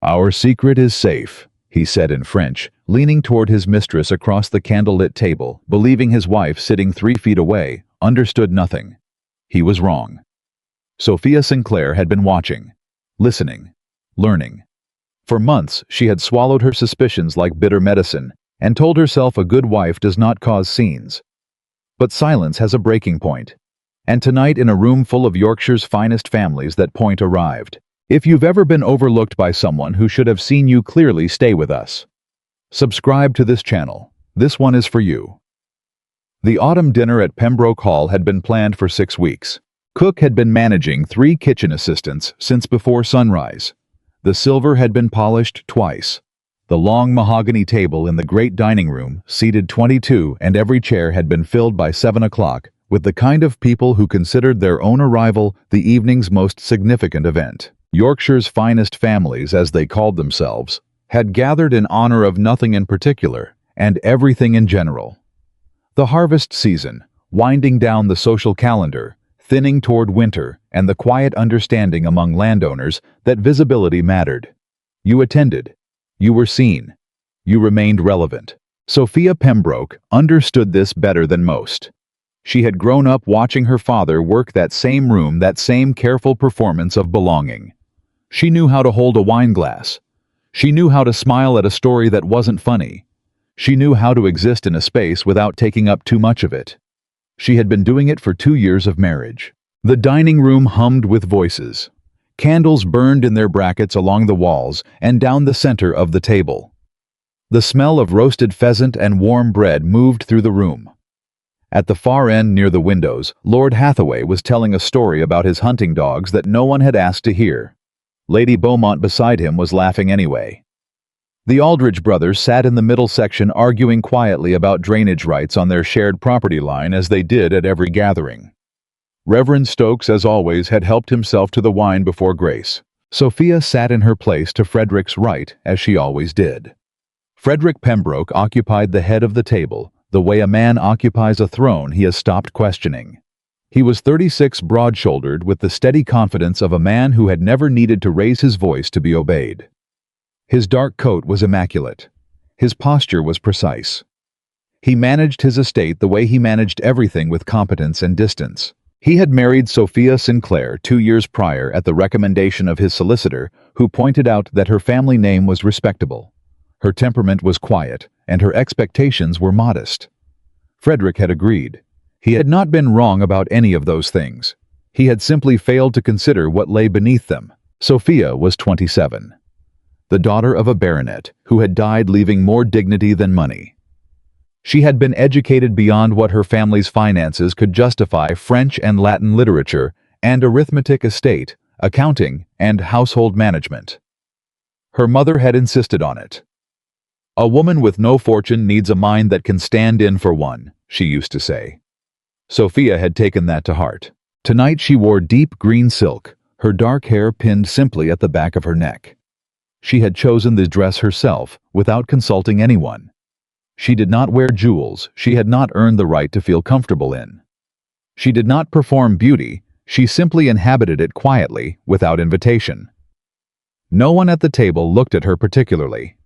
"Our secret is safe," he said in French, leaning toward his mistress across the candlelit table, believing his wife, sitting 3 feet away, understood nothing. He was wrong. Sophia Sinclair had been watching, listening, learning. For months, she had swallowed her suspicions like bitter medicine and told herself a good wife does not cause scenes. But silence has a breaking point. And tonight, in a room full of Yorkshire's finest families, that point arrived. If you've ever been overlooked by someone who should have seen you clearly, stay with us. Subscribe to this channel. This one is for you. The autumn dinner at Pembroke Hall had been planned for 6 weeks. Cook had been managing 3 kitchen assistants since before sunrise. The silver had been polished twice. The long mahogany table in the great dining room seated 22, and every chair had been filled by 7 o'clock with the kind of people who considered their own arrival the evening's most significant event. Yorkshire's finest families, as they called themselves, had gathered in honor of nothing in particular and everything in general. The harvest season, winding down the social calendar, thinning toward winter, and the quiet understanding among landowners that visibility mattered. You attended. You were seen. You remained relevant. Sophia Pembroke understood this better than most. She had grown up watching her father work that same room, that same careful performance of belonging. She knew how to hold a wine glass. She knew how to smile at a story that wasn't funny. She knew how to exist in a space without taking up too much of it. She had been doing it for 2 years of marriage. The dining room hummed with voices. Candles burned in their brackets along the walls and down the center of the table. The smell of roasted pheasant and warm bread moved through the room. At the far end near the windows, Lord Hathaway was telling a story about his hunting dogs that no one had asked to hear. Lady Beaumont beside him was laughing anyway. The Aldridge brothers sat in the middle section arguing quietly about drainage rights on their shared property line, as they did at every gathering. Reverend Stokes, as always, had helped himself to the wine before grace. Sophia sat in her place to Frederick's right, as she always did. Frederick Pembroke occupied the head of the table, the way a man occupies a throne he has stopped questioning. He was 36, broad-shouldered, with the steady confidence of a man who had never needed to raise his voice to be obeyed. His dark coat was immaculate. His posture was precise. He managed his estate the way he managed everything, with competence and distance. He had married Sophia Sinclair 2 years prior at the recommendation of his solicitor, who pointed out that her family name was respectable. Her temperament was quiet, and her expectations were modest. Frederick had agreed. He had not been wrong about any of those things. He had simply failed to consider what lay beneath them. Sophia was 27. The daughter of a baronet who had died leaving more dignity than money. She had been educated beyond what her family's finances could justify: French and Latin literature and arithmetic, estate, accounting, and household management. Her mother had insisted on it. "A woman with no fortune needs a mind that can stand in for one," she used to say. Sophia had taken that to heart. Tonight she wore deep green silk, her dark hair pinned simply at the back of her neck. She had chosen the dress herself, without consulting anyone. She did not wear jewels she had not earned the right to feel comfortable in. She did not perform beauty, she simply inhabited it quietly, without invitation. No one at the table looked at her particularly.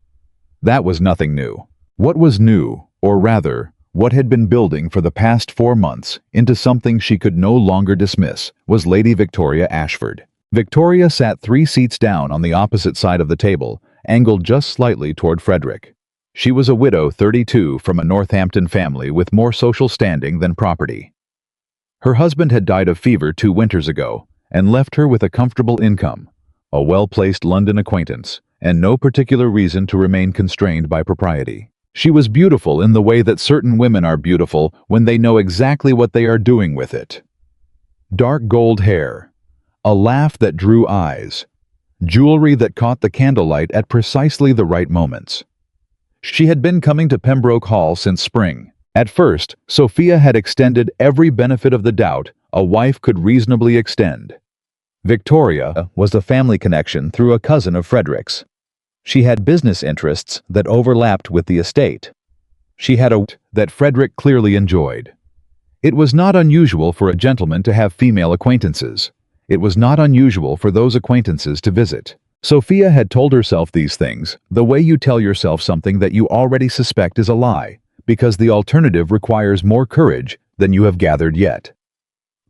That was nothing new. What was new, or rather, what had been building for the past 4 months into something she could no longer dismiss, was Lady Victoria Ashford. Victoria sat 3 seats down on the opposite side of the table, angled just slightly toward Frederick. She was a widow, 32, from a Northampton family with more social standing than property. Her husband had died of fever 2 winters ago and left her with a comfortable income, a well-placed London acquaintance, and no particular reason to remain constrained by propriety. She was beautiful in the way that certain women are beautiful when they know exactly what they are doing with it. Dark gold hair, a laugh that drew eyes, jewelry that caught the candlelight at precisely the right moments. She had been coming to Pembroke Hall since spring. At first, Sophia had extended every benefit of the doubt a wife could reasonably extend. Victoria was the family connection through a cousin of Frederick's. She had business interests that overlapped with the estate. She had a that Frederick clearly enjoyed. It was not unusual for a gentleman to have female acquaintances. It was not unusual for those acquaintances to visit. Sophia had told herself these things, the way you tell yourself something that you already suspect is a lie, because the alternative requires more courage than you have gathered yet.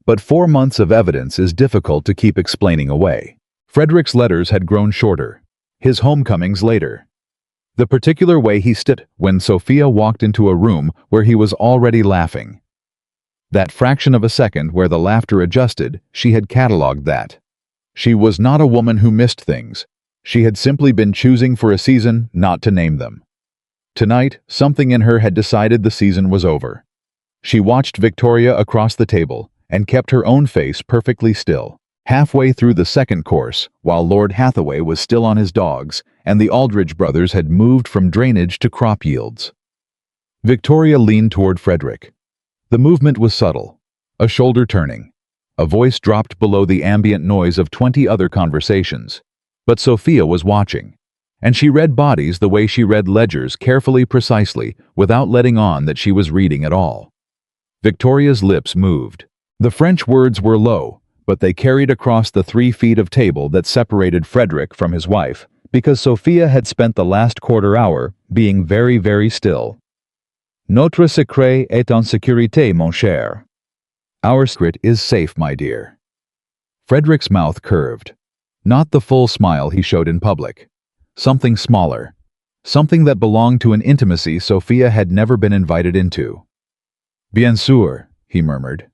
But 4 months of evidence is difficult to keep explaining away. Frederick's letters had grown shorter, his homecomings later. The particular way he stood when Sophia walked into a room where he was already laughing. That fraction of a second where the laughter adjusted, she had catalogued that. She was not a woman who missed things. She had simply been choosing for a season not to name them. Tonight, something in her had decided the season was over. She watched Victoria across the table and kept her own face perfectly still. Halfway through the second course, while Lord Hathaway was still on his dogs, and the Aldridge brothers had moved from drainage to crop yields. Victoria leaned toward Frederick. The movement was subtle, a shoulder turning. A voice dropped below the ambient noise of 20 other conversations. But Sophia was watching, and she read bodies the way she read ledgers, carefully, precisely, without letting on that she was reading at all. Victoria's lips moved. The French words were low, but they carried across the 3 feet of table that separated Frederick from his wife, because Sophia had spent the last quarter hour being very, very still. Notre secret est en sécurité, mon cher. Our secret is safe, my dear. Frederick's mouth curved. Not the full smile he showed in public. Something smaller. Something that belonged to an intimacy Sophia had never been invited into. Bien sûr, he murmured.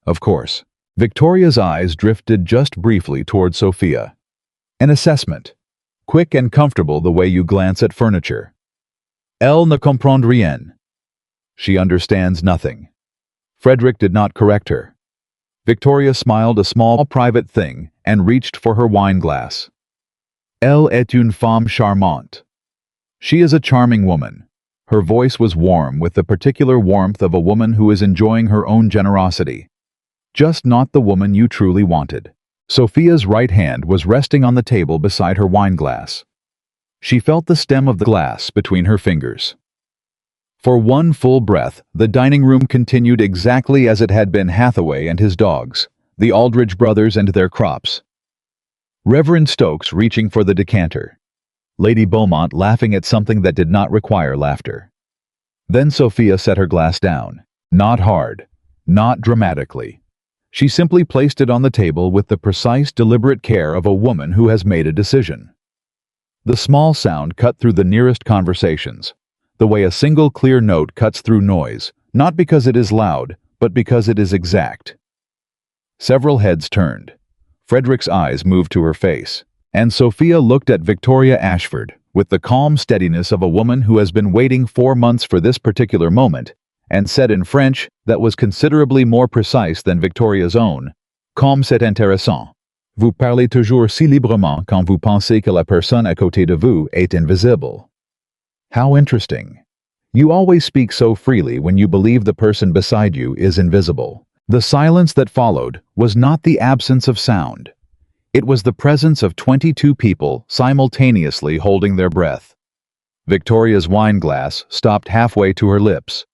Of course. Victoria's eyes drifted just briefly toward Sophia. An assessment. Quick and comfortable the way you glance at furniture. Elle ne comprend rien. She understands nothing. Frederick did not correct her. Victoria smiled a small private thing and reached for her wine glass. Elle est une femme charmante. She is a charming woman. Her voice was warm with the particular warmth of a woman who is enjoying her own generosity. Just not the woman you truly wanted. Sophia's right hand was resting on the table beside her wine glass. She felt the stem of the glass between her fingers. For one full breath, the dining room continued exactly as it had been. Hathaway and his dogs, the Aldridge brothers and their crops. Reverend Stokes reaching for the decanter. Lady Beaumont laughing at something that did not require laughter. Then Sophia set her glass down. Not hard. Not dramatically. She simply placed it on the table with the precise, deliberate care of a woman who has made a decision. The small sound cut through the nearest conversations, the way a single clear note cuts through noise, not because it is loud, but because it is exact. Several heads turned. Frederick's eyes moved to her face, and Sophia looked at Victoria Ashford with the calm steadiness of a woman who has been waiting 4 months for this particular moment, and said in French that was considerably more precise than Victoria's own, Comme c'est intéressant. Vous parlez toujours si librement quand vous pensez que la personne à côté de vous est invisible. How interesting. You always speak so freely when you believe the person beside you is invisible. The silence that followed was not the absence of sound. It was the presence of 22 people simultaneously holding their breath. Victoria's wine glass stopped halfway to her lips.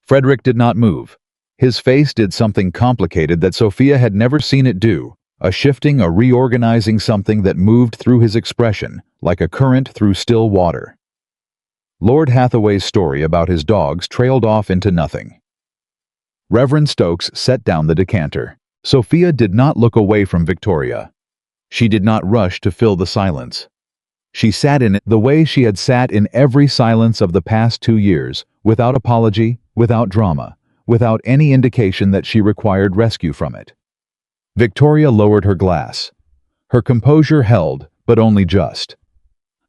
Frederick did not move. His face did something complicated that Sophia had never seen it do, a shifting, a reorganizing, something that moved through his expression, like a current through still water. Lord Hathaway's story about his dogs trailed off into nothing. Reverend Stokes set down the decanter. Sophia did not look away from Victoria. She did not rush to fill the silence. She sat in it the way she had sat in every silence of the past 2 years, without apology, without drama, without any indication that she required rescue from it. Victoria lowered her glass. Her composure held, but only just.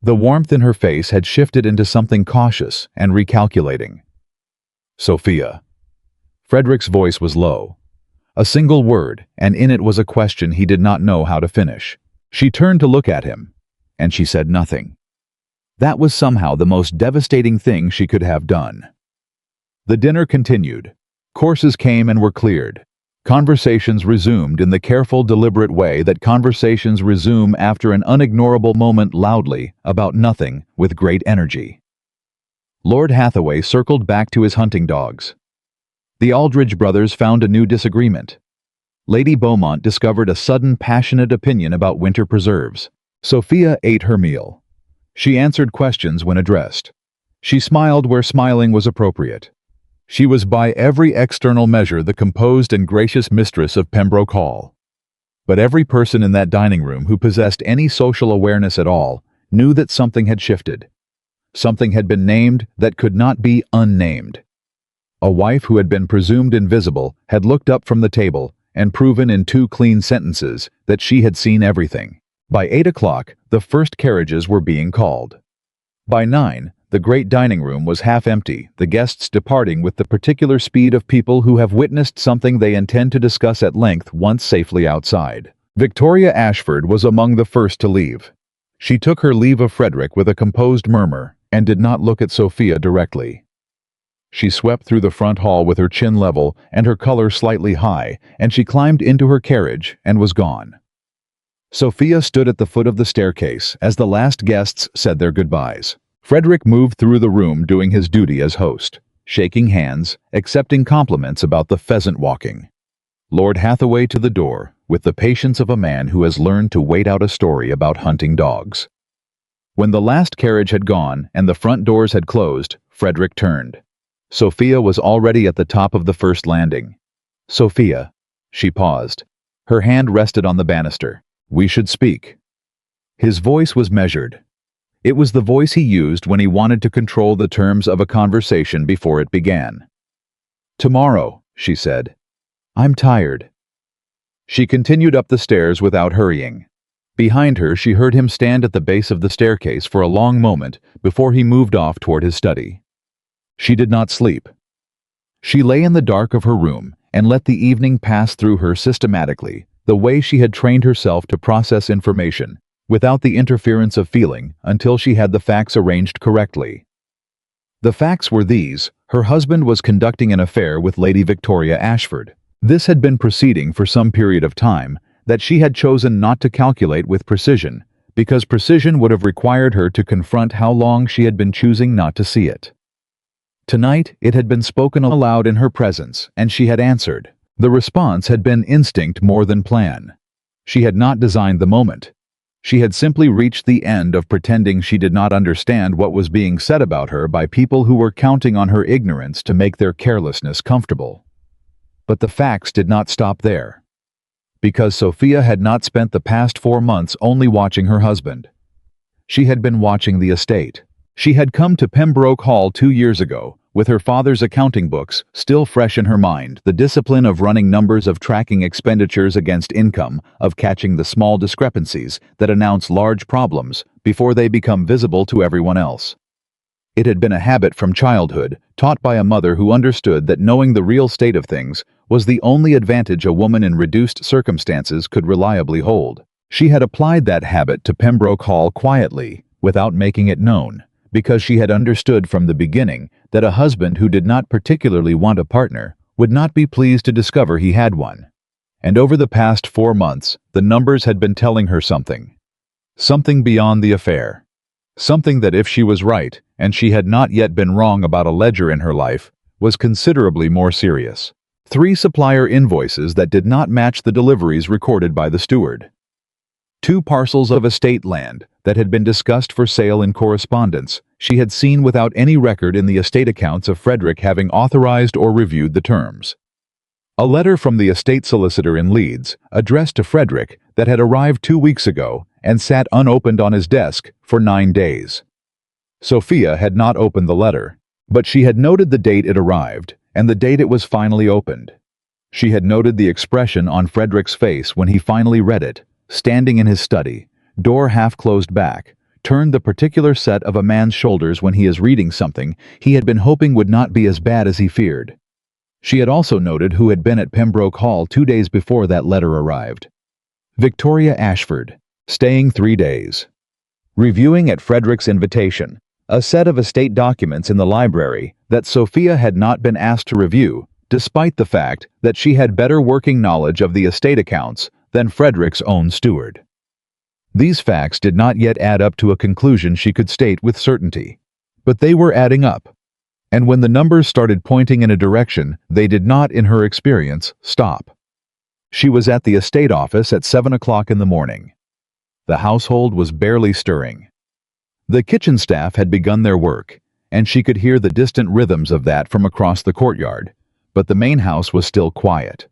The warmth in her face had shifted into something cautious and recalculating. Sophia. Frederick's voice was low. A single word, and in it was a question he did not know how to finish. She turned to look at him, and she said nothing. That was somehow the most devastating thing she could have done. The dinner continued. Courses came and were cleared. Conversations resumed in the careful, deliberate way that conversations resume after an unignorable moment, loudly, about nothing, with great energy. Lord Hathaway circled back to his hunting dogs. The Aldridge brothers found a new disagreement. Lady Beaumont discovered a sudden passionate opinion about winter preserves. Sophia ate her meal. She answered questions when addressed. She smiled where smiling was appropriate. She was by every external measure the composed and gracious mistress of Pembroke Hall. But every person in that dining room who possessed any social awareness at all knew that something had shifted. Something had been named that could not be unnamed. A wife who had been presumed invisible had looked up from the table and proven in 2 clean sentences that she had seen everything. By 8 o'clock, the first carriages were being called. By 9, the great dining room was half empty, the guests departing with the particular speed of people who have witnessed something they intend to discuss at length once safely outside. Victoria Ashford was among the first to leave. She took her leave of Frederick with a composed murmur and did not look at Sophia directly. She swept through the front hall with her chin level and her color slightly high, and she climbed into her carriage and was gone. Sophia stood at the foot of the staircase as the last guests said their goodbyes. Frederick moved through the room doing his duty as host, shaking hands, accepting compliments about the pheasant walking. Lord Hathaway to the door, with the patience of a man who has learned to wait out a story about hunting dogs. When the last carriage had gone and the front doors had closed, Frederick turned. Sophia was already at the top of the first landing. "Sophia," she paused. Her hand rested on the banister. "We should speak." His voice was measured. It was the voice he used when he wanted to control the terms of a conversation before it began. "Tomorrow," she said. "I'm tired." She continued up the stairs without hurrying. Behind her, she heard him stand at the base of the staircase for a long moment before he moved off toward his study. She did not sleep. She lay in the dark of her room and let the evening pass through her systematically, the way she had trained herself to process information, without the interference of feeling, until she had the facts arranged correctly. The facts were these: her husband was conducting an affair with Lady Victoria Ashford. This had been proceeding for some period of time that she had chosen not to calculate with precision, because precision would have required her to confront how long she had been choosing not to see it. Tonight, it had been spoken aloud in her presence, and she had answered. The response had been instinct more than plan. She had not designed the moment. She had simply reached the end of pretending she did not understand what was being said about her by people who were counting on her ignorance to make their carelessness comfortable. But the facts did not stop there. Because Sophia had not spent the past 4 months only watching her husband. She had been watching the estate. She had come to Pembroke Hall 2 years ago, with her father's accounting books still fresh in her mind, the discipline of running numbers, of tracking expenditures against income, of catching the small discrepancies that announce large problems before they become visible to everyone else. It had been a habit from childhood, taught by a mother who understood that knowing the real state of things was the only advantage a woman in reduced circumstances could reliably hold. She had applied that habit to Pembroke Hall quietly, without making it known, because she had understood from the beginning that a husband who did not particularly want a partner would not be pleased to discover he had one. And over the past 4 months, the numbers had been telling her something. Something beyond the affair. Something that, if she was right, and she had not yet been wrong about a ledger in her life, was considerably more serious. 3 supplier invoices that did not match the deliveries recorded by the steward. 2 parcels of estate land that had been discussed for sale in correspondence she had seen without any record in the estate accounts of Frederick having authorized or reviewed the terms. A letter from the estate solicitor in Leeds, addressed to Frederick, that had arrived 2 weeks ago and sat unopened on his desk for 9 days. Sophia had not opened the letter, but she had noted the date it arrived and the date it was finally opened. She had noted the expression on Frederick's face when he finally read it, standing in his study, door half closed back, turned the particular set of a man's shoulders when he is reading something he had been hoping would not be as bad as he feared. She had also noted who had been at Pembroke Hall 2 days before that letter arrived. Victoria Ashford, staying 3 days. Reviewing at Frederick's invitation, a set of estate documents in the library that Sophia had not been asked to review, despite the fact that she had better working knowledge of the estate accounts than Frederick's own steward. These facts did not yet add up to a conclusion she could state with certainty, but they were adding up. And when the numbers started pointing in a direction, they did not, in her experience, stop. She was at the estate office at 7 o'clock in the morning. The household was barely stirring. The kitchen staff had begun their work, and she could hear the distant rhythms of that from across the courtyard, but the main house was still quiet.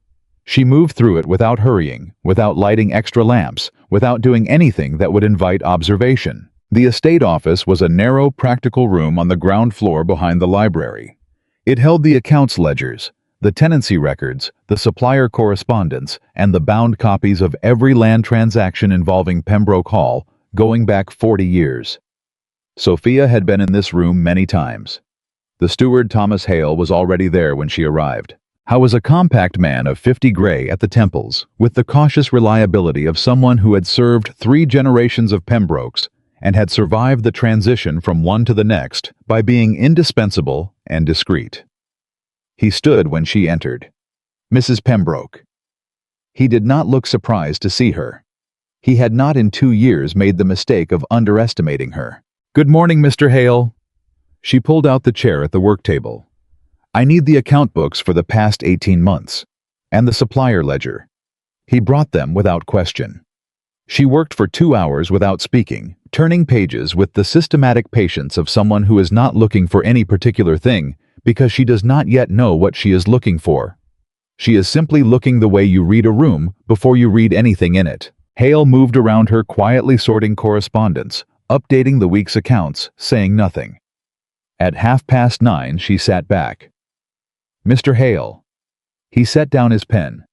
She moved through it without hurrying, without lighting extra lamps, without doing anything that would invite observation. The estate office was a narrow, practical room on the ground floor behind the library. It held the accounts ledgers, the tenancy records, the supplier correspondence, and the bound copies of every land transaction involving Pembroke Hall, going back 40 years. Sophia had been in this room many times. The steward Thomas Hale was already there when she arrived. How was a compact man of 50 gray at the temples, with the cautious reliability of someone who had served 3 generations of Pembrokes and had survived the transition from one to the next by being indispensable and discreet. He stood when she entered. Mrs. Pembroke. He did not look surprised to see her. He had not in 2 years made the mistake of underestimating her. "Good morning, Mr. Hale." She pulled out the chair at the work table. "I need the account books for the past 18 months, and the supplier ledger." He brought them without question. She worked for 2 hours without speaking, turning pages with the systematic patience of someone who is not looking for any particular thing because she does not yet know what she is looking for. She is simply looking the way you read a room before you read anything in it. Hale moved around her, quietly sorting correspondence, updating the week's accounts, saying nothing. At 9:30, she sat back. "Mr. Hale." He set down his pen.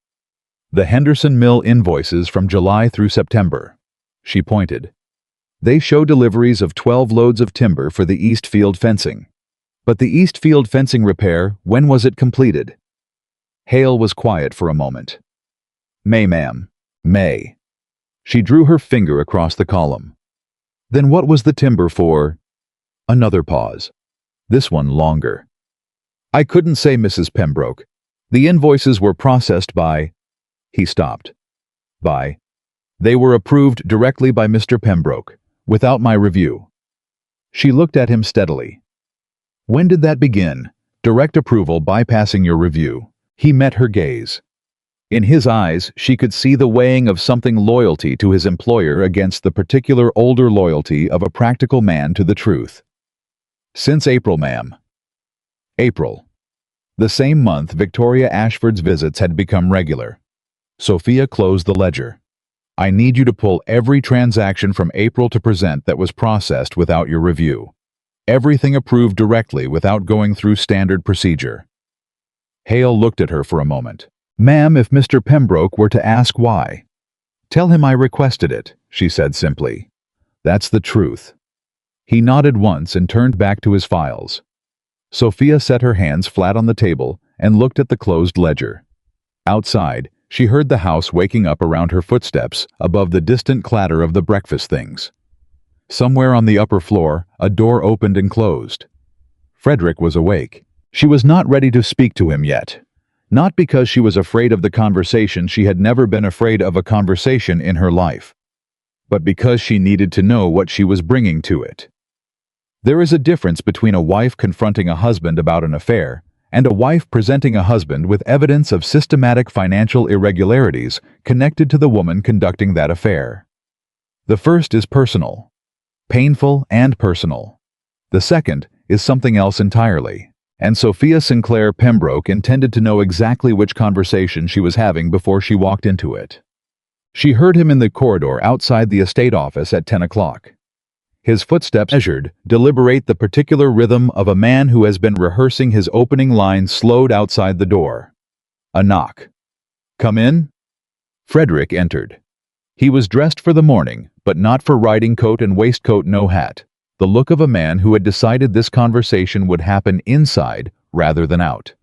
"The Henderson Mill invoices from July through September." She pointed. "They show deliveries of 12 loads of timber for the east field fencing. But the east field fencing repair, when was it completed?" Hale was quiet for a moment. "May, ma'am. May." She drew her finger across the column. "Then what was the timber for?" Another pause. This one longer. "I couldn't say, Mrs. Pembroke. The invoices were processed by—" He stopped. "By—" "They were approved directly by Mr. Pembroke, without my review." She looked at him steadily. "When did that begin? Direct approval bypassing your review?" He met her gaze. In his eyes, she could see the weighing of something loyalty to his employer against the particular older loyalty of a practical man to the truth. "Since April, ma'am." April. The same month, Victoria Ashford's visits had become regular. Sophia closed the ledger. "I need you to pull every transaction from April to present that was processed without your review. Everything approved directly without going through standard procedure." Hale looked at her for a moment. "Ma'am, if Mr. Pembroke were to ask why." "Tell him I requested it," she said simply. "That's the truth." He nodded once and turned back to his files. Sophia set her hands flat on the table and looked at the closed ledger. Outside, she heard the house waking up around her footsteps above the distant clatter of the breakfast things. Somewhere on the upper floor, a door opened and closed. Frederick was awake. She was not ready to speak to him yet. Not because she was afraid of the conversation. She had never been afraid of a conversation in her life, but because she needed to know what she was bringing to it. There is a difference between a wife confronting a husband about an affair and a wife presenting a husband with evidence of systematic financial irregularities connected to the woman conducting that affair. The first is personal, painful and personal. The second is something else entirely. And Sophia Sinclair Pembroke intended to know exactly which conversation she was having before she walked into it. She heard him in the corridor outside the estate office at 10 o'clock. His footsteps measured, deliberate, the particular rhythm of a man who has been rehearsing his opening line slowed outside the door. A knock. "Come in?" Frederick entered. He was dressed for the morning, but not for riding coat and waistcoat, no hat. The look of a man who had decided this conversation would happen inside rather than out.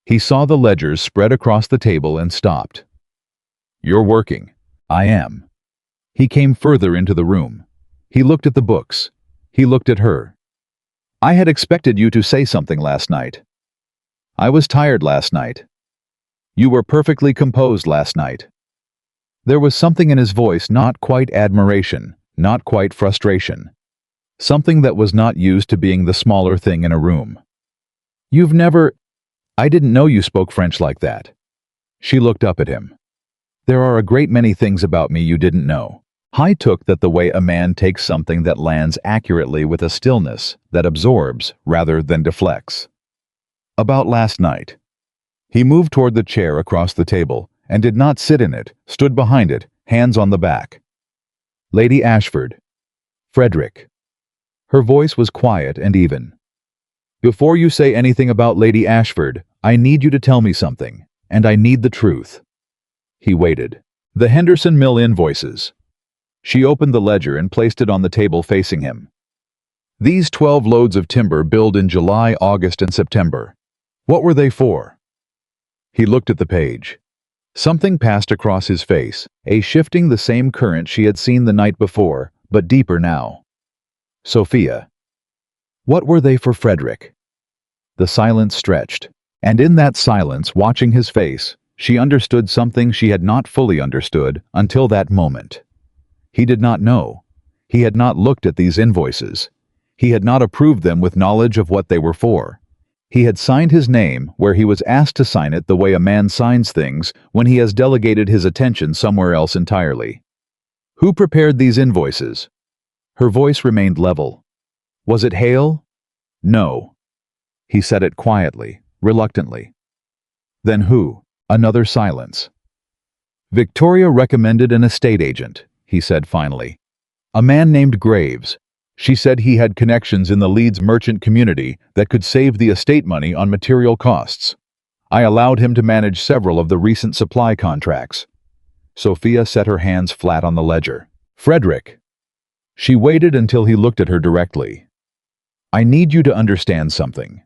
He saw the ledgers spread across the table and stopped. "You're working." "I am." He came further into the room. He looked at the books. He looked at her. "I had expected you to say something last night." "I was tired last night." "You were perfectly composed last night." There was something in his voice, not quite admiration, not quite frustration. Something that was not used to being the smaller thing in a room. "You've never— I didn't know you spoke French like that." She looked up at him. "There are a great many things about me you didn't know." Hai took that the way a man takes something that lands accurately with a stillness that absorbs rather than deflects. About last night. He moved toward the chair across the table and did not sit in it, stood behind it, hands on the back. Lady Ashford. Frederick. Her voice was quiet and even. Before you say anything about Lady Ashford, I need you to tell me something, and I need the truth. He waited. The Henderson Mill invoices. She opened the ledger and placed it on the table facing him. These 12 loads of timber billed in July, August, and September. What were they for? He looked at the page. Something passed across his face, a shifting the same current she had seen the night before, but deeper now. Sophia. What were they for Frederick? The silence stretched, and in that silence, watching his face, she understood something she had not fully understood until that moment. He did not know. He had not looked at these invoices. He had not approved them with knowledge of what they were for. He had signed his name where he was asked to sign it the way a man signs things when he has delegated his attention somewhere else entirely. Who prepared these invoices? Her voice remained level. Was it Hale? No. He said it quietly, reluctantly. Then who? Another silence. Victoria recommended an estate agent, he said finally. A man named Graves. She said he had connections in the Leeds merchant community that could save the estate money on material costs. I allowed him to manage several of the recent supply contracts. Sophia set her hands flat on the ledger. Frederick. She waited until he looked at her directly. I need you to understand something.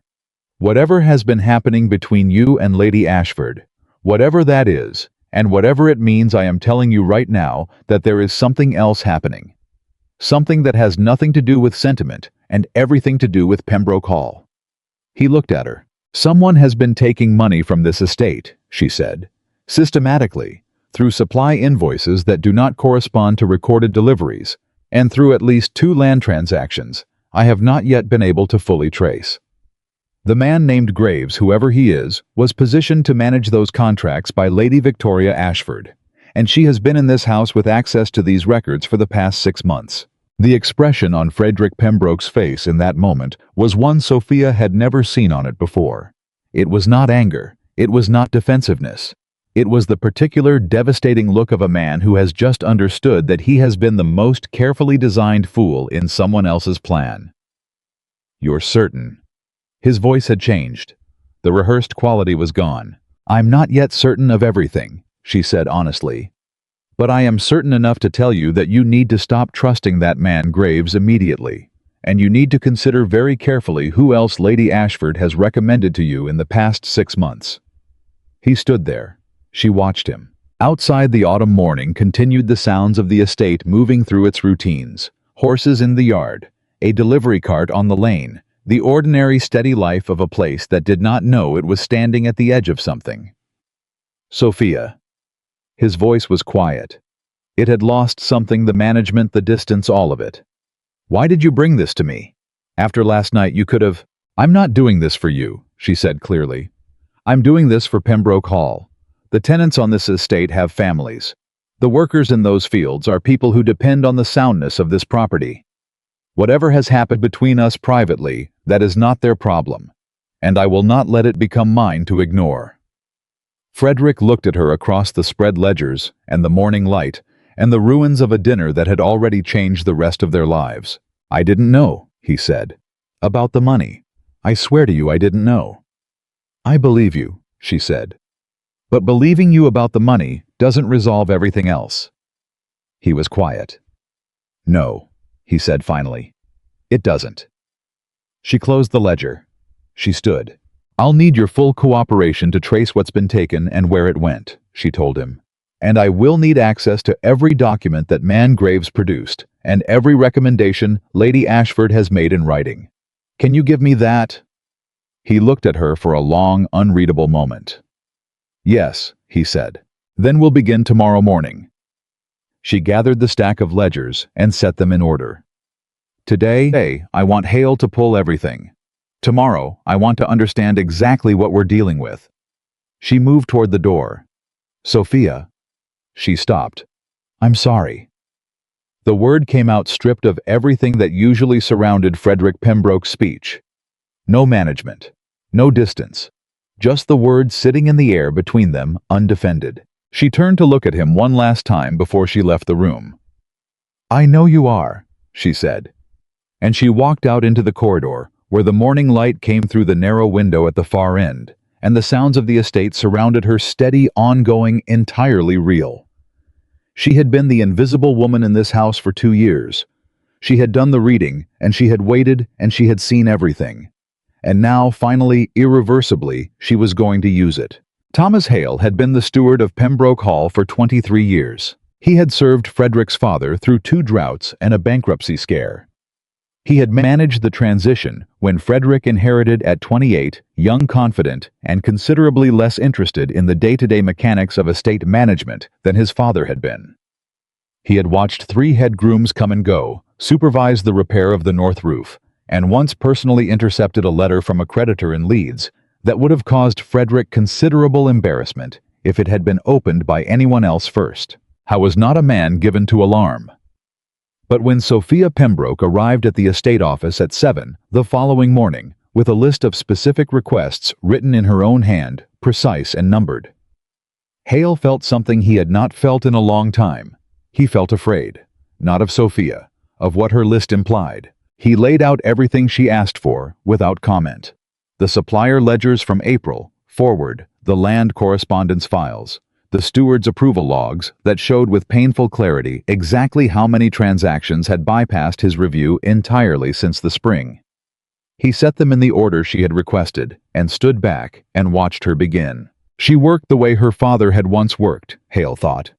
Whatever has been happening between you and Lady Ashford, whatever that is, and whatever it means, I am telling you right now that there is something else happening. Something that has nothing to do with sentiment and everything to do with Pembroke Hall. He looked at her. Someone has been taking money from this estate, she said, systematically, through supply invoices that do not correspond to recorded deliveries, and through at least 2 land transactions I have not yet been able to fully trace. The man named Graves, whoever he is, was positioned to manage those contracts by Lady Victoria Ashford, and she has been in this house with access to these records for the past 6 months. The expression on Frederick Pembroke's face in that moment was one Sophia had never seen on it before. It was not anger. It was not defensiveness. It was the particular devastating look of a man who has just understood that he has been the most carefully designed fool in someone else's plan. You're certain? His voice had changed. The rehearsed quality was gone. I'm not yet certain of everything, she said honestly. But I am certain enough to tell you that you need to stop trusting that man Graves immediately, and you need to consider very carefully who else Lady Ashford has recommended to you in the past 6 months. He stood there. She watched him. Outside, the autumn morning continued the sounds of the estate moving through its routines. Horses in the yard, a delivery cart on the lane, the ordinary steady life of a place that did not know it was standing at the edge of something. Sophia. His voice was quiet. It had lost something, the management, the distance, all of it. Why did you bring this to me? After last night you could have... I'm not doing this for you, she said clearly. I'm doing this for Pembroke Hall. The tenants on this estate have families. The workers in those fields are people who depend on the soundness of this property. Whatever has happened between us privately, that is not their problem, and I will not let it become mine to ignore. Frederick looked at her across the spread ledgers and the morning light and the ruins of a dinner that had already changed the rest of their lives. I didn't know, he said. About the money. I swear to you I didn't know. I believe you, she said. But believing you about the money doesn't resolve everything else. He was quiet. No, he said finally. It doesn't. She closed the ledger. She stood. I'll need your full cooperation to trace what's been taken and where it went, she told him. And I will need access to every document that man Graves produced and every recommendation Lady Ashford has made in writing. Can you give me that? He looked at her for a long, unreadable moment. Yes, he said. Then we'll begin tomorrow morning. She gathered the stack of ledgers and set them in order. Today, I want Hale to pull everything. Tomorrow, I want to understand exactly what we're dealing with. She moved toward the door. Sophia. She stopped. I'm sorry. The word came out stripped of everything that usually surrounded Frederick Pembroke's speech. No management. No distance. Just the word sitting in the air between them, undefended. She turned to look at him one last time before she left the room. "I know you are," she said. And she walked out into the corridor, where the morning light came through the narrow window at the far end, and the sounds of the estate surrounded her, steady, ongoing, entirely real. She had been the invisible woman in this house for 2 years. She had done the reading, and she had waited, and she had seen everything. And now, finally, irreversibly, she was going to use it. Thomas Hale had been the steward of Pembroke Hall for 23 years. He had served Frederick's father through 2 droughts and a bankruptcy scare. He had managed the transition when Frederick inherited at 28, young, confident, and considerably less interested in the day-to-day mechanics of estate management than his father had been. He had watched 3 head grooms come and go, supervised the repair of the north roof, and once personally intercepted a letter from a creditor in Leeds that would have caused Frederick considerable embarrassment if it had been opened by anyone else first. Howe was not a man given to alarm. But when Sophia Pembroke arrived at the estate office at 7 the following morning with a list of specific requests written in her own hand, precise and numbered, Hale felt something he had not felt in a long time. He felt afraid, not of Sophia, of what her list implied. He laid out everything she asked for without comment. The supplier ledgers from April, forward, the land correspondence files, the steward's approval logs that showed with painful clarity exactly how many transactions had bypassed his review entirely since the spring. He set them in the order she had requested and stood back and watched her begin. She worked the way her father had once worked, Hale thought.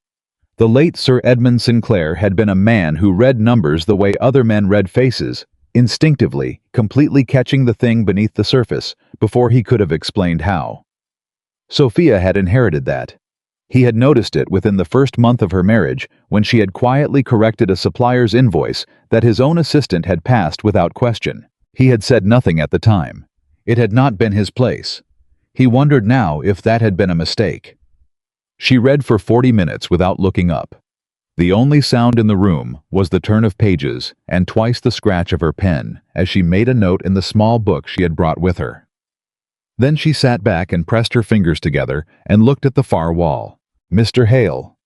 The late Sir Edmund Sinclair had been a man who read numbers the way other men read faces, instinctively, completely catching the thing beneath the surface before he could have explained how. Sophia had inherited that. He had noticed it within the first month of her marriage when she had quietly corrected a supplier's invoice that his own assistant had passed without question. He had said nothing at the time. It had not been his place. He wondered now if that had been a mistake. She read for 40 minutes without looking up. The only sound in the room was the turn of pages and twice the scratch of her pen as she made a note in the small book she had brought with her. Then she sat back and pressed her fingers together and looked at the far wall. "Mr. Hale."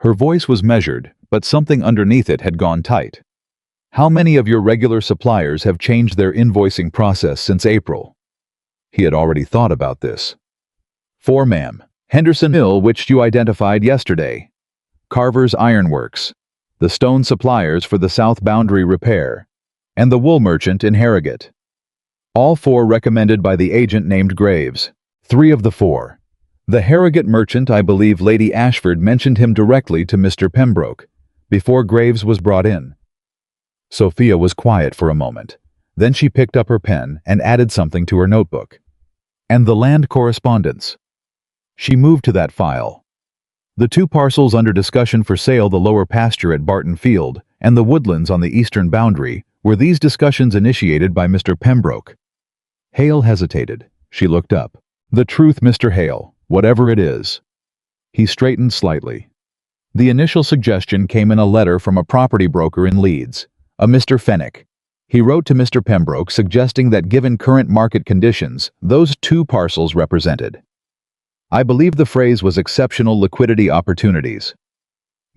Her voice was measured, but something underneath it had gone tight. "How many of your regular suppliers have changed their invoicing process since April?" He had already thought about this. "4, ma'am. Henderson Mill, which you identified yesterday. Carver's Ironworks. The stone suppliers for the south boundary repair. And the wool merchant in Harrogate. All 4 recommended by the agent named Graves. 3 of the 4. The Harrogate merchant, I believe Lady Ashford mentioned him directly to Mr. Pembroke, before Graves was brought in." Sophia was quiet for a moment. Then she picked up her pen and added something to her notebook. "And the land correspondence." She moved to that file. The 2 parcels under discussion for sale, the lower pasture at Barton Field and the woodlands on the eastern boundary, were these discussions initiated by Mr. Pembroke. Hale hesitated. She looked up. "The truth, Mr. Hale, whatever it is." He straightened slightly. The initial suggestion came in a letter from a property broker in Leeds, a Mr. Fenwick. He wrote to Mr. Pembroke suggesting that given current market conditions, those 2 parcels represented. I believe the phrase was exceptional liquidity opportunities.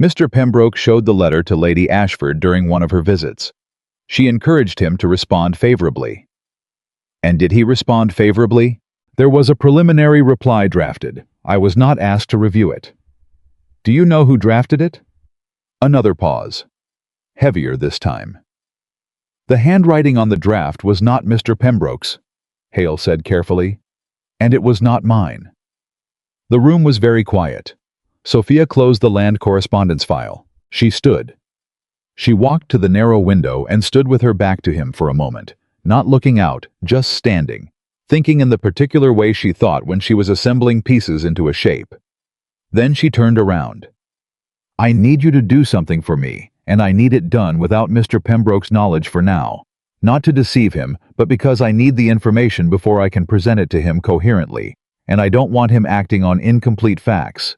Mr. Pembroke showed the letter to Lady Ashford during one of her visits. She encouraged him to respond favorably. And did he respond favorably? There was a preliminary reply drafted. I was not asked to review it. Do you know who drafted it? Another pause. Heavier this time. The handwriting on the draft was not Mr. Pembroke's, Hale said carefully, and it was not mine. The room was very quiet. Sophia closed the land correspondence file. She stood. She walked to the narrow window and stood with her back to him for a moment, not looking out, just standing, thinking in the particular way she thought when she was assembling pieces into a shape. Then she turned around. "I need you to do something for me, and I need it done without Mr. Pembroke's knowledge for now. Not to deceive him, but because I need the information before I can present it to him coherently, and I don't want him acting on incomplete facts."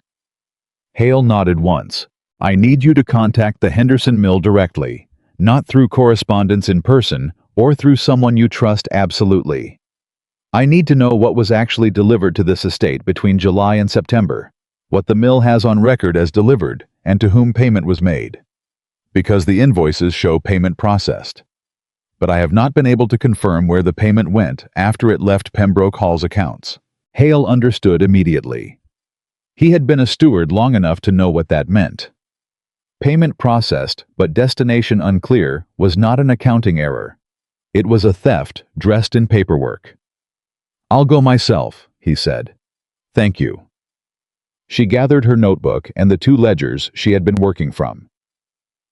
Hale nodded once. I need you to contact the Henderson Mill directly, not through correspondence in person or through someone you trust absolutely. I need to know what was actually delivered to this estate between July and September, what the mill has on record as delivered, and to whom payment was made. Because the invoices show payment processed. But I have not been able to confirm where the payment went after it left Pembroke Hall's accounts. Hale understood immediately. He had been a steward long enough to know what that meant. Payment processed, but destination unclear, was not an accounting error. It was a theft dressed in paperwork. I'll go myself, he said. Thank you. She gathered her notebook and the 2 ledgers she had been working from.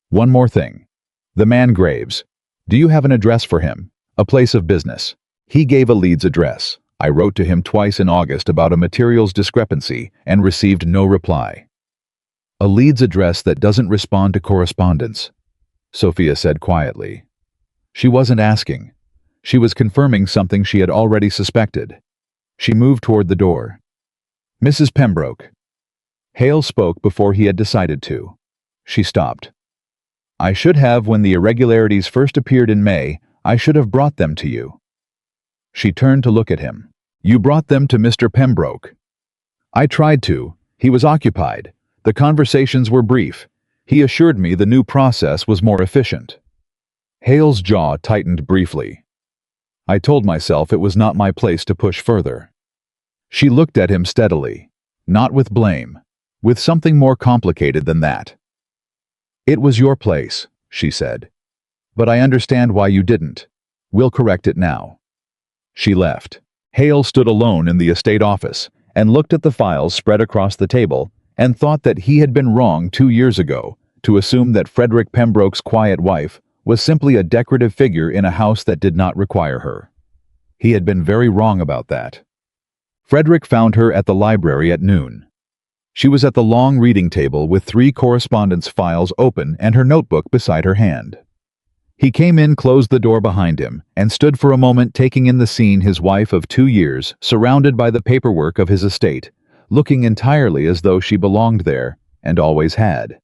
One more thing. The man Graves. Do you have an address for him? A place of business? He gave a Leeds address. I wrote to him twice in August about a materials discrepancy and received no reply. A Leeds address that doesn't respond to correspondence, Sophia said quietly. She wasn't asking. She was confirming something she had already suspected. She moved toward the door. Mrs. Pembroke. Hale spoke before he had decided to. She stopped. I should have, when the irregularities first appeared in May, I should have brought them to you. She turned to look at him. You brought them to Mr. Pembroke. I tried to. He was occupied. The conversations were brief. He assured me the new process was more efficient. Hale's jaw tightened briefly. I told myself it was not my place to push further. She looked at him steadily, not with blame, with something more complicated than that. It was your place, she said. But I understand why you didn't. We'll correct it now. She left. Hale stood alone in the estate office and looked at the files spread across the table and thought that he had been wrong 2 years ago to assume that Frederick Pembroke's quiet wife was simply a decorative figure in a house that did not require her. He had been very wrong about that. Frederick found her at the library at noon. She was at the long reading table with 3 correspondence files open and her notebook beside her hand. He came in, closed the door behind him, and stood for a moment taking in the scene, his wife of 2 years, surrounded by the paperwork of his estate, looking entirely as though she belonged there, and always had.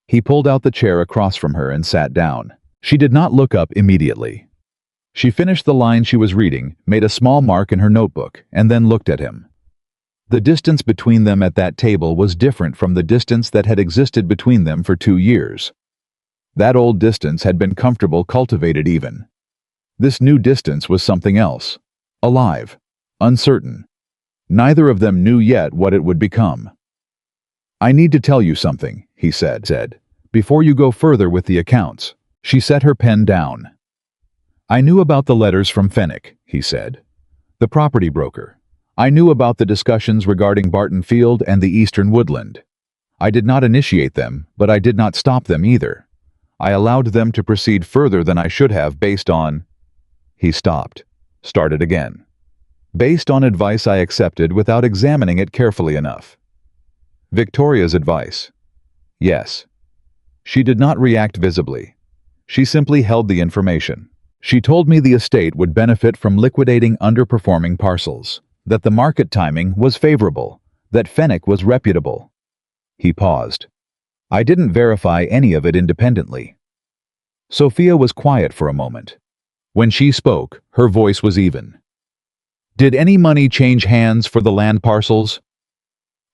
He pulled out the chair across from her and sat down. She did not look up immediately. She finished the line she was reading, made a small mark in her notebook, and then looked at him. The distance between them at that table was different from the distance that had existed between them for 2 years. That old distance had been comfortable, cultivated even. This new distance was something else. Alive. Uncertain. Neither of them knew yet what it would become. I need to tell you something, he said, before you go further with the accounts. She set her pen down. I knew about the letters from Fenwick, he said. The property broker. I knew about the discussions regarding Barton Field and the Eastern Woodland. I did not initiate them, but I did not stop them either. I allowed them to proceed further than I should have based on... He stopped, started again. Based on advice I accepted without examining it carefully enough. Victoria's advice. Yes. She did not react visibly. She simply held the information. She told me the estate would benefit from liquidating underperforming parcels, that the market timing was favorable, that Fenwick was reputable. He paused. I didn't verify any of it independently. Sophia was quiet for a moment. When she spoke, her voice was even. Did any money change hands for the land parcels?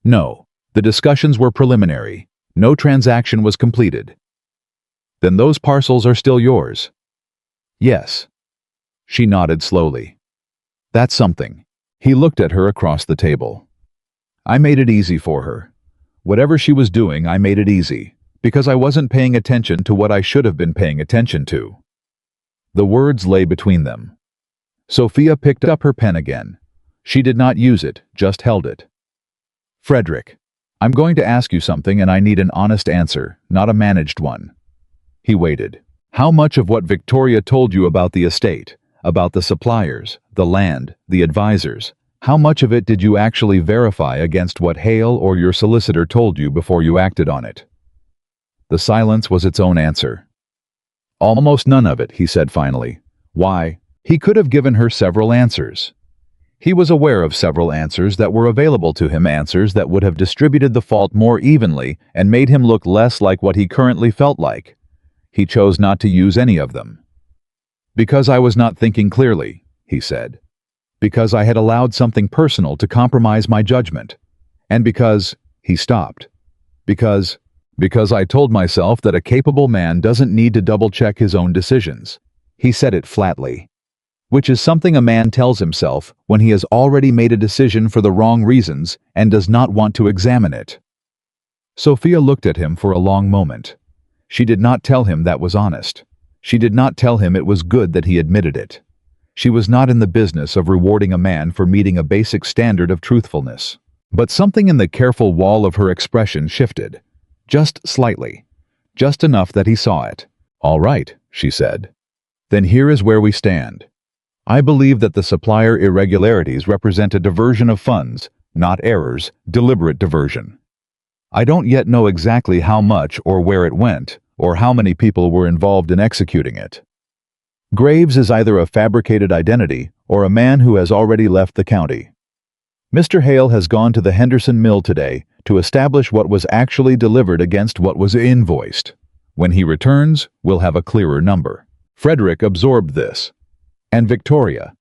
No. The discussions were preliminary. No transaction was completed. Then those parcels are still yours? Yes. She nodded slowly. That's something. He looked at her across the table. I made it easy for her. Whatever she was doing, I made it easy, because I wasn't paying attention to what I should have been paying attention to. The words lay between them. Sophia picked up her pen again. She did not use it, just held it. Frederick, I'm going to ask you something and I need an honest answer, not a managed one. He waited. How much of what Victoria told you about the estate, about the suppliers, the land, the advisors, how much of it did you actually verify against what Hale or your solicitor told you before you acted on it? The silence was its own answer. Almost none of it, he said finally. Why? He could have given her several answers. He was aware of several answers that were available to him, answers that would have distributed the fault more evenly and made him look less like what he currently felt like. He chose not to use any of them. "Because I was not thinking clearly," he said. "Because I had allowed something personal to compromise my judgment. And because—" he stopped. Because I told myself that a capable man doesn't need to double-check his own decisions." He said it flatly. Which is something a man tells himself when he has already made a decision for the wrong reasons and does not want to examine it. Sophia looked at him for a long moment. She did not tell him that was honest. She did not tell him it was good that he admitted it. She was not in the business of rewarding a man for meeting a basic standard of truthfulness. But something in the careful wall of her expression shifted. Just slightly. Just enough that he saw it. "All right," she said. "Then here is where we stand. I believe that the supplier irregularities represent a diversion of funds, not errors, deliberate diversion. I don't yet know exactly how much or where it went, or how many people were involved in executing it. Graves is either a fabricated identity or a man who has already left the county. Mr. Hale has gone to the Henderson Mill today to establish what was actually delivered against what was invoiced. When he returns, we'll have a clearer number." Frederick absorbed this. "And Victoria?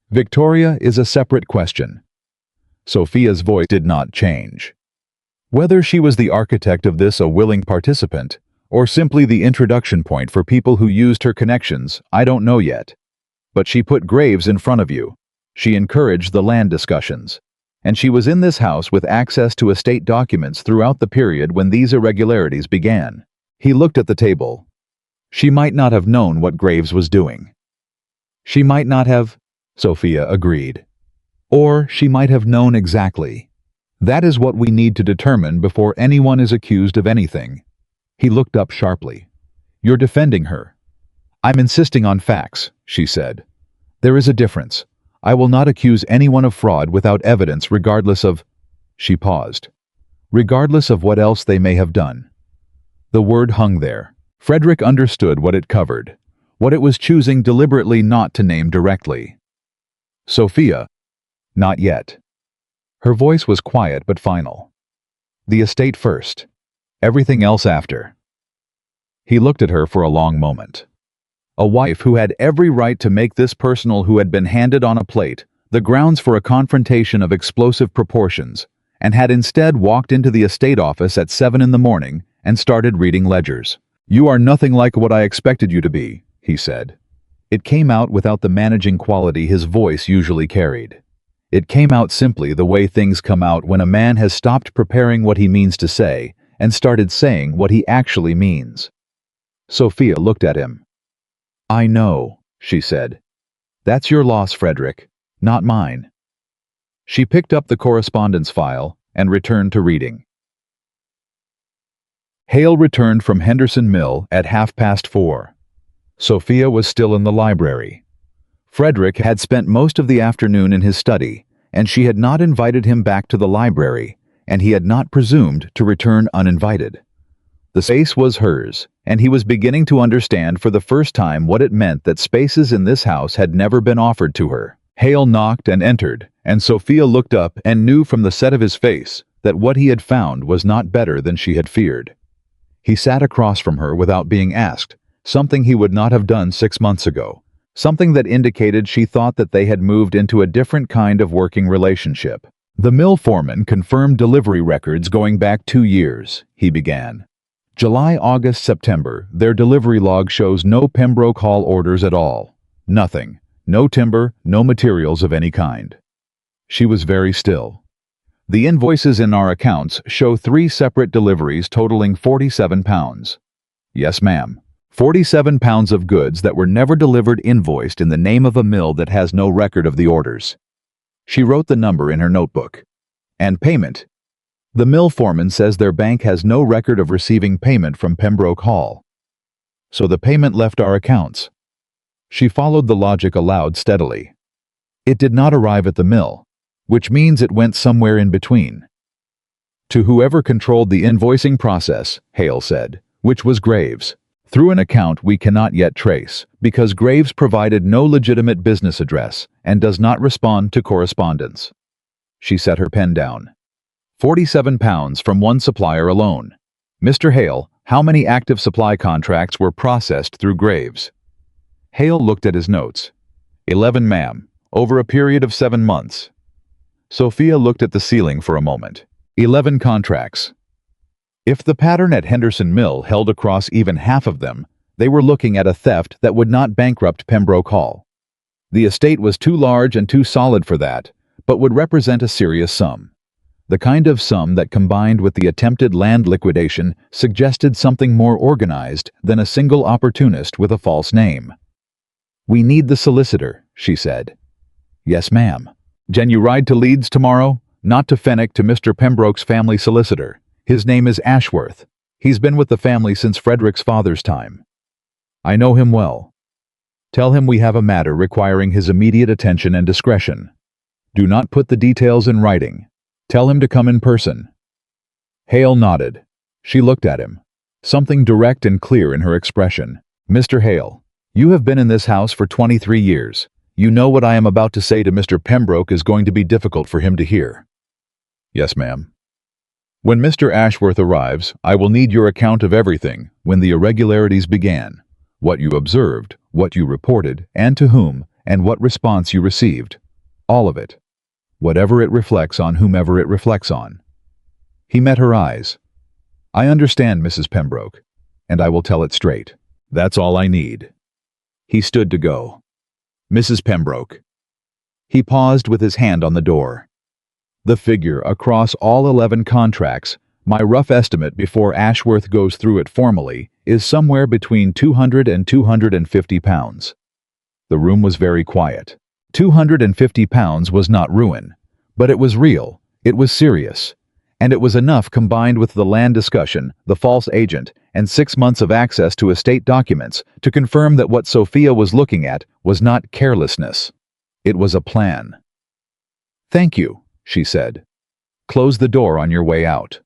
Victoria is a separate question." Sophia's voice did not change. "Whether she was the architect of this, a willing participant, or simply the introduction point for people who used her connections, I don't know yet. But she put Graves in front of you. She encouraged the land discussions. And she was in this house with access to estate documents throughout the period when these irregularities began." He looked at the table. "She might not have known what Graves was doing." "She might not have," Sophia agreed. "Or she might have known exactly. That is what we need to determine before anyone is accused of anything." He looked up sharply. "You're defending her." "I'm insisting on facts," she said. "There is a difference. I will not accuse anyone of fraud without evidence, regardless of—" She paused. "Regardless of what else they may have done." The word hung there. Frederick understood what it covered, what it was choosing deliberately not to name directly. "Sophia, not yet." Her voice was quiet but final. "The estate first. Everything else after." He looked at her for a long moment. A wife who had every right to make this personal, who had been handed on a plate the grounds for a confrontation of explosive proportions, and had instead walked into the estate office at 7 in the morning and started reading ledgers. "You are nothing like what I expected you to be," he said. It came out without the managing quality his voice usually carried. It came out simply the way things come out when a man has stopped preparing what he means to say and started saying what he actually means. Sophia looked at him. "I know," she said. "That's your loss, Frederick, not mine." She picked up the correspondence file and returned to reading. Hale returned from Henderson Mill at 4:30. Sophia was still in the library. Frederick had spent most of the afternoon in his study, and she had not invited him back to the library, and he had not presumed to return uninvited. The space was hers, and he was beginning to understand for the first time what it meant that spaces in this house had never been offered to her. Hale knocked and entered, and Sophia looked up and knew from the set of his face that what he had found was not better than she had feared. He sat across from her without being asked, something he would not have done 6 months ago, something that indicated she thought that they had moved into a different kind of working relationship. "The mill foreman confirmed delivery records going back 2 years, he began. "July, August, September, their delivery log shows no Pembroke Hall orders at all. Nothing. No timber, no materials of any kind." She was very still. "The invoices in our accounts show 3 separate deliveries totaling 47 pounds. "Yes, ma'am. 47 pounds of goods that were never delivered, invoiced in the name of a mill that has no record of the orders." She wrote the number in her notebook. "And payment. The mill foreman says their bank has no record of receiving payment from Pembroke Hall. So the payment left our accounts." She followed the logic aloud steadily. "It did not arrive at the mill, which means it went somewhere in between." "To whoever controlled the invoicing process," Hale said, "which was Graves. Through an account we cannot yet trace, because Graves provided no legitimate business address and does not respond to correspondence. She set her pen down. 47 pounds from one supplier alone. Mr. Hale, how many active supply contracts were processed through Graves? Hale looked at his notes. 11, ma'am, over a period of 7 months. Sophia looked at the ceiling for a moment. 11 contracts. If the pattern at Henderson Mill held across even half of them, they were looking at a theft that would not bankrupt Pembroke Hall. The estate was too large and too solid for that, but would represent a serious sum. The kind of sum that, combined with the attempted land liquidation, suggested something more organized than a single opportunist with a false name. "We need the solicitor," she said. "Yes, ma'am." "Can you ride to Leeds tomorrow? Not to Fenwick, to Mr. Pembroke's family solicitor. His name is Ashworth. He's been with the family since Frederick's father's time. I know him well. Tell him we have a matter requiring his immediate attention and discretion. Do not put the details in writing. Tell him to come in person." Hale nodded. She looked at him. Something direct and clear in her expression. "Mr. Hale, you have been in this house for 23 years. You know what I am about to say to Mr. Pembroke is going to be difficult for him to hear." "Yes, ma'am." "When Mr. Ashworth arrives, I will need your account of everything when the irregularities began, what you observed, what you reported, and to whom, and what response you received. All of it. Whatever it reflects on whomever it reflects on." He met her eyes. "I understand, Mrs. Pembroke, and I will tell it straight. That's all I need." He stood to go. "Mrs. Pembroke." He paused with his hand on the door. "The figure across all 11 contracts, my rough estimate before Ashworth goes through it formally, is somewhere between 200 and 250 pounds. The room was very quiet. 250 pounds was not ruin, but it was real, it was serious, and it was enough combined with the land discussion, the false agent, and 6 months of access to estate documents to confirm that what Sophia was looking at was not carelessness. It was a plan. "Thank you," she said. "Close the door on your way out."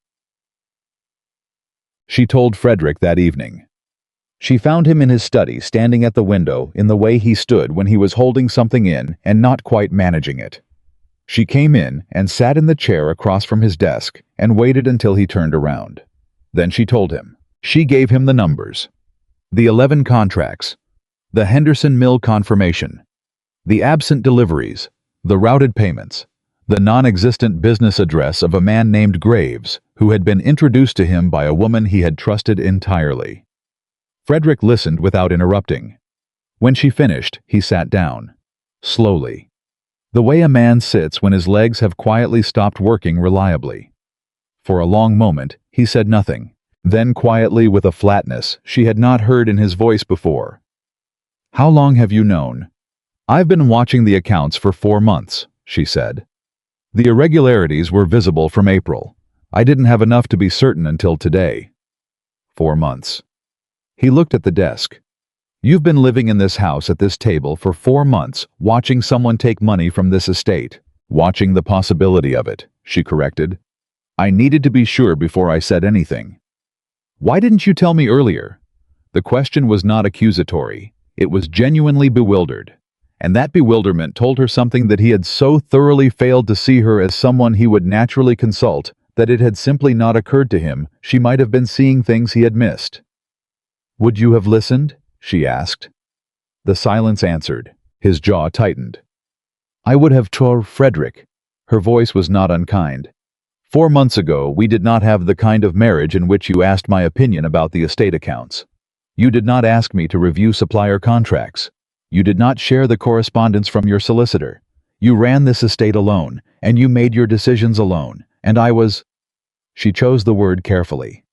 She told Frederick that evening. She found him in his study, standing at the window in the way he stood when he was holding something in and not quite managing it. She came in and sat in the chair across from his desk and waited until he turned around. Then she told him. She gave him the numbers. The 11 contracts. The Henderson Mill confirmation. The absent deliveries. The routed payments. The non-existent business address of a man named Graves, who had been introduced to him by a woman he had trusted entirely. Frederick listened without interrupting. When she finished, he sat down. Slowly. The way a man sits when his legs have quietly stopped working reliably. For a long moment, he said nothing. Then quietly, with a flatness she had not heard in his voice before. "How long have you known?" "I've been watching the accounts for 4 months, she said. "The irregularities were visible from April. I didn't have enough to be certain until today." 4 months. He looked at the desk. "You've been living in this house at this table for 4 months, watching someone take money from this estate." "Watching the possibility of it," she corrected. "I needed to be sure before I said anything." "Why didn't you tell me earlier?" The question was not accusatory. It was genuinely bewildered. And that bewilderment told her something, that he had so thoroughly failed to see her as someone he would naturally consult that it had simply not occurred to him she might have been seeing things he had missed. "Would you have listened?" she asked. The silence answered. His jaw tightened. "I would have told Frederick." Her voice was not unkind. 4 months ago, we did not have the kind of marriage in which you asked my opinion about the estate accounts. You did not ask me to review supplier contracts. You did not share the correspondence from your solicitor. You ran this estate alone, and you made your decisions alone, and I was—" She chose the word carefully.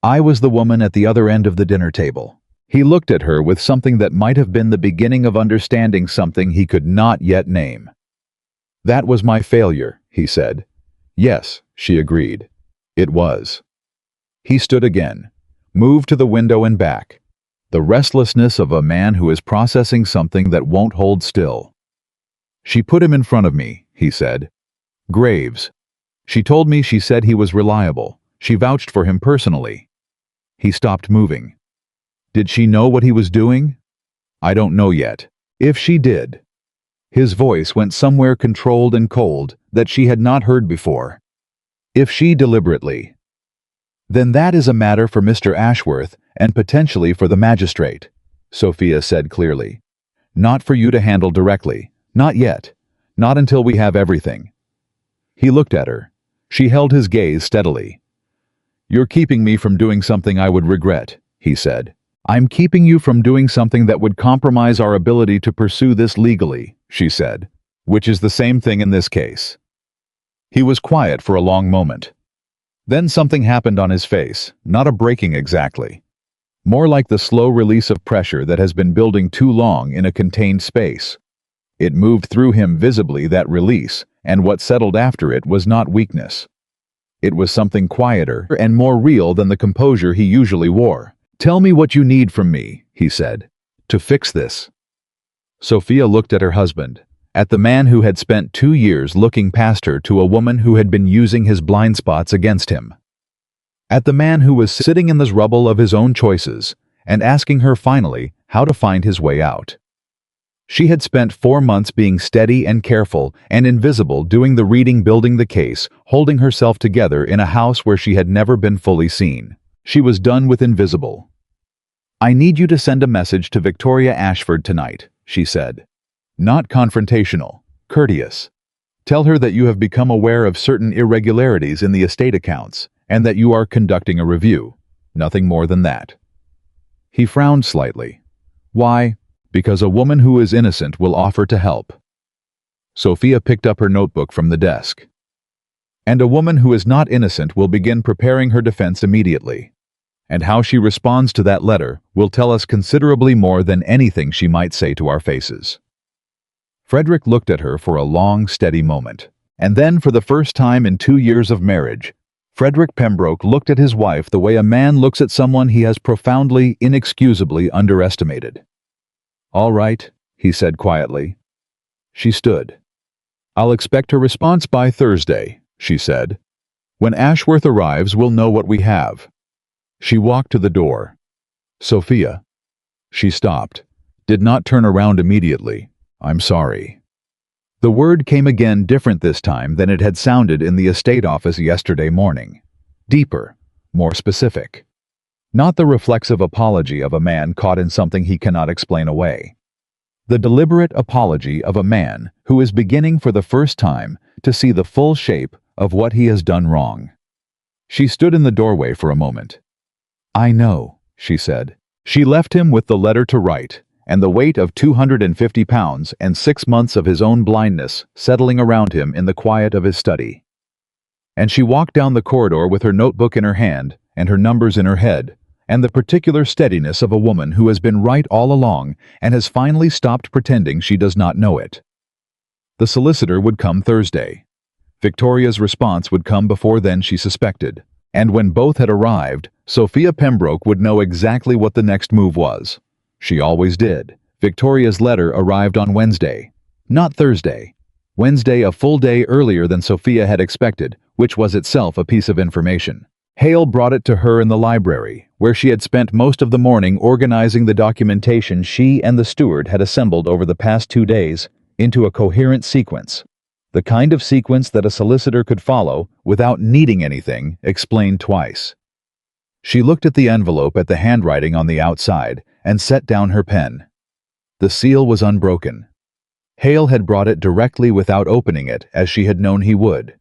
"I was the woman at the other end of the dinner table." He looked at her with something that might have been the beginning of understanding something he could not yet name. "That was my failure," he said. "Yes," she agreed. "It was." He stood again, moved to the window and back. The restlessness of a man who is processing something that won't hold still. "She put him in front of me," he said. "Graves. She told me she said he was reliable. She vouched for him personally." He stopped moving. Did she know what he was doing? I don't know yet. If she did. His voice went somewhere controlled and cold that she had not heard before. If she deliberately. Then that is a matter for Mr. Ashworth and potentially for the magistrate, Sophia said clearly. Not for you to handle directly. Not yet. Not until we have everything. He looked at her. She held his gaze steadily. You're keeping me from doing something I would regret, he said. I'm keeping you from doing something that would compromise our ability to pursue this legally, she said, which is the same thing in this case. He was quiet for a long moment. Then something happened on his face, not a breaking exactly. More like the slow release of pressure that has been building too long in a contained space. It moved through him visibly, that release, and what settled after it was not weakness. It was something quieter and more real than the composure he usually wore. Tell me what you need from me, he said, to fix this. Sophia looked at her husband, at the man who had spent 2 years looking past her to a woman who had been using his blind spots against him. At the man who was sitting in the rubble of his own choices and asking her finally how to find his way out. She had spent 4 months being steady and careful and invisible, doing the reading, building the case, holding herself together in a house where she had never been fully seen. She was done with invisible. I need you to send a message to Victoria Ashford tonight, she said. Not confrontational, courteous. Tell her that you have become aware of certain irregularities in the estate accounts and that you are conducting a review. Nothing more than that. He frowned slightly. Why? Because a woman who is innocent will offer to help. Sophia picked up her notebook from the desk. And a woman who is not innocent will begin preparing her defense immediately. And how she responds to that letter will tell us considerably more than anything she might say to our faces. Frederick looked at her for a long, steady moment. And then, for the first time in 2 years of marriage, Frederick Pembroke looked at his wife the way a man looks at someone he has profoundly, inexcusably underestimated. All right, he said quietly. She stood. I'll expect her response by Thursday, she said. When Ashworth arrives, we'll know what we have. She walked to the door. Sophia. She stopped. Did not turn around immediately. I'm sorry. The word came again, different this time than it had sounded in the estate office yesterday morning. Deeper, more specific. Not the reflexive apology of a man caught in something he cannot explain away. The deliberate apology of a man who is beginning for the first time to see the full shape of what he has done wrong. She stood in the doorway for a moment. I know, she said. She left him with the letter to write, and the weight of 250 pounds and 6 months of his own blindness settling around him in the quiet of his study. And she walked down the corridor with her notebook in her hand and her numbers in her head, and the particular steadiness of a woman who has been right all along and has finally stopped pretending she does not know it. The solicitor would come Thursday. Victoria's response would come before then, she suspected. And when both had arrived, Sophia Pembroke would know exactly what the next move was. She always did. Victoria's letter arrived on Wednesday, not Thursday. Wednesday, a full day earlier than Sophia had expected, which was itself a piece of information. Hale brought it to her in the library, where she had spent most of the morning organizing the documentation she and the steward had assembled over the past 2 days into a coherent sequence. The kind of sequence that a solicitor could follow without needing anything explained twice. She looked at the envelope, at the handwriting on the outside, and set down her pen. The seal was unbroken. Hale had brought it directly without opening it, as she had known he would.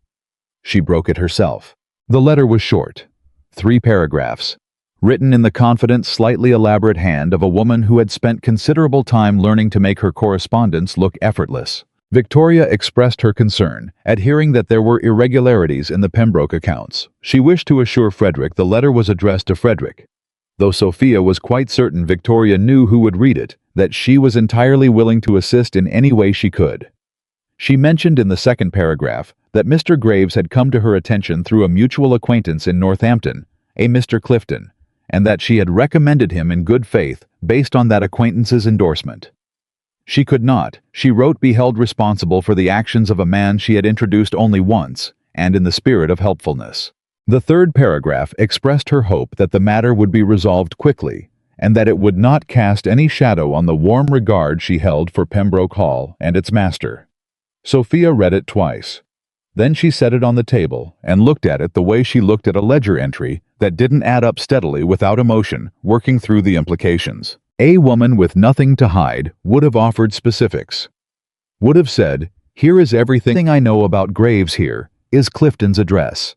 She broke it herself. The letter was short, 3 paragraphs, written in the confident, slightly elaborate hand of a woman who had spent considerable time learning to make her correspondence look effortless. Victoria expressed her concern at hearing that there were irregularities in the Pembroke accounts. She wished to assure Frederick the letter was addressed to Frederick. Though Sophia was quite certain Victoria knew who would read it, that she was entirely willing to assist in any way she could. She mentioned in the second paragraph that Mr. Graves had come to her attention through a mutual acquaintance in Northampton, a Mr. Clifton, and that she had recommended him in good faith based on that acquaintance's endorsement. She could not, she wrote, be held responsible for the actions of a man she had introduced only once, and in the spirit of helpfulness. The third paragraph expressed her hope that the matter would be resolved quickly, and that it would not cast any shadow on the warm regard she held for Pembroke Hall and its master. Sophia read it twice. Then she set it on the table and looked at it the way she looked at a ledger entry that didn't add up steadily without emotion, working through the implications. A woman with nothing to hide would have offered specifics. Would have said, "Here is everything I know about Graves. Here is Clifton's address.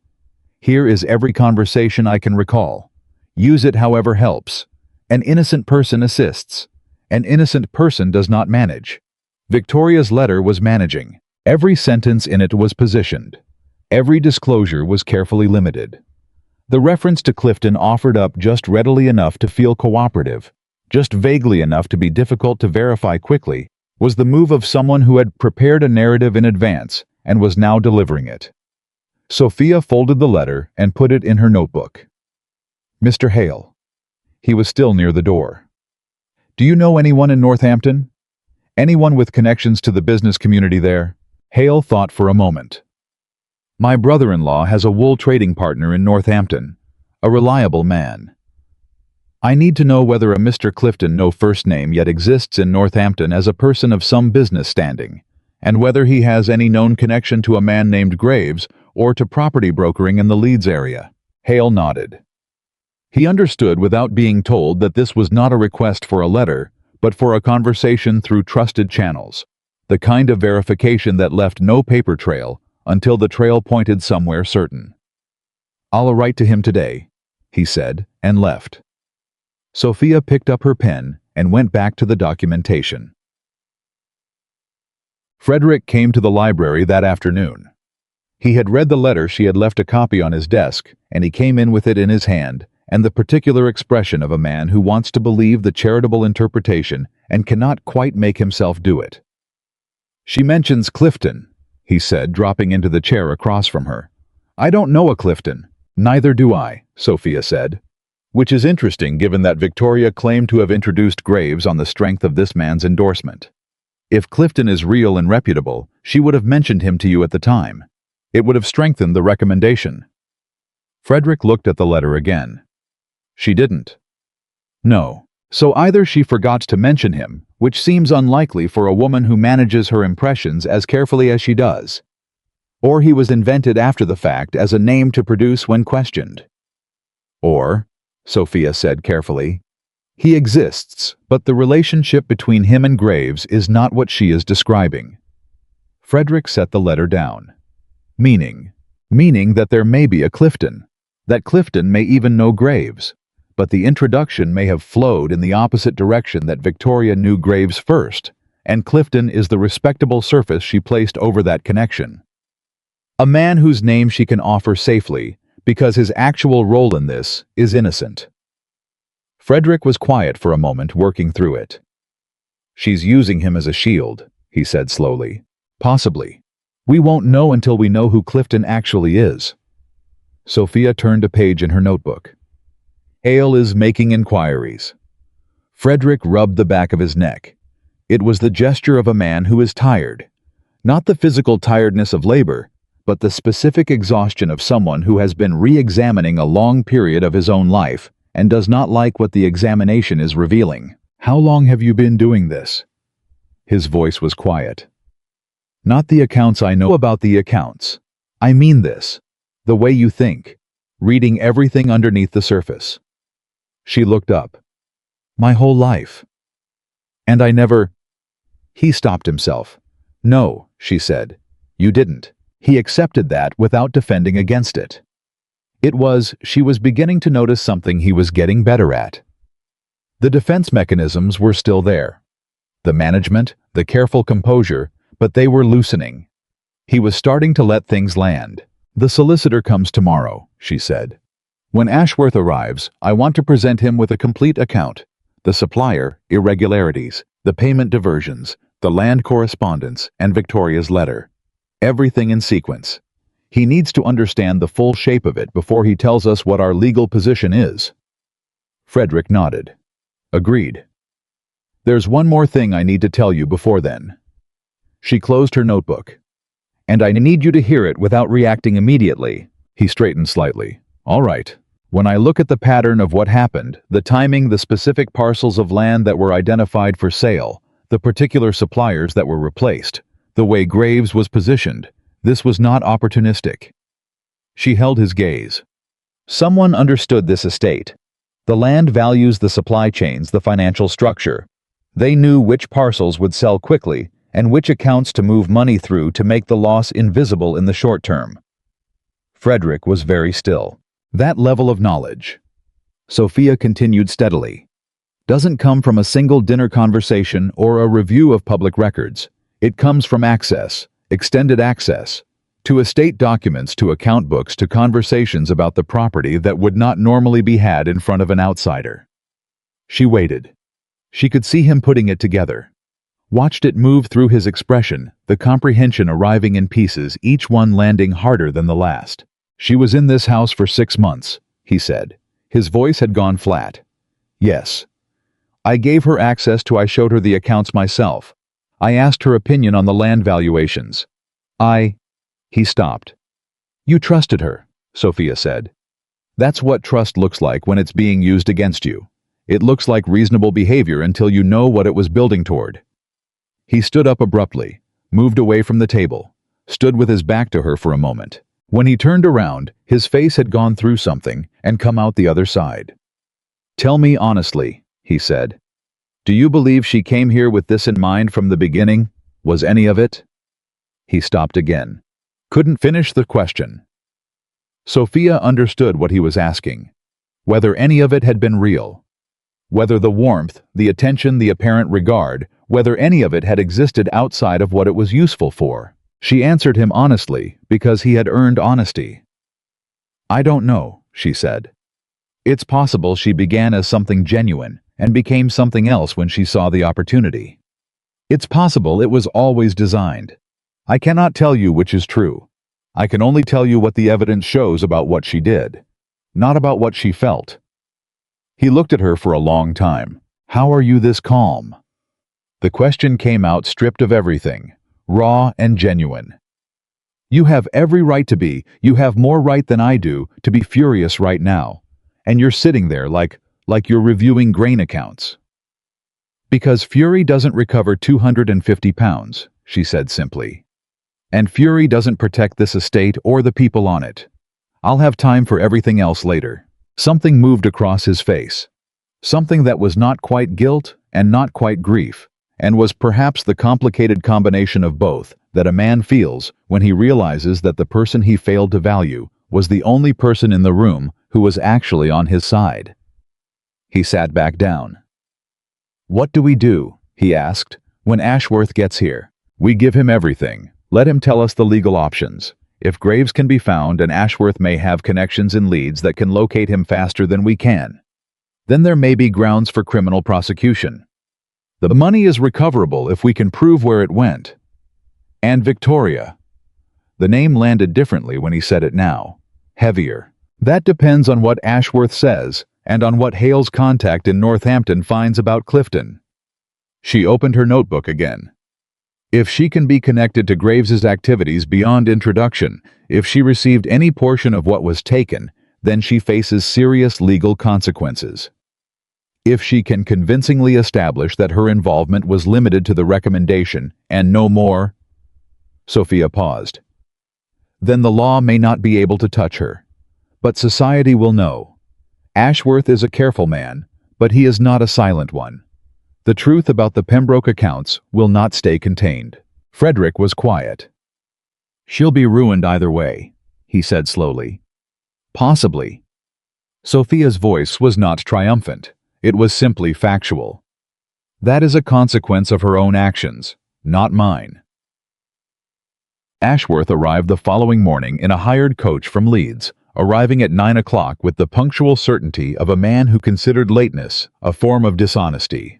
Here is every conversation I can recall. Use it however helps. An innocent person assists. An innocent person does not manage." Victoria's letter was managing. Every sentence in it was positioned. Every disclosure was carefully limited. The reference to Clifton offered up just readily enough to feel cooperative, just vaguely enough to be difficult to verify quickly, was the move of someone who had prepared a narrative in advance and was now delivering it. Sophia folded the letter and put it in her notebook. Mr. Hale. He was still near the door. "Do you know anyone in Northampton? Anyone with connections to the business community there?" Hale thought for a moment. "My brother-in-law has a wool trading partner in Northampton, a reliable man. I need to know whether a Mr. Clifton, no first name, yet exists in Northampton as a person of some business standing, and whether he has any known connection to a man named Graves or to property brokering in the Leeds area." Hale nodded. He understood without being told that this was not a request for a letter, but for a conversation through trusted channels, the kind of verification that left no paper trail until the trail pointed somewhere certain. "I'll write to him today," he said, and left. Sophia picked up her pen and went back to the documentation. Frederick came to the library that afternoon. He had read the letter. She had left a copy on his desk, and he came in with it in his hand, and the particular expression of a man who wants to believe the charitable interpretation and cannot quite make himself do it. "She mentions Clifton," he said, dropping into the chair across from her. "I don't know a Clifton." "Neither do I," Sophia said. Which is interesting given that Victoria claimed to have introduced Graves on the strength of this man's endorsement. If Clifton is real and reputable, she would have mentioned him to you at the time. It would have strengthened the recommendation. Frederick looked at the letter again. She didn't. No. So either she forgot to mention him, which seems unlikely for a woman who manages her impressions as carefully as she does, or he was invented after the fact as a name to produce when questioned. Or, Sophia said carefully, he exists, but the relationship between him and Graves is not what she is describing. Frederick set the letter down. Meaning that there may be a Clifton, that Clifton may even know Graves, but the introduction may have flowed in the opposite direction, that Victoria knew Graves first, and Clifton is the respectable surface she placed over that connection. A man whose name she can offer safely, because his actual role in this is innocent. Frederick was quiet for a moment, working through it. "She's using him as a shield," he said slowly. "Possibly. We won't know until we know who Clifton actually is." Sophia turned a page in her notebook. "Hale is making inquiries." Frederick rubbed the back of his neck. It was the gesture of a man who is tired. Not the physical tiredness of labor, but the specific exhaustion of someone who has been re-examining a long period of his own life and does not like what the examination is revealing. "How long have you been doing this?" His voice was quiet. "Not the accounts I know about the accounts. I mean this. The way you think. Reading everything underneath the surface." She looked up. "My whole life. And I never—" He stopped himself. "No," she said. "You didn't." He accepted that without defending against it. She was beginning to notice something he was getting better at. The defense mechanisms were still there. The management, the careful composure, but they were loosening. He was starting to let things land. "The solicitor comes tomorrow," she said. "When Ashworth arrives, I want to present him with a complete account. The supplier, irregularities, the payment diversions, the land correspondence, and Victoria's letter. Everything in sequence. He needs to understand the full shape of it before he tells us what our legal position is." Frederick nodded. "Agreed. There's one more thing I need to tell you before then." She closed her notebook. "And I need you to hear it without reacting immediately." He straightened slightly. "All right. When I look at the pattern of what happened, the timing, the specific parcels of land that were identified for sale, the particular suppliers that were replaced, the way Graves was positioned, this was not opportunistic. She held his gaze. Someone understood this estate. The land values the supply chains, the financial structure. They knew which parcels would sell quickly and which accounts to move money through to make the loss invisible in the short term. Frederick was very still. That level of knowledge, Sophia continued steadily, doesn't come from a single dinner conversation or a review of public records. It comes from access, extended access, to estate documents, to account books, to conversations about the property that would not normally be had in front of an outsider. She waited. She could see him putting it together. Watched it move through his expression, the comprehension arriving in pieces, each one landing harder than the last. She was in this house for 6 months, he said. His voice had gone flat. Yes. I gave her access to, I showed her the accounts myself. I asked her opinion on the land valuations. He stopped. You trusted her, Sophia said. That's what trust looks like when it's being used against you. It looks like reasonable behavior until you know what it was building toward. He stood up abruptly, moved away from the table, stood with his back to her for a moment. When he turned around, his face had gone through something and come out the other side. Tell me honestly, he said. Do you believe she came here with this in mind from the beginning? Was any of it? He stopped again. Couldn't finish the question. Sophia understood what he was asking. Whether any of it had been real. Whether the warmth, the attention, the apparent regard, whether any of it had existed outside of what it was useful for. She answered him honestly, because he had earned honesty. I don't know, she said. It's possible she began as something genuine and became something else when she saw the opportunity. It's possible it was always designed. I cannot tell you which is true. I can only tell you what the evidence shows about what she did, not about what she felt. He looked at her for a long time. How are you this calm? The question came out stripped of everything, raw and genuine. You have every right to be, you have more right than I do to be furious right now. And you're sitting there like you're reviewing grain accounts. Because fury doesn't recover 250 pounds, she said simply. And fury doesn't protect this estate or the people on it. I'll have time for everything else later. Something moved across his face. Something that was not quite guilt and not quite grief, and was perhaps the complicated combination of both that a man feels when he realizes that the person he failed to value was the only person in the room who was actually on his side. He sat back down. What do we do, he asked, when Ashworth gets here? We give him everything. Let him tell us the legal options. If Graves can be found and Ashworth may have connections and leads that can locate him faster than we can, then there may be grounds for criminal prosecution. The money is recoverable if we can prove where it went. And Victoria. The name landed differently when he said it now. Heavier. That depends on what Ashworth says and on what Hale's contact in Northampton finds about Clifton. She opened her notebook again. If she can be connected to Graves's activities beyond introduction, if she received any portion of what was taken, then she faces serious legal consequences. If she can convincingly establish that her involvement was limited to the recommendation and no more, Sophia paused. Then the law may not be able to touch her. But society will know. Ashworth is a careful man, but he is not a silent one. The truth about the Pembroke accounts will not stay contained. Frederick was quiet. She'll be ruined either way, he said slowly. Possibly. Sophia's voice was not triumphant. It was simply factual. That is a consequence of her own actions, not mine. Ashworth arrived the following morning in a hired coach from Leeds, arriving at 9 o'clock with the punctual certainty of a man who considered lateness a form of dishonesty.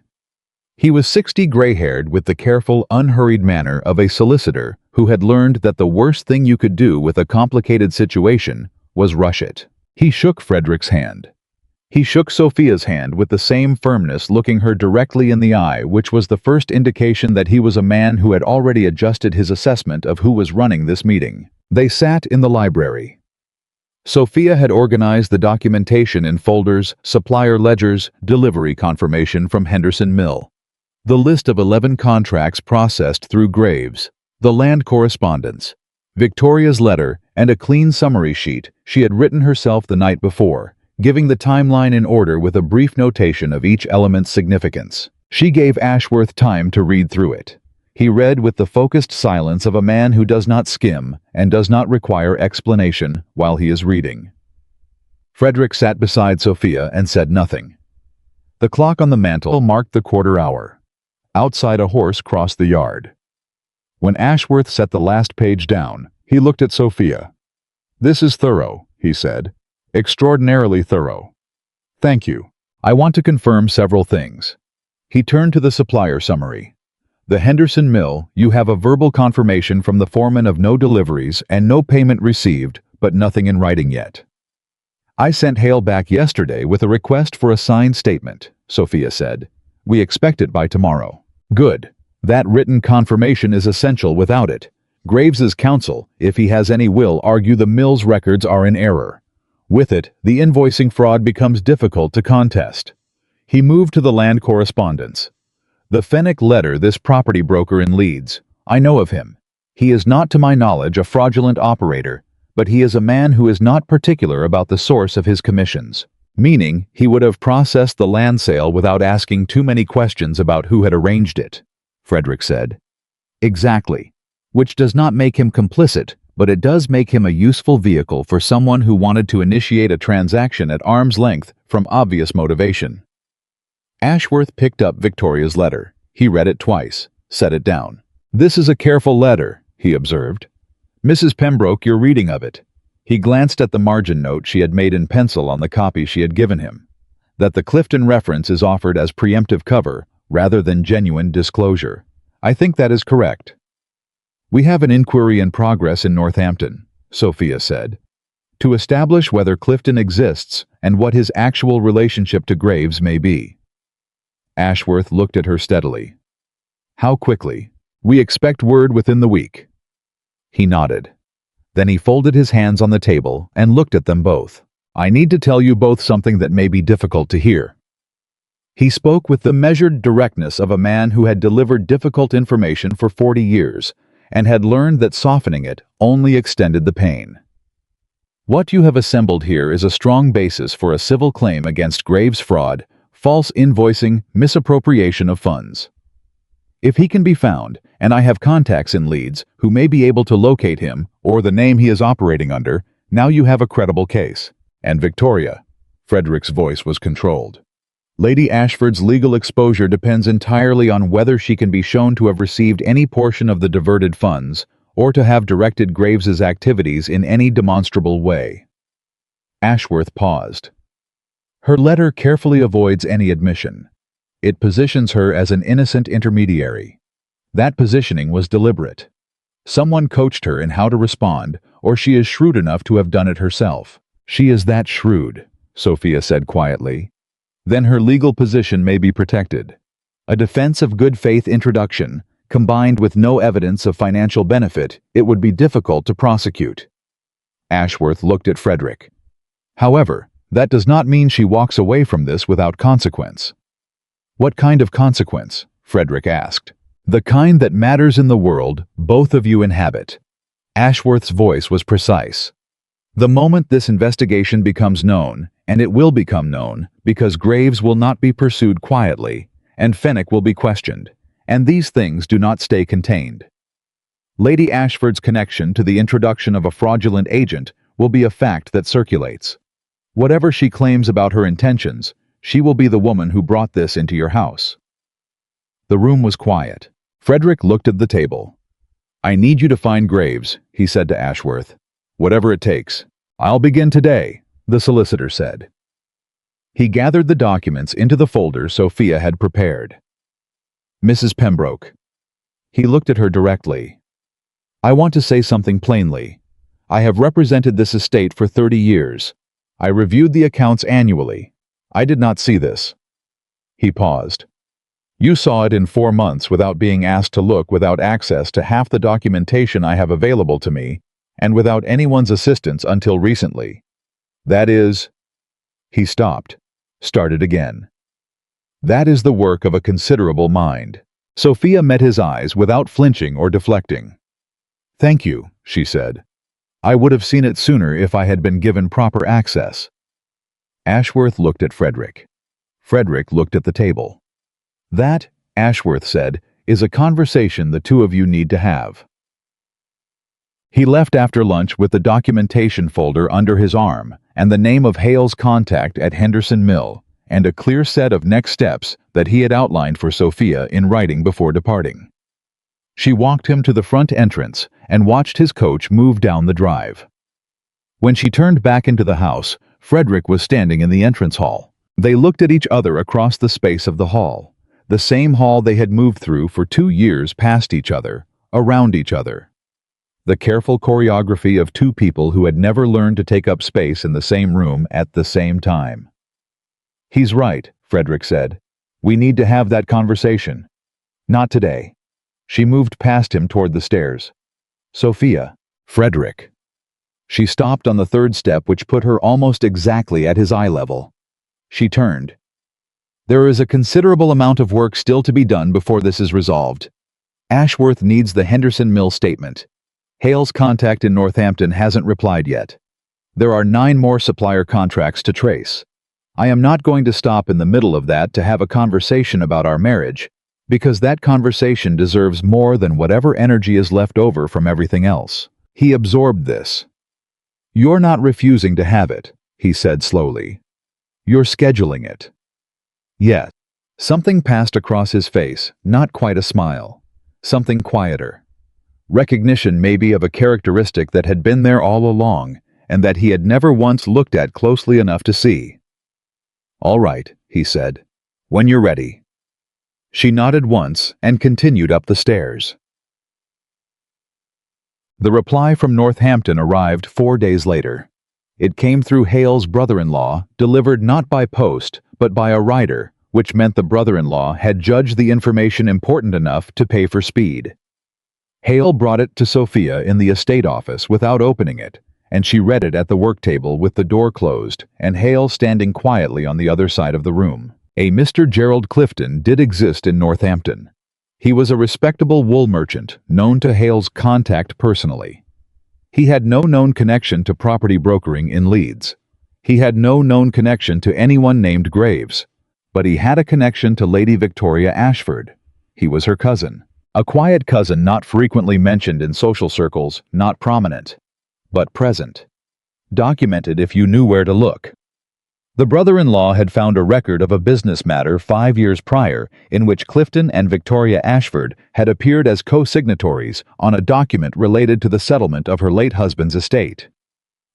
He was 60, gray-haired, with the careful, unhurried manner of a solicitor who had learned that the worst thing you could do with a complicated situation was rush it. He shook Frederick's hand. He shook Sophia's hand with the same firmness, looking her directly in the eye, which was the first indication that he was a man who had already adjusted his assessment of who was running this meeting. They sat in the library. Sophia had organized the documentation in folders, supplier ledgers, delivery confirmation from Henderson Mill. The list of 11 contracts processed through Graves, the land correspondence, Victoria's letter, and a clean summary sheet she had written herself the night before, giving the timeline in order with a brief notation of each element's significance. She gave Ashworth time to read through it. He read with the focused silence of a man who does not skim and does not require explanation while he is reading. Frederick sat beside Sophia and said nothing. The clock on the mantel marked the quarter hour. Outside, a horse crossed the yard. When Ashworth set the last page down, he looked at Sophia. "This is thorough," he said. "Extraordinarily thorough. Thank you. I want to confirm several things." He turned to the supplier summary. "The Henderson Mill, you have a verbal confirmation from the foreman of no deliveries and no payment received, but nothing in writing yet." "I sent Hale back yesterday with a request for a signed statement," Sophia said. "We expect it by tomorrow." "Good. That written confirmation is essential. Without it, Graves's counsel, if he has any, will argue the mill's records are in error. With it, the invoicing fraud becomes difficult to contest." He moved to the land correspondence. "The Fenwick letter, this property broker in Leeds. I know of him. He is not, to my knowledge, a fraudulent operator, but he is a man who is not particular about the source of his commissions. Meaning, he would have processed the land sale without asking too many questions about who had arranged it," Frederick said. "Exactly. Which does not make him complicit, but it does make him a useful vehicle for someone who wanted to initiate a transaction at arm's length from obvious motivation." Ashworth picked up Victoria's letter. He read it twice, set it down. "This is a careful letter," he observed. "Mrs. Pembroke, your reading of it." He glanced at the margin note she had made in pencil on the copy she had given him. "That the Clifton reference is offered as preemptive cover rather than genuine disclosure. I think that is correct." "We have an inquiry in progress in Northampton," Sophia said, "to establish whether Clifton exists and what his actual relationship to Graves may be." Ashworth looked at her steadily. "How quickly? We expect word within the week." He nodded. Then he folded his hands on the table and looked at them both. "I need to tell you both something that may be difficult to hear." He spoke with the measured directness of a man who had delivered difficult information for 40 years and had learned that softening it only extended the pain. "What you have assembled here is a strong basis for a civil claim against Graves' fraud, false invoicing, misappropriation of funds. If he can be found, and I have contacts in Leeds who may be able to locate him or the name he is operating under, now you have a credible case. And Victoria," Frederick's voice was controlled, "Lady Ashford's legal exposure depends entirely on whether she can be shown to have received any portion of the diverted funds or to have directed Graves's activities in any demonstrable way." Ashworth paused. "Her letter carefully avoids any admission. It positions her as an innocent intermediary. That positioning was deliberate. Someone coached her in how to respond, or she is shrewd enough to have done it herself." "She is that shrewd," Sophia said quietly. "Then her legal position may be protected. A defense of good faith introduction, combined with no evidence of financial benefit, it would be difficult to prosecute." Ashworth looked at Frederick. "However, that does not mean she walks away from this without consequence." "What kind of consequence?" Frederick asked. "The kind that matters in the world both of you inhabit." Ashworth's voice was precise. "The moment this investigation becomes known, and it will become known, because Graves will not be pursued quietly, and Fenwick will be questioned, and these things do not stay contained. Lady Ashford's connection to the introduction of a fraudulent agent will be a fact that circulates. Whatever she claims about her intentions, she will be the woman who brought this into your house." The room was quiet. Frederick looked at the table. "I need you to find Graves," he said to Ashworth. "Whatever it takes." "I'll begin today," the solicitor said. He gathered the documents into the folder Sophia had prepared. "Mrs. Pembroke." He looked at her directly. "I want to say something plainly. I have represented this estate for 30 years. I reviewed the accounts annually. I did not see this." He paused. "You saw it in 4 months without being asked to look, without access to half the documentation I have available to me, and without anyone's assistance until recently. That is... He stopped, started again. That is the work of a considerable mind. Sophia met his eyes without flinching or deflecting. Thank you, she said. I would have seen it sooner if I had been given proper access. Ashworth looked at Frederick. Frederick looked at the table. That, Ashworth said, is a conversation the two of you need to have. He left after lunch with the documentation folder under his arm and the name of Hale's contact at Henderson Mill, and a clear set of next steps that he had outlined for Sophia in writing before departing. She walked him to the front entrance and watched his coach move down the drive. When she turned back into the house, Frederick was standing in the entrance hall. They looked at each other across the space of the hall, the same hall they had moved through for 2 years past each other, around each other. The careful choreography of two people who had never learned to take up space in the same room at the same time. He's right, Frederick said. We need to have that conversation. Not today. She moved past him toward the stairs. Sophia. Frederick. She stopped on the third step, which put her almost exactly at his eye level. She turned. There is a considerable amount of work still to be done before this is resolved. Ashworth needs the Henderson Mill statement. Hale's contact in Northampton hasn't replied yet. There are 9 more supplier contracts to trace. I am not going to stop in the middle of that to have a conversation about our marriage, because that conversation deserves more than whatever energy is left over from everything else. He absorbed this. You're not refusing to have it, he said slowly. You're scheduling it. Yes. Something passed across his face, not quite a smile. Something quieter. Recognition maybe of a characteristic that had been there all along, and that he had never once looked at closely enough to see. All right, he said. When you're ready. She nodded once and continued up the stairs. The reply from Northampton arrived 4 days later. It came through Hale's brother-in-law, delivered not by post, but by a rider, which meant the brother-in-law had judged the information important enough to pay for speed. Hale brought it to Sophia in the estate office without opening it, and she read it at the work table with the door closed and Hale standing quietly on the other side of the room. A Mr. Gerald Clifton did exist in Northampton. He was a respectable wool merchant, known to Hale's contact personally. He had no known connection to property brokering in Leeds. He had no known connection to anyone named Graves. But he had a connection to Lady Victoria Ashford. He was her cousin. A quiet cousin not frequently mentioned in social circles, not prominent, but present. Documented if you knew where to look. The brother-in-law had found a record of a business matter 5 years prior in which Clifton and Victoria Ashford had appeared as co-signatories on a document related to the settlement of her late husband's estate.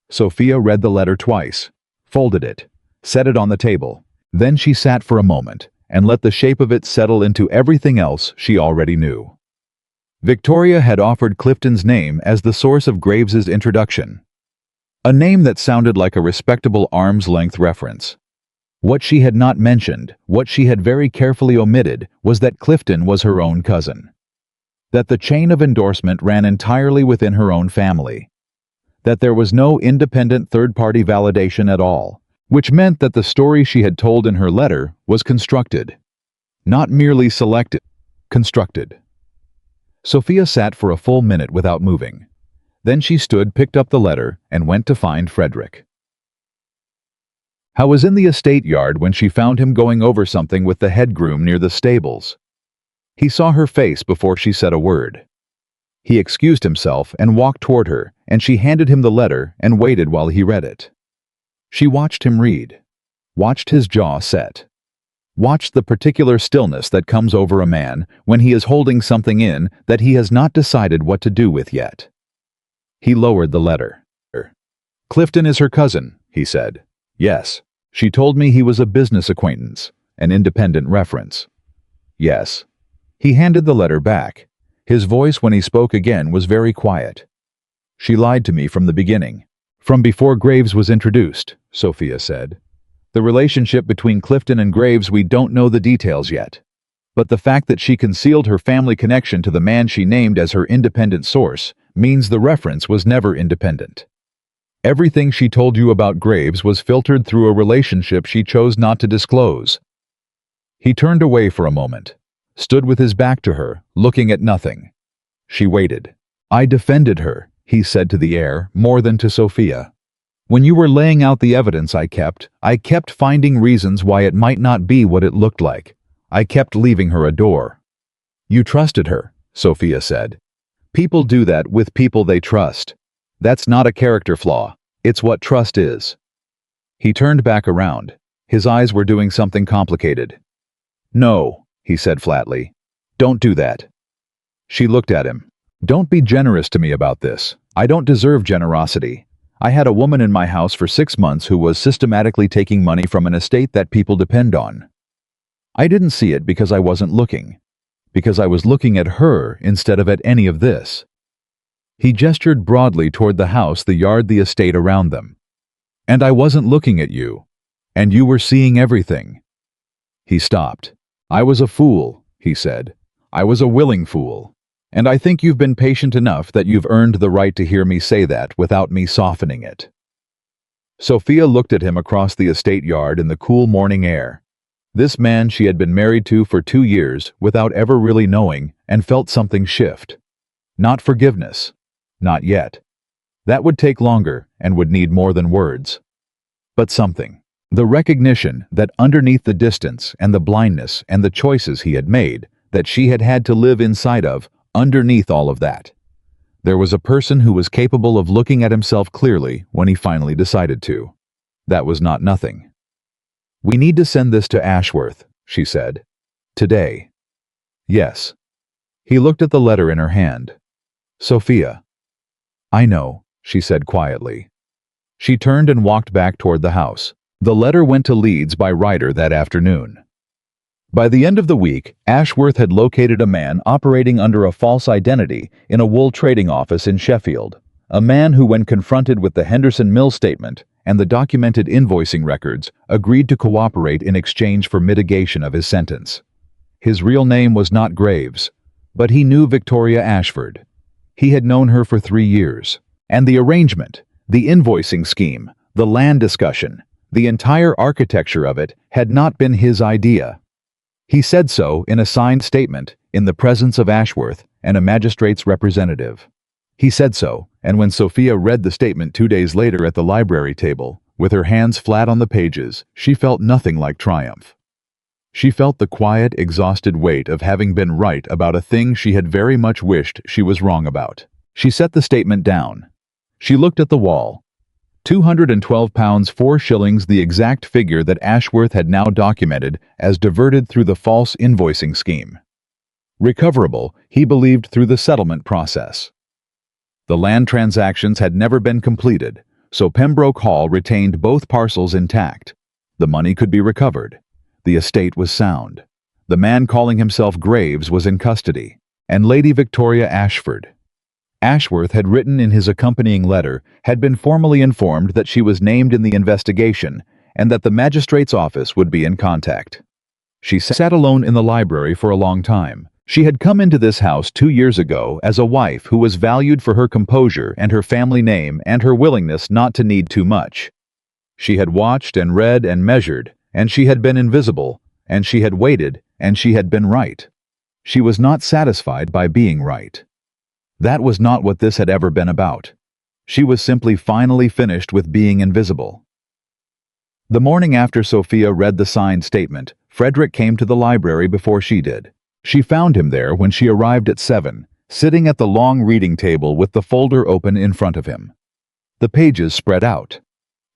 Sophia read the letter twice, folded it, set it on the table. Then she sat for a moment and let the shape of it settle into everything else she already knew. Victoria had offered Clifton's name as the source of Graves's introduction. A name that sounded like a respectable arm's-length reference. What she had not mentioned, what she had very carefully omitted, was that Clifton was her own cousin. That the chain of endorsement ran entirely within her own family. That there was no independent third-party validation at all, which meant that the story she had told in her letter was constructed. Not merely selected, constructed. Sophia sat for a full minute without moving. Then she stood, picked up the letter, and went to find Frederick. I was in the estate yard when she found him going over something with the head groom near the stables. He saw her face before she said a word. He excused himself and walked toward her, and she handed him the letter and waited while he read it. She watched him read, watched his jaw set, watched the particular stillness that comes over a man when he is holding something in that he has not decided what to do with yet. He lowered the letter. Clifton is her cousin, he said. Yes. She told me he was a business acquaintance, an independent reference. Yes. He handed the letter back. His voice when he spoke again was very quiet. She lied to me from the beginning. From before Graves was introduced, Sophia said. The relationship between Clifton and Graves, we don't know the details yet. But the fact that she concealed her family connection to the man she named as her independent source means the reference was never independent. Everything she told you about Graves was filtered through a relationship she chose not to disclose. He turned away for a moment, stood with his back to her, looking at nothing. She waited. I defended her, he said to the air, more than to Sophia. When you were laying out the evidence I kept finding reasons why it might not be what it looked like. I kept leaving her a door. You trusted her, Sophia said. People do that with people they trust. That's not a character flaw. It's what trust is. He turned back around. His eyes were doing something complicated. No, he said flatly. Don't do that. She looked at him. Don't be generous to me about this. I don't deserve generosity. I had a woman in my house for 6 months who was systematically taking money from an estate that people depend on. I didn't see it because I wasn't looking. Because I was looking at her instead of at any of this. He gestured broadly toward the house, the yard, the estate around them. And I wasn't looking at you. And you were seeing everything. He stopped. I was a fool, he said. I was a willing fool. And I think you've been patient enough that you've earned the right to hear me say that without me softening it. Sophia looked at him across the estate yard in the cool morning air. This man she had been married to for 2 years without ever really knowing, and felt something shift. Not forgiveness. Not yet. That would take longer and would need more than words. But something. The recognition that underneath the distance and the blindness and the choices he had made, that she had had to live inside of, underneath all of that, there was a person who was capable of looking at himself clearly when he finally decided to. That was not nothing. We need to send this to Ashworth, she said. Today. Yes. He looked at the letter in her hand. Sophia. I know, she said quietly. She turned and walked back toward the house. The letter went to Leeds by Ryder that afternoon. By the end of the week, Ashworth had located a man operating under a false identity in a wool trading office in Sheffield, a man who, when confronted with the Henderson Mill statement and the documented invoicing records, agreed to cooperate in exchange for mitigation of his sentence. His real name was not Graves, but he knew Victoria Ashford. He had known her for 3 years, and the arrangement, the invoicing scheme, the land discussion, the entire architecture of it had not been his idea. He said so in a signed statement in the presence of Ashworth and a magistrate's representative. He said so, and when Sophia read the statement 2 days later at the library table, with her hands flat on the pages, she felt nothing like triumph. She felt the quiet, exhausted weight of having been right about a thing she had very much wished she was wrong about. She set the statement down. She looked at the wall. £212 4 shillings, the exact figure that Ashworth had now documented as diverted through the false invoicing scheme. Recoverable, he believed, through the settlement process. The land transactions had never been completed, so Pembroke Hall retained both parcels intact. The money could be recovered. The estate was sound. The man calling himself Graves was in custody, and Lady Victoria Ashford. Ashworth had written in his accompanying letter, had been formally informed that she was named in the investigation and that the magistrate's office would be in contact. She sat alone in the library for a long time. She had come into this house 2 years ago as a wife who was valued for her composure and her family name and her willingness not to need too much. She had watched and read and measured, and she had been invisible, and she had waited, and she had been right. She was not satisfied by being right. That was not what this had ever been about. She was simply finally finished with being invisible. The morning after Sophia read the signed statement, Frederick came to the library before she did. She found him there when she arrived at 7, sitting at the long reading table with the folder open in front of him. The pages spread out.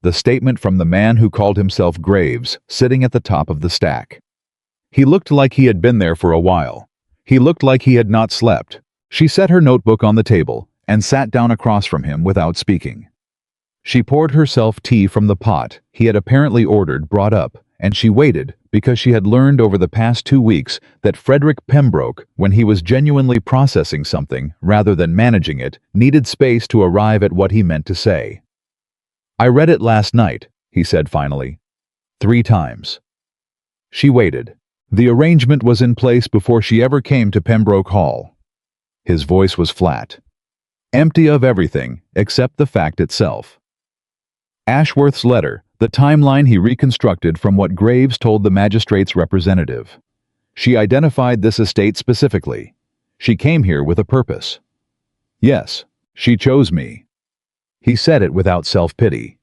The statement from the man who called himself Graves sitting at the top of the stack. He looked like he had been there for a while. He looked like he had not slept. She set her notebook on the table and sat down across from him without speaking. She poured herself tea from the pot he had apparently ordered brought up, and she waited because she had learned over the past 2 weeks that Frederick Pembroke, when he was genuinely processing something rather than managing it, needed space to arrive at what he meant to say. I read it last night, he said finally. 3 times. She waited. The arrangement was in place before she ever came to Pembroke Hall. His voice was flat, empty of everything except the fact itself. Ashworth's letter, the timeline he reconstructed from what Graves told the magistrate's representative. She identified this estate specifically. She came here with a purpose. Yes, she chose me. He said it without self-pity,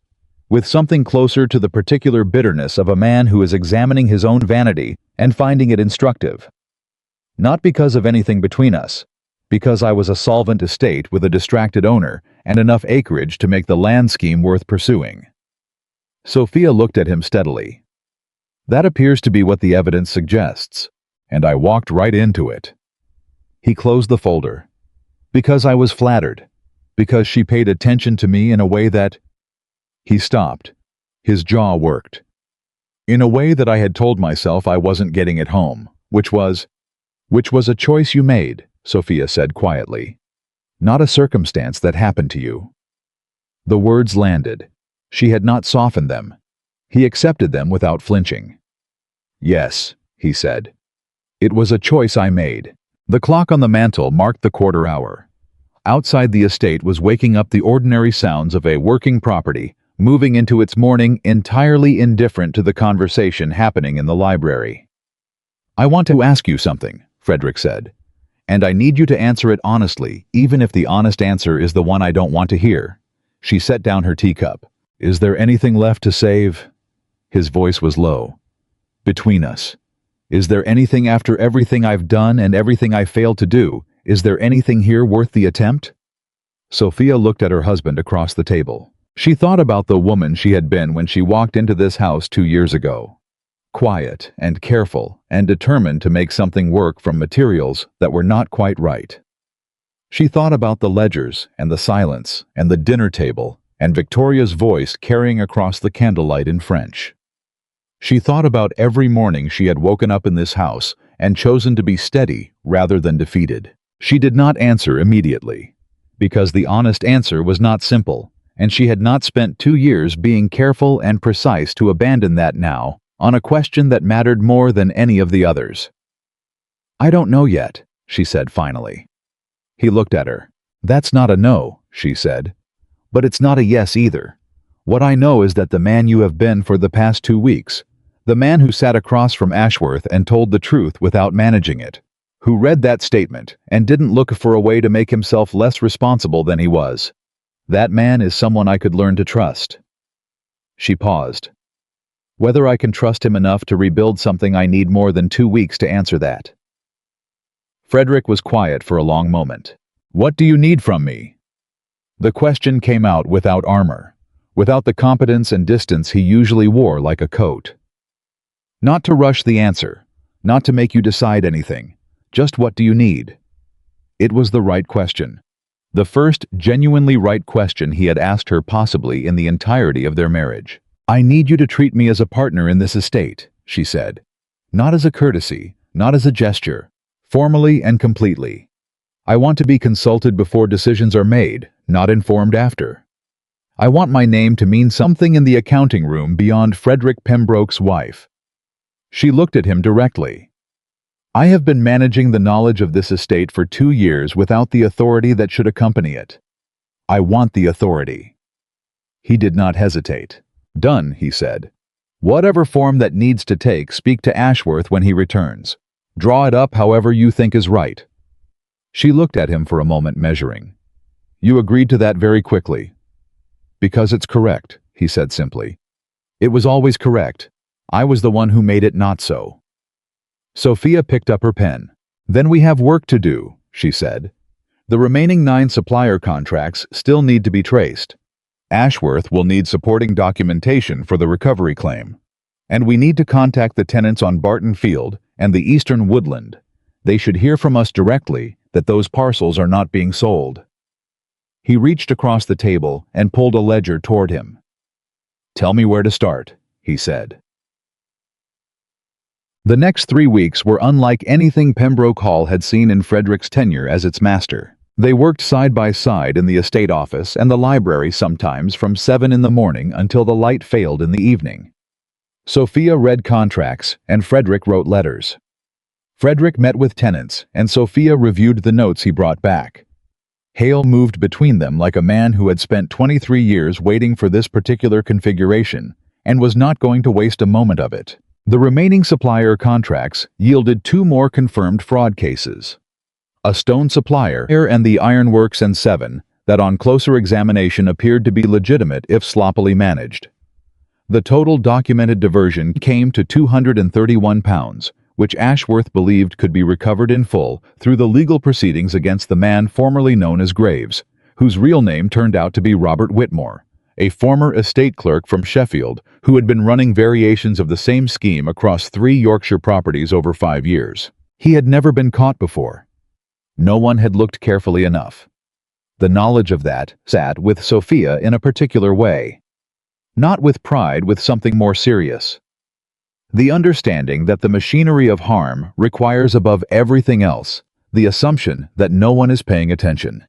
with something closer to the particular bitterness of a man who is examining his own vanity and finding it instructive. Not because of anything between us, because I was a solvent estate with a distracted owner and enough acreage to make the land scheme worth pursuing. Sophia looked at him steadily. That appears to be what the evidence suggests, and I walked right into it. He closed the folder. Because I was flattered. Because she paid attention to me in a way that... He stopped. His jaw worked. In a way that I had told myself I wasn't getting at home, which was a choice you made, Sophia said quietly. Not a circumstance that happened to you. The words landed. She had not softened them. He accepted them without flinching. Yes, he said. It was a choice I made. The clock on the mantel marked the quarter hour. Outside the estate was waking up the ordinary sounds of a working property, moving into its morning entirely indifferent to the conversation happening in the library. I want to ask you something, Frederick said. And I need you to answer it honestly, even if the honest answer is the one I don't want to hear. She set down her teacup. Is there anything left to save? His voice was low. Between us. Is there anything after everything I've done and everything I failed to do? Is there anything here worth the attempt? Sophia looked at her husband across the table. She thought about the woman she had been when she walked into this house 2 years ago. Quiet and careful and determined to make something work from materials that were not quite right. She thought about the ledgers and the silence and the dinner table and Victoria's voice carrying across the candlelight in French. She thought about every morning she had woken up in this house and chosen to be steady rather than defeated. She did not answer immediately, because the honest answer was not simple, and she had not spent 2 years being careful and precise to abandon that now, on a question that mattered more than any of the others. I don't know yet, she said finally. He looked at her. That's not a no, she said. But it's not a yes either. What I know is that the man you have been for the past 2 weeks, the man who sat across from Ashworth and told the truth without managing it, who read that statement and didn't look for a way to make himself less responsible than he was, that man is someone I could learn to trust. She paused. Whether I can trust him enough to rebuild something, I need more than 2 weeks to answer that. Frederick was quiet for a long moment. What do you need from me? The question came out without armor, without the competence and distance he usually wore like a coat. Not to rush the answer, not to make you decide anything, just what do you need? It was the right question. The first genuinely right question he had asked her possibly in the entirety of their marriage. I need you to treat me as a partner in this estate, she said. Not as a courtesy, not as a gesture, formally and completely. I want to be consulted before decisions are made, not informed after. I want my name to mean something in the accounting room beyond Frederick Pembroke's wife. She looked at him directly. I have been managing the knowledge of this estate for 2 years without the authority that should accompany it. I want the authority. He did not hesitate. Done, he said. Whatever form that needs to take, speak to Ashworth when he returns. Draw it up however you think is right. She looked at him for a moment, measuring. You agreed to that very quickly. Because it's correct, he said simply. It was always correct. I was the one who made it not so. Sophia picked up her pen. Then we have work to do, she said. The remaining 9 supplier contracts still need to be traced. Ashworth will need supporting documentation for the recovery claim. And we need to contact the tenants on Barton Field and the Eastern Woodland. They should hear from us directly that those parcels are not being sold. He reached across the table and pulled a ledger toward him. Tell me where to start, he said. The next 3 weeks were unlike anything Pembroke Hall had seen in Frederick's tenure as its master. They worked side by side in the estate office and the library, sometimes from 7 in the morning until the light failed in the evening. Sophia read contracts and Frederick wrote letters. Frederick met with tenants and Sophia reviewed the notes he brought back. Hale moved between them like a man who had spent 23 years waiting for this particular configuration and was not going to waste a moment of it. The remaining supplier contracts yielded 2 more confirmed fraud cases. A stone supplier and the ironworks and 7 that on closer examination appeared to be legitimate if sloppily managed. The total documented diversion came to £231, which Ashworth believed could be recovered in full through the legal proceedings against the man formerly known as Graves, whose real name turned out to be Robert Whitmore, a former estate clerk from Sheffield who had been running variations of the same scheme across 3 Yorkshire properties over 5 years. He had never been caught before. No one had looked carefully enough. The knowledge of that sat with Sophia in a particular way. Not with pride, with something more serious. The understanding that the machinery of harm requires above everything else the assumption that no one is paying attention.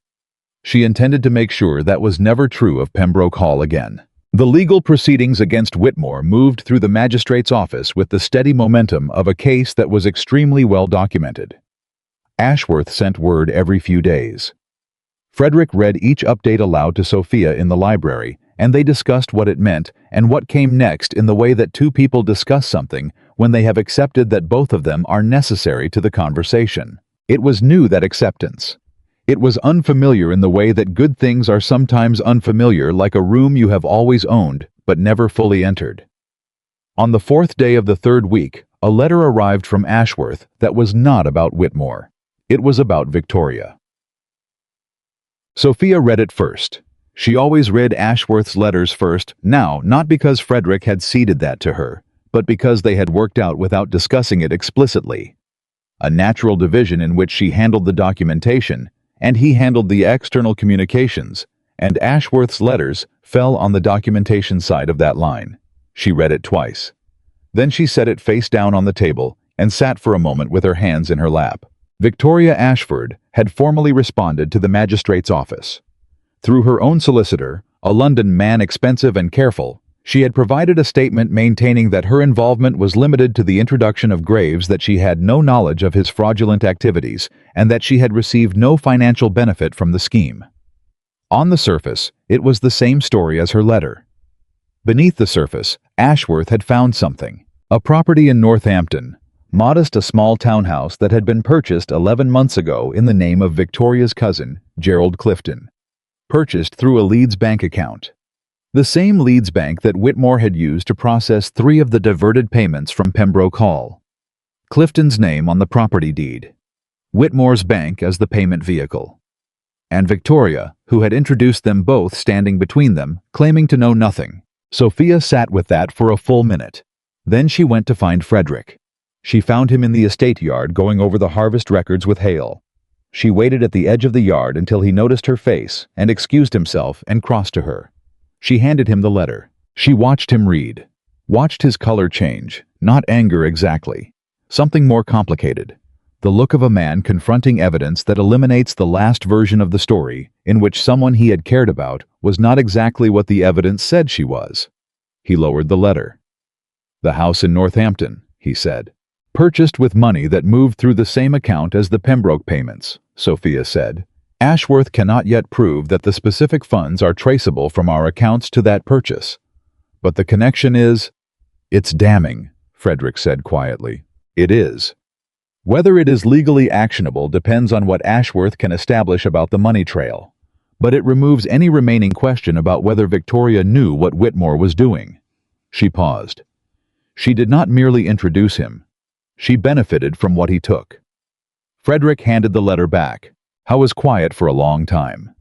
She intended to make sure that was never true of Pembroke Hall again. The legal proceedings against Whitmore moved through the magistrate's office with the steady momentum of a case that was extremely well documented. Ashworth sent word every few days. Frederick read each update aloud to Sophia in the library, and they discussed what it meant and what came next in the way that 2 people discuss something when they have accepted that both of them are necessary to the conversation. It was new, that acceptance. It was unfamiliar in the way that good things are sometimes unfamiliar, like a room you have always owned but never fully entered. On the 4th day of the 3rd week, a letter arrived from Ashworth that was not about Whitmore. It was about Victoria. Sophia read it first. She always read Ashworth's letters first, now not because Frederick had ceded that to her, but because they had worked out without discussing it explicitly. A natural division in which she handled the documentation, and he handled the external communications, and Ashworth's letters fell on the documentation side of that line. She read it twice. Then she set it face down on the table and sat for a moment with her hands in her lap. Victoria Ashford had formally responded to the magistrate's office. Through her own solicitor, a London man expensive and careful, she had provided a statement maintaining that her involvement was limited to the introduction of Graves, that she had no knowledge of his fraudulent activities, and that she had received no financial benefit from the scheme. On the surface, it was the same story as her letter. Beneath the surface, Ashworth had found something. A property in Northampton, Modest, a small townhouse that had been purchased 11 months ago in the name of Victoria's cousin, Gerald Clifton. Purchased through a Leeds bank account. The same Leeds bank that Whitmore had used to process 3 of the diverted payments from Pembroke Hall. Clifton's name on the property deed. Whitmore's bank as the payment vehicle. And Victoria, who had introduced them both, standing between them, claiming to know nothing. Sophia sat with that for a full minute. Then she went to find Frederick. She found him in the estate yard going over the harvest records with Hale. She waited at the edge of the yard until he noticed her face and excused himself and crossed to her. She handed him the letter. She watched him read. Watched his color change, not anger exactly. Something more complicated. The look of a man confronting evidence that eliminates the last version of the story, in which someone he had cared about was not exactly what the evidence said she was. He lowered the letter. "The house in Northampton," he said. "Purchased with money that moved through the same account as the Pembroke payments," Sophia said. "Ashworth cannot yet prove that the specific funds are traceable from our accounts to that purchase. But the connection is—" "It's damning," Frederick said quietly. "It is. Whether it is legally actionable depends on what Ashworth can establish about the money trail. But it removes any remaining question about whether Victoria knew what Whitmore was doing." She paused. She did not merely introduce him. She benefited from what he took. Frederick handed the letter back. Howe was quiet for a long time.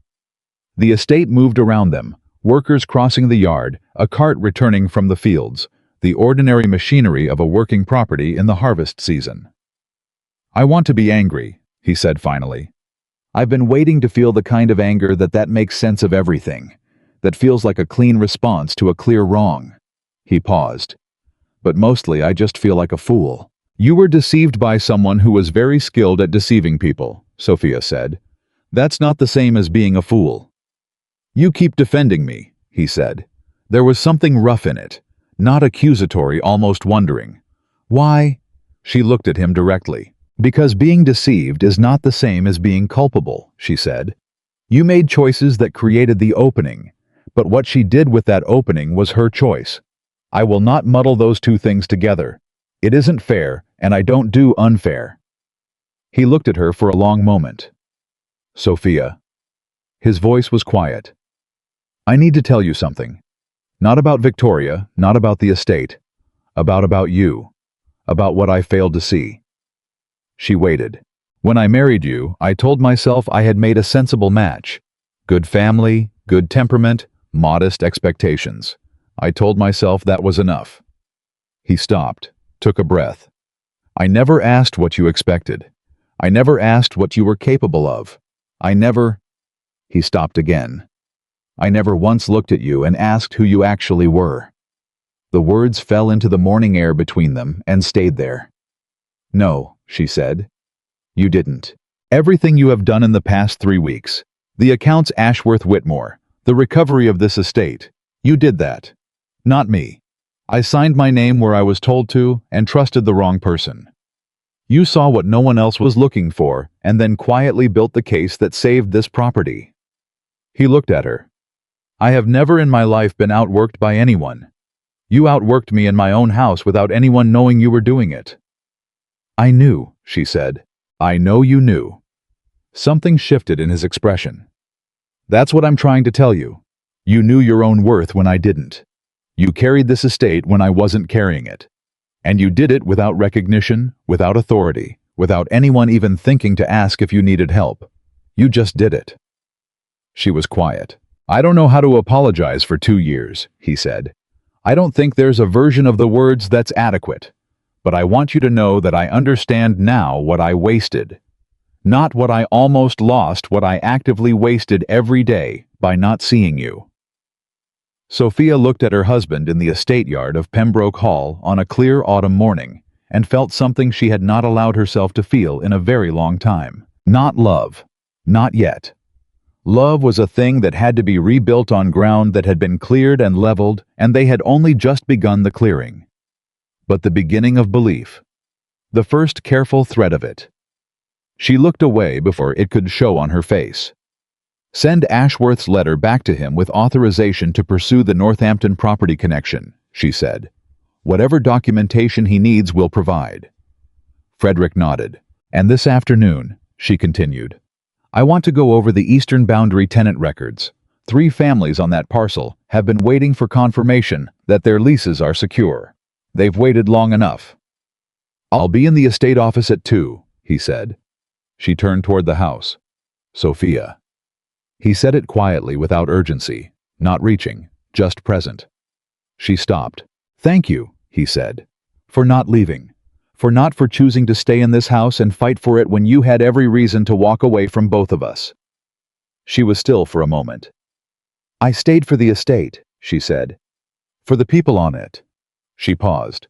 The estate moved around them, workers crossing the yard, a cart returning from the fields, the ordinary machinery of a working property in the harvest season. "I want to be angry," he said finally. "I've been waiting to feel the kind of anger that makes sense of everything, that feels like a clean response to a clear wrong." He paused. "But mostly I just feel like a fool." "You were deceived by someone who was very skilled at deceiving people," Sophia said. "That's not the same as being a fool." "You keep defending me," he said. There was something rough in it, not accusatory, almost wondering. "Why?" She looked at him directly. "Because being deceived is not the same as being culpable," she said. You made choices that created the opening, but what she did with that opening was her choice. I will not muddle those two things together. It isn't fair, and I don't do unfair." He looked at her for a long moment. "Sophia." His voice was quiet. "I need to tell you something. Not about Victoria, not about the estate. About you. About what I failed to see." She waited. "When I married you, I told myself I had made a sensible match. Good family, good temperament, modest expectations. I told myself that was enough." He stopped, took a breath. "I never asked what you expected. I never asked what you were capable of. I never—" He stopped again. "I never once looked at you and asked who you actually were." The words fell into the morning air between them and stayed there. "No," she said. "You didn't. Everything you have done in the past 3 weeks, the accounts Ashworth Whitmore, the recovery of this estate, you did that. Not me. I signed my name where I was told to and trusted the wrong person. You saw what no one else was looking for and then quietly built the case that saved this property." He looked at her. "I have never in my life been outworked by anyone. You outworked me in my own house without anyone knowing you were doing it." "I knew," she said. "I know you knew." Something shifted in his expression. "That's what I'm trying to tell you. You knew your own worth when I didn't. You carried this estate when I wasn't carrying it. And you did it without recognition, without authority, without anyone even thinking to ask if you needed help. You just did it." She was quiet. "I don't know how to apologize for 2 years," he said. "I don't think there's a version of the words that's adequate. But I want you to know that I understand now what I wasted. Not what I almost lost, what I actively wasted every day by not seeing you." Sophia looked at her husband in the estate yard of Pembroke Hall on a clear autumn morning and felt something she had not allowed herself to feel in a very long time. Not love. Not yet. Love was a thing that had to be rebuilt on ground that had been cleared and leveled, and they had only just begun the clearing. But the beginning of belief. The first careful thread of it. She looked away before it could show on her face. "Send Ashworth's letter back to him with authorization to pursue the Northampton property connection," she said. "Whatever documentation he needs we'll provide." Frederick nodded. "And this afternoon," she continued, "I want to go over the eastern boundary tenant records. 3 families on that parcel have been waiting for confirmation that their leases are secure. They've waited long enough." "I'll be in the estate office at 2, he said. She turned toward the house. "Sophia." He said it quietly without urgency, not reaching, just present. She stopped. "Thank you," he said, "for not leaving. For choosing to stay in this house and fight for it when you had every reason to walk away from both of us." She was still for a moment. "I stayed for the estate," she said. "For the people on it." She paused.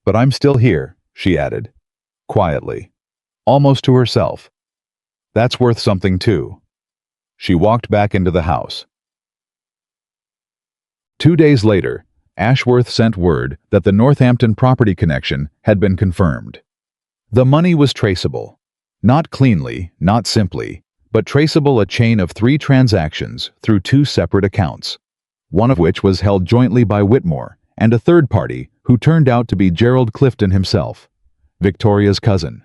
"But I'm still here," she added, quietly, almost to herself. "That's worth something too." She walked back into the house. 2 days later, Ashworth sent word that the Northampton property connection had been confirmed. The money was traceable. Not cleanly, not simply, but traceable, a chain of 3 transactions through 2 separate accounts, one of which was held jointly by Whitmore and a third party who turned out to be Gerald Clifton himself, Victoria's cousin,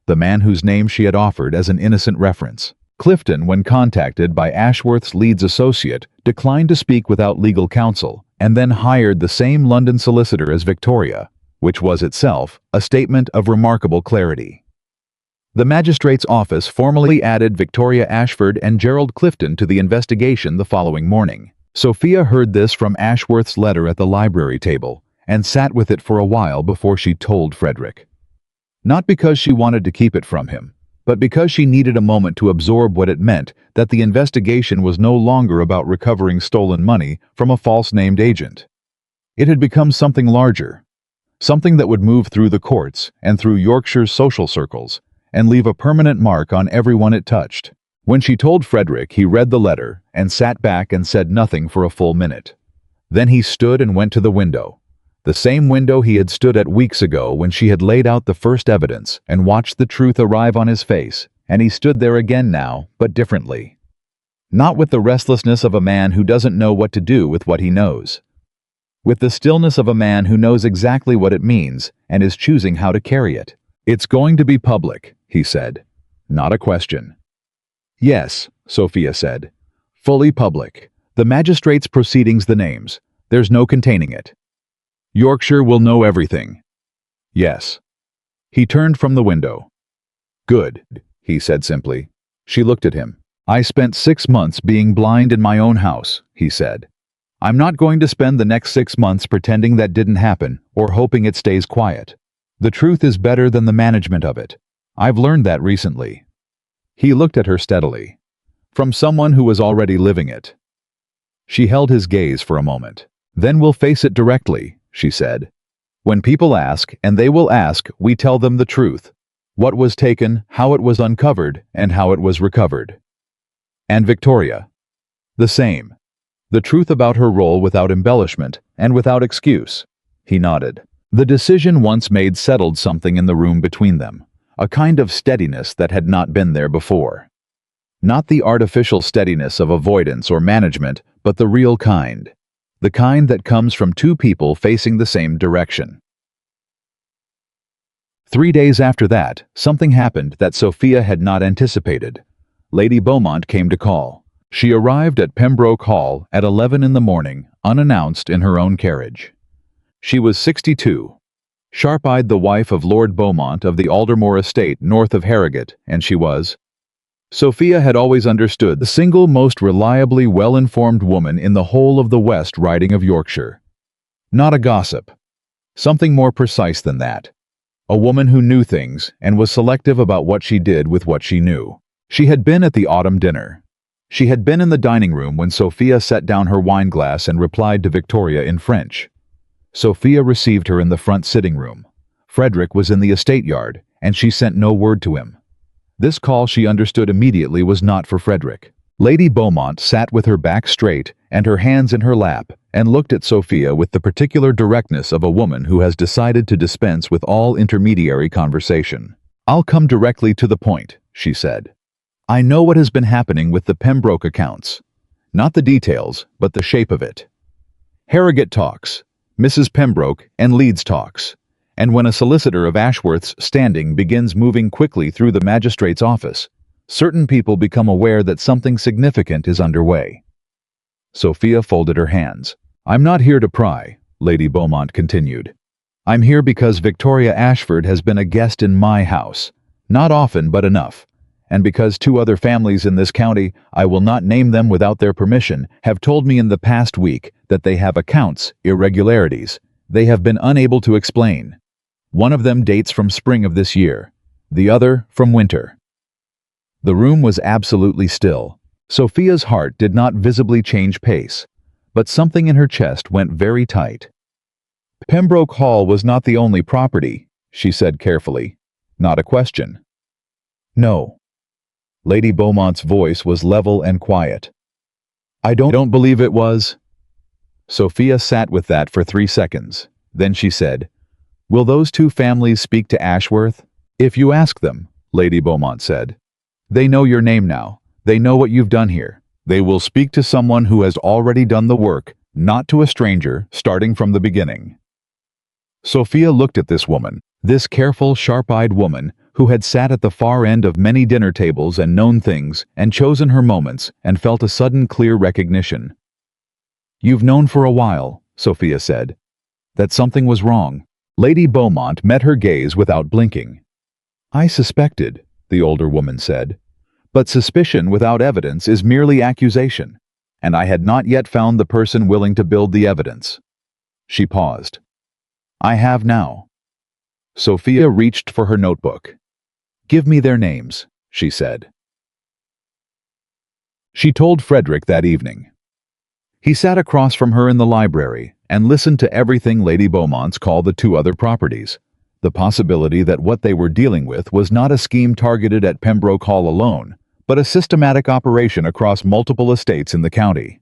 the man whose name she had offered as an innocent reference. Clifton, when contacted by Ashworth's Leeds associate, declined to speak without legal counsel and then hired the same London solicitor as Victoria, which was itself a statement of remarkable clarity. The magistrate's office formally added Victoria Ashford and Gerald Clifton to the investigation the following morning. Sophia heard this from Ashworth's letter at the library table and sat with it for a while before she told Frederick. Not because she wanted to keep it from him, but because she needed a moment to absorb what it meant that the investigation was no longer about recovering stolen money from a false-named agent. It had become something larger, something that would move through the courts and through Yorkshire's social circles and leave a permanent mark on everyone it touched. When she told Frederick, he read the letter and sat back and said nothing for a full minute. Then he stood and went to the window. The same window he had stood at weeks ago when she had laid out the first evidence and watched the truth arrive on his face, and he stood there again now, but differently. Not with the restlessness of a man who doesn't know what to do with what he knows. With the stillness of a man who knows exactly what it means and is choosing how to carry it. It's going to be public, he said. Not a question. Yes, Sophia said. Fully public. The magistrate's proceedings, the names. There's no containing it. Yorkshire will know everything. Yes. He turned from the window. Good, he said simply. She looked at him. I spent 6 months being blind in my own house, he said. I'm not going to spend the next 6 months pretending that didn't happen or hoping it stays quiet. The truth is better than the management of it. I've learned that recently. He looked at her steadily. From someone who was already living it. She held his gaze for a moment. Then we'll face it directly, she said. When people ask, and they will ask, we tell them the truth. What was taken, how it was uncovered, and how it was recovered. And Victoria. The same. The truth about her role without embellishment and without excuse. He nodded. The decision once made settled something in the room between them, a kind of steadiness that had not been there before. Not the artificial steadiness of avoidance or management, but the real kind. The kind that comes from two people facing the same direction. 3 days after that, something happened that Sophia had not anticipated. Lady Beaumont came to call. She arrived at Pembroke Hall at 11 in the morning, unannounced in her own carriage. She was 62, sharp-eyed, the wife of Lord Beaumont of the Aldermore estate north of Harrogate, and she was. Sophia had always understood the single most reliably well-informed woman in the whole of the West Riding of Yorkshire. Not a gossip. Something more precise than that. A woman who knew things and was selective about what she did with what she knew. She had been at the autumn dinner. She had been in the dining room when Sophia set down her wineglass and replied to Victoria in French. Sophia received her in the front sitting room. Frederick was in the estate yard, and she sent no word to him. This call, she understood immediately, was not for Frederick. Lady Beaumont sat with her back straight and her hands in her lap and looked at Sophia with the particular directness of a woman who has decided to dispense with all intermediary conversation. I'll come directly to the point, she said. I know what has been happening with the Pembroke accounts. Not the details, but the shape of it. Harrogate talks, Mrs. Pembroke and Leeds talks, and when a solicitor of Ashworth's standing begins moving quickly through the magistrate's office, certain people become aware that something significant is underway. Sophia folded her hands. I'm not here to pry, Lady Beaumont continued. I'm here because Victoria Ashford has been a guest in my house. Not often, but enough. And because 2 other families in this county, I will not name them without their permission, have told me in the past week that they have accounts, irregularities, they have been unable to explain. One of them dates from spring of this year, the other from winter. The room was absolutely still. Sophia's heart did not visibly change pace, but something in her chest went very tight. Pembroke Hall was not the only property, she said carefully. Not a question. No. Lady Beaumont's voice was level and quiet. I don't believe it was. Sophia sat with that for 3 seconds. Then she said, Will those 2 families speak to Ashworth? If you ask them, Lady Beaumont said. They know your name now. They know what you've done here. They will speak to someone who has already done the work, not to a stranger, starting from the beginning. Sophia looked at this woman, this careful, sharp-eyed woman, who had sat at the far end of many dinner tables and known things and chosen her moments and felt a sudden clear recognition. You've known for a while, Sophia said, that something was wrong. Lady Beaumont met her gaze without blinking. I suspected, the older woman said, but suspicion without evidence is merely accusation, and I had not yet found the person willing to build the evidence. She paused. I have now. Sophia reached for her notebook. Give me their names, she said. She told Frederick that evening. He sat across from her in the library and listened to everything Lady Beaumont's called the 2 other properties, the possibility that what they were dealing with was not a scheme targeted at Pembroke Hall alone, but a systematic operation across multiple estates in the county.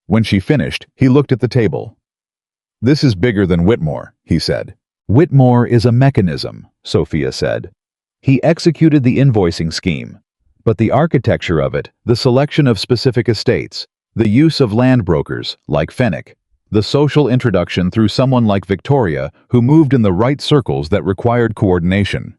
When she finished, he looked at the table. This is bigger than Whitmore, he said. Whitmore is a mechanism, Sophia said. He executed the invoicing scheme, But the architecture of it, the selection of specific estates, the use of land brokers, like Fenwick, the social introduction through someone like Victoria who moved in the right circles that required coordination.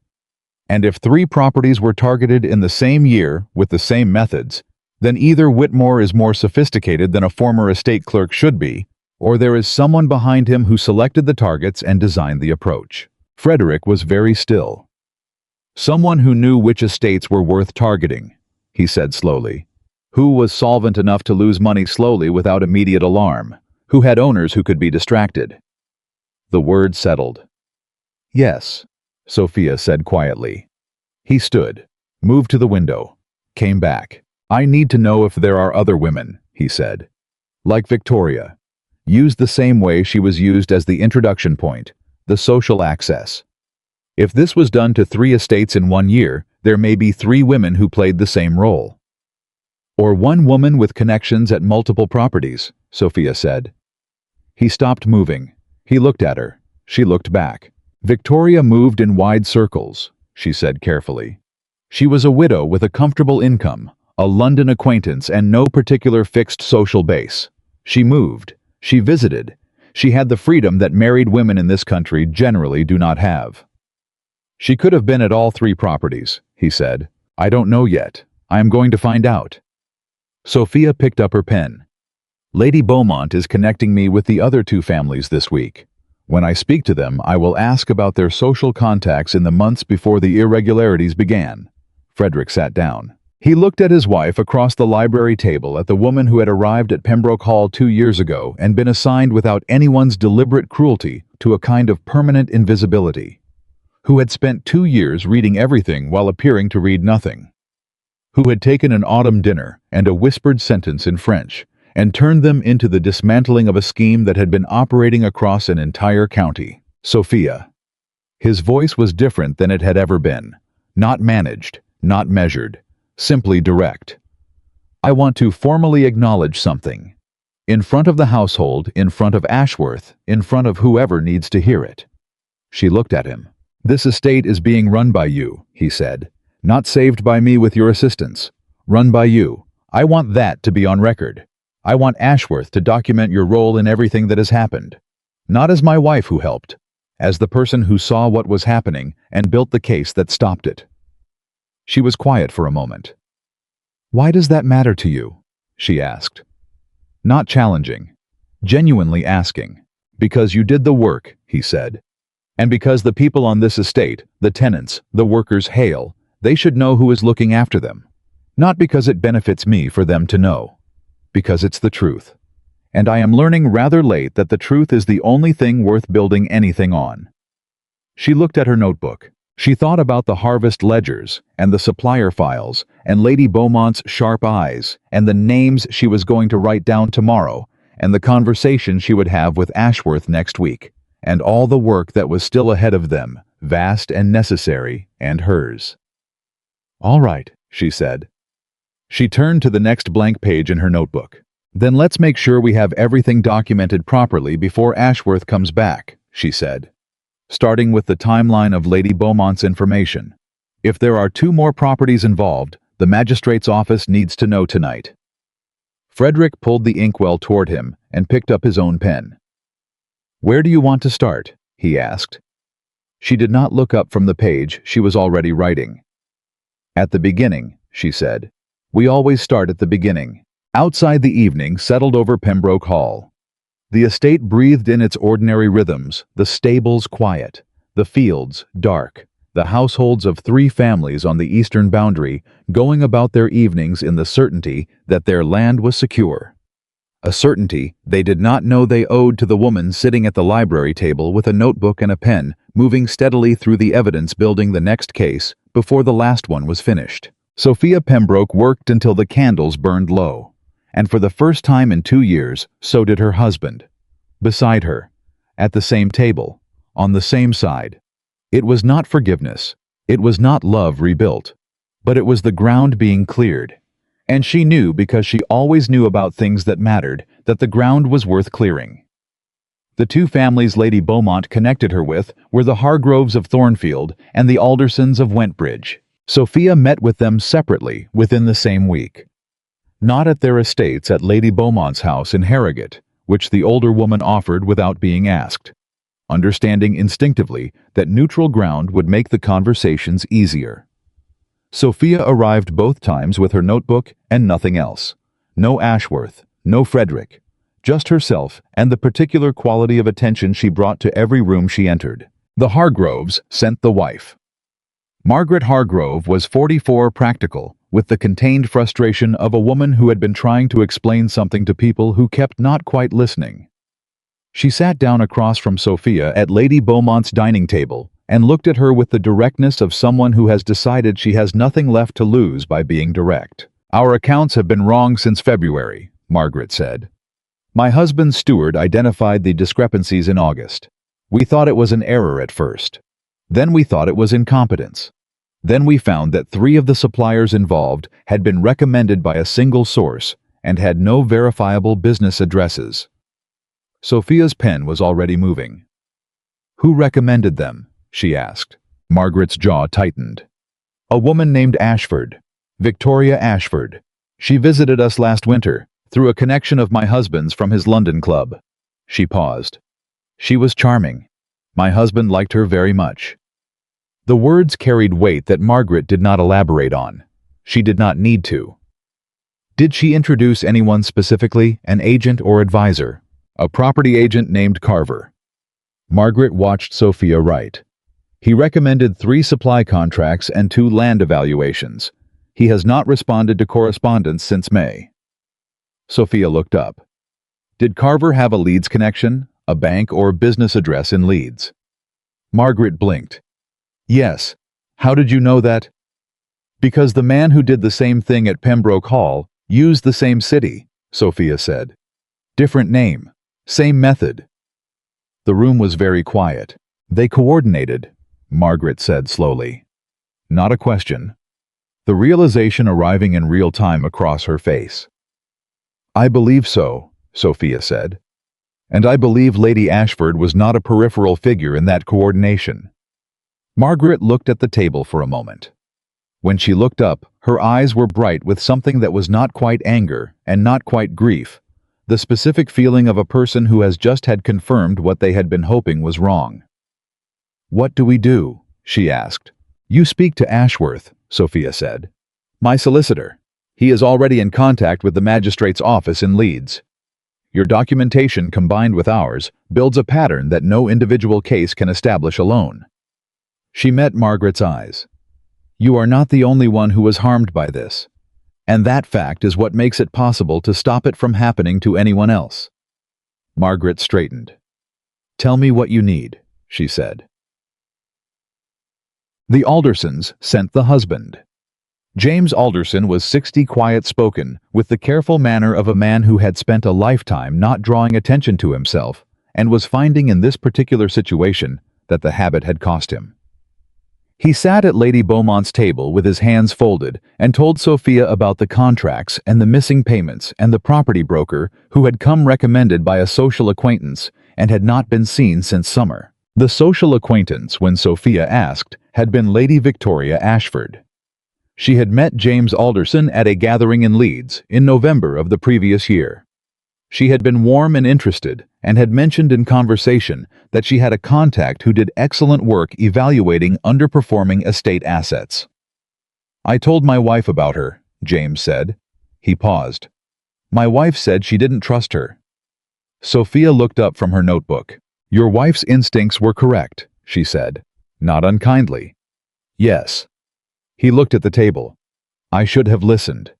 And if 3 properties were targeted in the same year with the same methods, then either Whitmore is more sophisticated than a former estate clerk should be, or there is someone behind him who selected the targets and designed the approach. Frederick was very still. Someone who knew which estates were worth targeting, he said slowly. Who was solvent enough to lose money slowly without immediate alarm? Who had owners who could be distracted? The word settled. Yes, Sophia said quietly. He stood, moved to the window, came back. I need to know if there are other women, he said. Like Victoria. Used the same way she was used as the introduction point, the social access. If this was done to 3 estates in 1 year, there may be 3 women who played the same role. Or 1 woman with connections at multiple properties, Sophia said. He stopped moving. He looked at her. She looked back. Victoria moved in wide circles, she said carefully. She was a widow with a comfortable income, a London acquaintance and no particular fixed social base. She moved. She visited. She had the freedom that married women in this country generally do not have. She could have been at all 3 properties, he said. I don't know yet. I am going to find out. Sophia picked up her pen. Lady Beaumont is connecting me with the other 2 families this week. When I speak to them, I will ask about their social contacts in the months before the irregularities began. Frederick sat down. He looked at his wife across the library table at the woman who had arrived at Pembroke Hall 2 years ago and been assigned without anyone's deliberate cruelty to a kind of permanent invisibility. Who had spent 2 years reading everything while appearing to read nothing. Who had taken an autumn dinner and a whispered sentence in French and turned them into the dismantling of a scheme that had been operating across an entire county. Sophia. His voice was different than it had ever been. Not managed, not measured. Simply direct. I want to formally acknowledge something. In front of the household, in front of Ashworth, in front of whoever needs to hear it. She looked at him. This estate is being run by you, he said. Not saved by me with your assistance. Run by you. I want that to be on record. I want Ashworth to document your role in everything that has happened. Not as my wife who helped, as the person who saw what was happening and built the case that stopped it. She was quiet for a moment. Why does that matter to you? She asked. Not challenging. Genuinely asking. Because you did the work, he said. And because the people on this estate, the tenants, the workers hail, they should know who is looking after them. Not because it benefits me for them to know. Because it's the truth. And I am learning rather late that the truth is the only thing worth building anything on. She looked at her notebook. She thought about the harvest ledgers, and the supplier files, and Lady Beaumont's sharp eyes, and the names she was going to write down tomorrow, and the conversation she would have with Ashworth next week, and all the work that was still ahead of them, vast and necessary, and hers. All right, she said. She turned to the next blank page in her notebook. Then let's make sure we have everything documented properly before Ashworth comes back, she said. Starting with the timeline of Lady Beaumont's information. If there are 2 more properties involved, the magistrate's office needs to know tonight. Frederick pulled the inkwell toward him and picked up his own pen. Where do you want to start? He asked. She did not look up from the page she was already writing. At the beginning, she said. We always start at the beginning. Outside the evening settled over Pembroke Hall. The estate breathed in its ordinary rhythms, the stables quiet, the fields dark, the households of 3 families on the eastern boundary going about their evenings in the certainty that their land was secure. A certainty they did not know they owed to the woman sitting at the library table with a notebook and a pen, moving steadily through the evidence building the next case before the last one was finished. Sophia Pembroke worked until the candles burned low. And for the first time in 2 years, so did her husband. Beside her, at the same table, on the same side. It was not forgiveness, it was not love rebuilt, but it was the ground being cleared. And she knew, because she always knew about things that mattered, that the ground was worth clearing. The 2 families Lady Beaumont connected her with were the Hargroves of Thornfield and the Aldersons of Wentbridge. Sophia met with them separately within the same week. Not at their estates at Lady Beaumont's house in Harrogate, which the older woman offered without being asked, understanding instinctively that neutral ground would make the conversations easier. Sophia arrived both times with her notebook and nothing else. No Ashworth, no Frederick, just herself and the particular quality of attention she brought to every room she entered. The Hargroves sent the wife. Margaret Hargrove was 44, practical, with the contained frustration of a woman who had been trying to explain something to people who kept not quite listening. She sat down across from Sophia at Lady Beaumont's dining table and looked at her with the directness of someone who has decided she has nothing left to lose by being direct. "Our accounts have been wrong since February," Margaret said. "My husband's steward identified the discrepancies in August. We thought it was an error at first. Then we thought it was incompetence. Then we found that 3 of the suppliers involved had been recommended by a single source and had no verifiable business addresses." Sophia's pen was already moving. "Who recommended them?" she asked. Margaret's jaw tightened. "A woman named Ashford, Victoria Ashford. She visited us last winter, through a connection of my husband's from his London club." She paused. "She was charming. My husband liked her very much." The words carried weight that Margaret did not elaborate on. She did not need to. "Did she introduce anyone specifically, an agent or advisor?" "A property agent named Carver." Margaret watched Sophia write. "He recommended 3 supply contracts and 2 land evaluations. He has not responded to correspondence since May." Sophia looked up. "Did Carver have a Leeds connection, a bank or business address in Leeds?" Margaret blinked. "Yes. How did you know that?" "Because the man who did the same thing at Pembroke Hall used the same city," Sophia said. "Different name. Same method." The room was very quiet. "They coordinated," Margaret said slowly. Not a question. The realization arriving in real time across her face. "I believe so," Sophia said. "And I believe Lady Ashford was not a peripheral figure in that coordination." Margaret looked at the table for a moment. When she looked up, her eyes were bright with something that was not quite anger and not quite grief, the specific feeling of a person who has just had confirmed what they had been hoping was wrong. "What do we do?" she asked. "You speak to Ashworth," Sophia said. "My solicitor. He is already in contact with the magistrate's office in Leeds. Your documentation combined with ours builds a pattern that no individual case can establish alone." She met Margaret's eyes. "You are not the only one who was harmed by this. And that fact is what makes it possible to stop it from happening to anyone else." Margaret straightened. "Tell me what you need," she said. The Aldersons sent the husband. James Alderson was 60, quiet-spoken, with the careful manner of a man who had spent a lifetime not drawing attention to himself, and was finding in this particular situation that the habit had cost him. He sat at Lady Beaumont's table with his hands folded and told Sophia about the contracts and the missing payments and the property broker who had come recommended by a social acquaintance and had not been seen since summer. The social acquaintance, when Sophia asked, had been Lady Victoria Ashford. She had met James Alderson at a gathering in Leeds in November of the previous year. She had been warm and interested, and had mentioned in conversation that she had a contact who did excellent work evaluating underperforming estate assets. "I told my wife about her," James said. He paused. "My wife said she didn't trust her." Sophia looked up from her notebook. "Your wife's instincts were correct," she said, not unkindly. "Yes." He looked at the table. "I should have listened."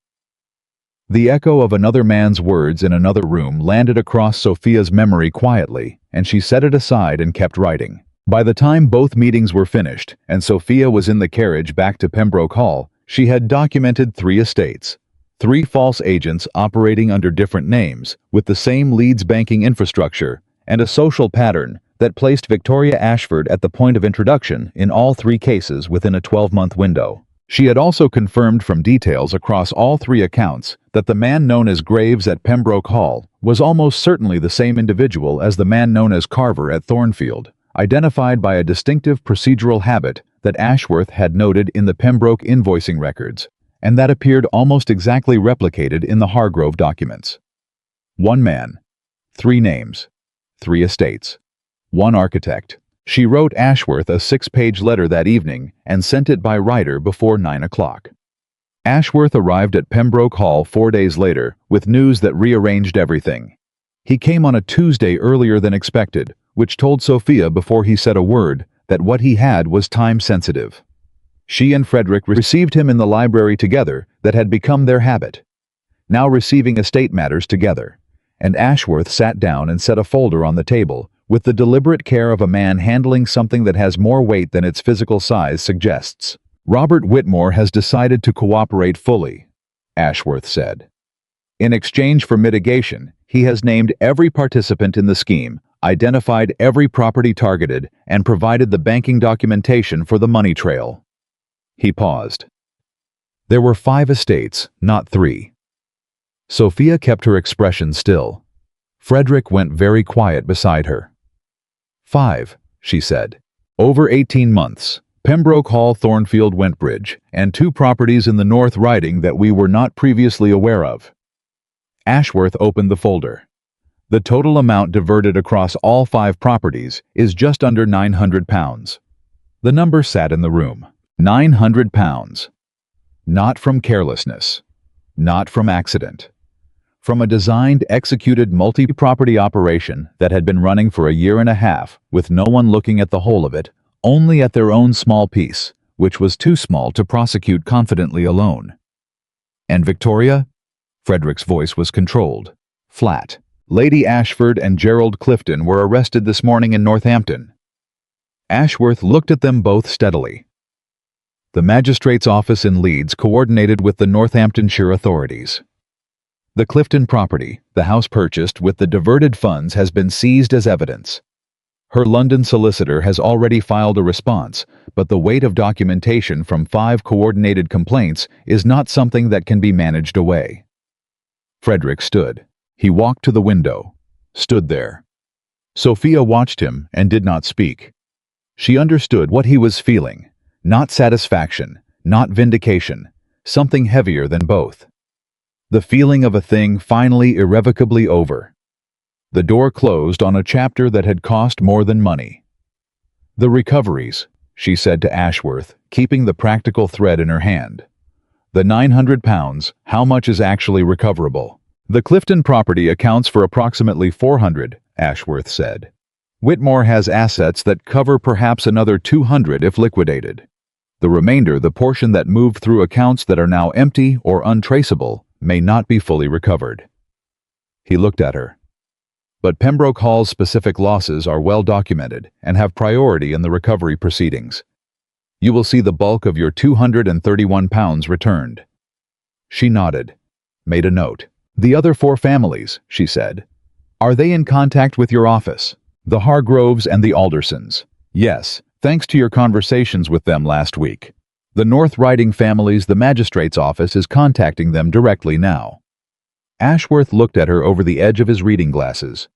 The echo of another man's words in another room landed across Sophia's memory quietly, and she set it aside and kept writing. By the time both meetings were finished, and Sophia was in the carriage back to Pembroke Hall, she had documented 3 estates, 3 false agents operating under different names, with the same Leeds banking infrastructure, and a social pattern that placed Victoria Ashford at the point of introduction in all 3 cases within a 12-month window. She had also confirmed from details across all 3 accounts that the man known as Graves at Pembroke Hall was almost certainly the same individual as the man known as Carver at Thornfield, identified by a distinctive procedural habit that Ashworth had noted in the Pembroke invoicing records, and that appeared almost exactly replicated in the Hargrove documents. One man, 3 names, 3 estates, 1 architect. She wrote Ashworth a 6-page letter that evening and sent it by Ryder before 9 o'clock. Ashworth arrived at Pembroke Hall 4 days later with news that rearranged everything. He came on a Tuesday earlier than expected, which told Sophia before he said a word that what he had was time-sensitive. She and Frederick received him in the library together that had become their habit, now receiving estate matters together, and Ashworth sat down and set a folder on the table with the deliberate care of a man handling something that has more weight than its physical size suggests. "Robert Whitmore has decided to cooperate fully," Ashworth said. "In exchange for mitigation, he has named every participant in the scheme, identified every property targeted, and provided the banking documentation for the money trail." He paused. There were 5 estates, not 3. Sophia kept her expression still. Frederick went very quiet beside her. 5, she said. Over 18 months. Pembroke Hall, Thornfield, Wentbridge, and 2 properties in the North Riding that we were not previously aware of. Ashworth opened the folder. The total amount diverted across all 5 properties is just under £900. The number sat in the room. £900. Not from carelessness. Not from accident. From a designed, executed multi-property operation that had been running for a year and a half, with no one looking at the whole of it, only at their own small piece, which was too small to prosecute confidently alone. "And Victoria?" Frederick's voice was controlled, flat. "Lady Ashford and Gerald Clifton were arrested this morning in Northampton." Ashworth looked at them both steadily. The magistrate's office in Leeds coordinated with the Northamptonshire authorities. The Clifton property, the house purchased with the diverted funds, has been seized as evidence. Her London solicitor has already filed a response, but the weight of documentation from 5 coordinated complaints is not something that can be managed away. Frederick stood. He walked to the window, stood there. Sophia watched him and did not speak. She understood what he was feeling. Not satisfaction, not vindication, something heavier than both. The feeling of a thing finally irrevocably over. The door closed on a chapter that had cost more than money. "The recoveries," she said to Ashworth, keeping the practical thread in her hand. "The £900, how much is actually recoverable?" "The Clifton property accounts for approximately 400, Ashworth said. "Whitmore has assets that cover perhaps another 200 if liquidated. The remainder, the portion that moved through accounts that are now empty or untraceable, may not be fully recovered." He looked at her. "But Pembroke Hall's specific losses are well documented and have priority in the recovery proceedings. You will see the bulk of your £231 returned." She nodded, made a note. "The other 4 families," she said. "Are they in contact with your office?" "The Hargroves and the Aldersons." "Yes, thanks to your conversations with them last week. The North Riding families, the magistrate's office is contacting them directly now." Ashworth looked at her over the edge of his reading glasses.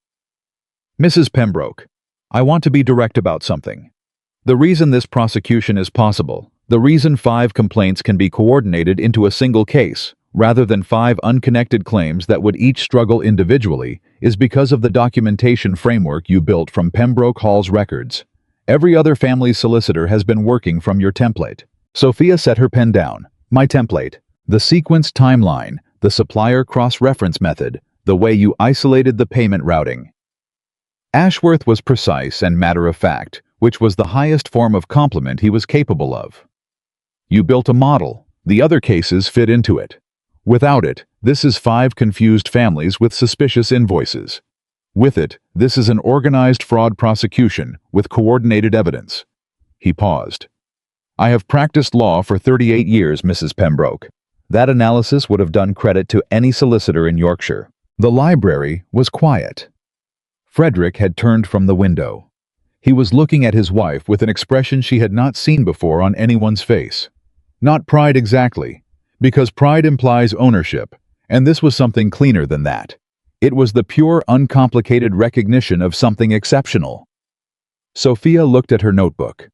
"Mrs. Pembroke, I want to be direct about something. The reason this prosecution is possible, the reason 5 complaints can be coordinated into a single case, rather than 5 unconnected claims that would each struggle individually, is because of the documentation framework you built from Pembroke Hall's records. Every other family's solicitor has been working from your template." Sophia set her pen down. "My template. The sequence timeline, the supplier cross-reference method, the way you isolated the payment routing." Ashworth was precise and matter-of-fact, which was the highest form of compliment he was capable of. "You built a model. The other cases fit into it. Without it, this is 5 confused families with suspicious invoices. With it, this is an organized fraud prosecution with coordinated evidence." He paused. "I have practiced law for 38 years, Mrs. Pembroke. That analysis would have done credit to any solicitor in Yorkshire." The library was quiet. Frederick had turned from the window. He was looking at his wife with an expression she had not seen before on anyone's face. Not pride exactly, because pride implies ownership, and this was something cleaner than that. It was the pure, uncomplicated recognition of something exceptional. Sophia looked at her notebook.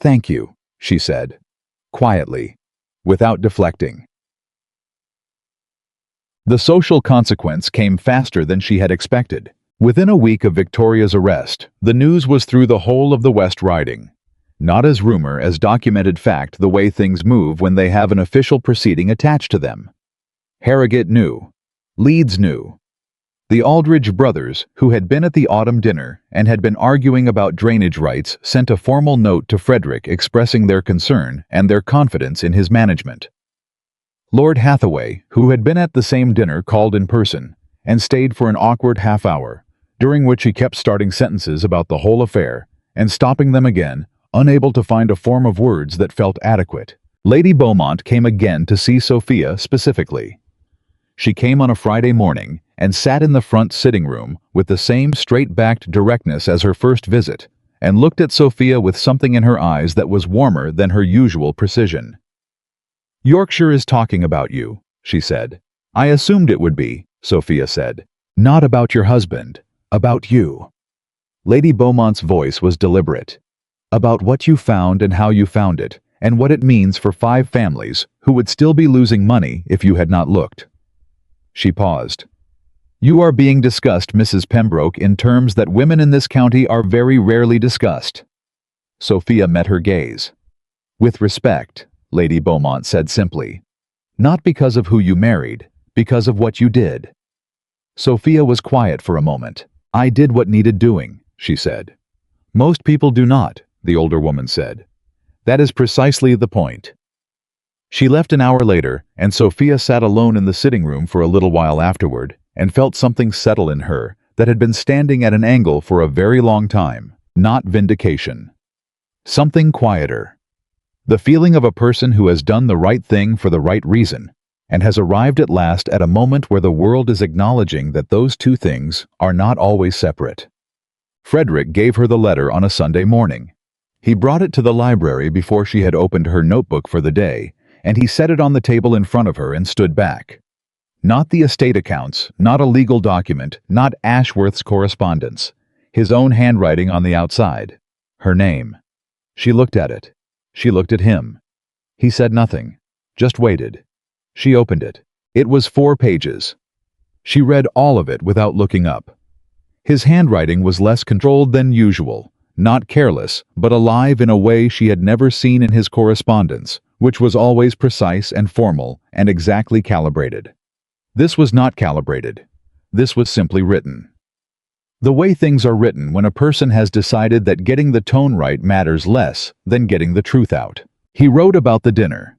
"Thank you," she said, quietly, without deflecting. The social consequence came faster than she had expected. Within a week of Victoria's arrest, the news was through the whole of the West Riding. Not as rumor, as documented fact, the way things move when they have an official proceeding attached to them. Harrogate knew. Leeds knew. The Aldridge brothers, who had been at the autumn dinner and had been arguing about drainage rights, sent a formal note to Frederick expressing their concern and their confidence in his management. Lord Hathaway, who had been at the same dinner, called in person and stayed for an awkward half-hour, during which he kept starting sentences about the whole affair and stopping them again, unable to find a form of words that felt adequate. Lady Beaumont came again to see Sophia specifically. She came on a Friday morning and sat in the front sitting room with the same straight-backed directness as her first visit, and looked at Sophia with something in her eyes that was warmer than her usual precision. "Yorkshire is talking about you," she said. "I assumed it would be," Sophia said. "Not about your husband, about you." Lady Beaumont's voice was deliberate. "About what you found and how you found it, and what it means for 5 families who would still be losing money if you had not looked." She paused. "You are being discussed, Mrs. Pembroke, in terms that women in this county are very rarely discussed." Sophia met her gaze. "With respect," Lady Beaumont said simply. "Not because of who you married, because of what you did." Sophia was quiet for a moment. "I did what needed doing," she said. "Most people do not," the older woman said. "That is precisely the point." She left an hour later, and Sophia sat alone in the sitting room for a little while afterward, and felt something settle in her that had been standing at an angle for a very long time. Not vindication. Something quieter. The feeling of a person who has done the right thing for the right reason, and has arrived at last at a moment where the world is acknowledging that those two things are not always separate. Frederick gave her the letter on a Sunday morning. He brought it to the library before she had opened her notebook for the day, and he set it on the table in front of her and stood back. Not the estate accounts, not a legal document, not Ashworth's correspondence. His own handwriting on the outside. Her name. She looked at it. She looked at him. He said nothing, just waited. She opened it. It was 4 pages. She read all of it without looking up. His handwriting was less controlled than usual, not careless, but alive in a way she had never seen in his correspondence, which was always precise and formal and exactly calibrated. This was not calibrated. This was simply written. The way things are written when a person has decided that getting the tone right matters less than getting the truth out. He wrote about the dinner.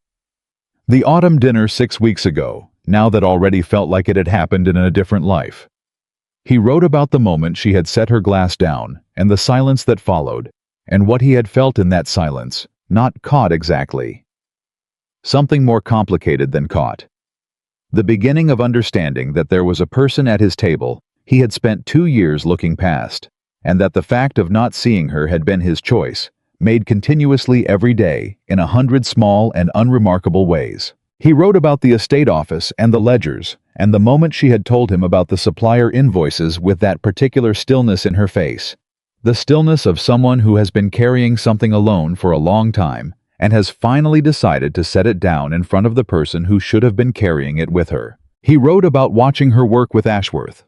The autumn dinner 6 weeks ago, now that already felt like it had happened in a different life. He wrote about the moment she had set her glass down, and the silence that followed, and what he had felt in that silence, not caught exactly. Something more complicated than caught. The beginning of understanding that there was a person at his table he had spent 2 years looking past, and that the fact of not seeing her had been his choice, made continuously every day in 100 small and unremarkable ways. He wrote about the estate office and the ledgers, and the moment she had told him about the supplier invoices with that particular stillness in her face. The stillness of someone who has been carrying something alone for a long time, and has finally decided to set it down in front of the person who should have been carrying it with her. He wrote about watching her work with Ashworth,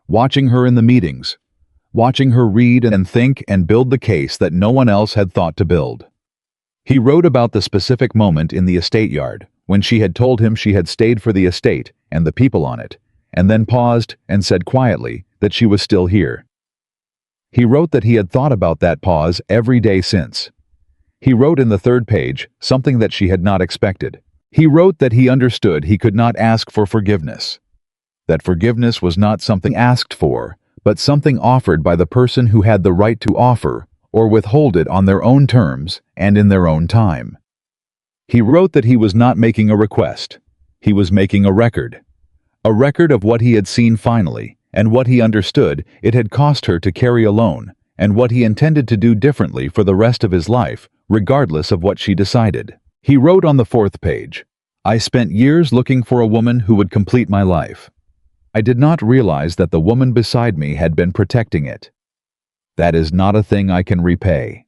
watching her in the meetings, watching her read and think and build the case that no one else had thought to build. He wrote about the specific moment in the estate yard, when she had told him she had stayed for the estate and the people on it, and then paused and said quietly that she was still here. He wrote that he had thought about that pause every day since. He wrote in the 3rd page something that she had not expected. He wrote that he understood he could not ask for forgiveness. That forgiveness was not something asked for, but something offered by the person who had the right to offer or withhold it on their own terms and in their own time. He wrote that he was not making a request. He was making a record of what he had seen finally, and what he understood it had cost her to carry alone, and what he intended to do differently for the rest of his life, regardless of what she decided. He wrote on the 4th page, "I spent years looking for a woman who would complete my life. I did not realize that the woman beside me had been protecting it. That is not a thing I can repay."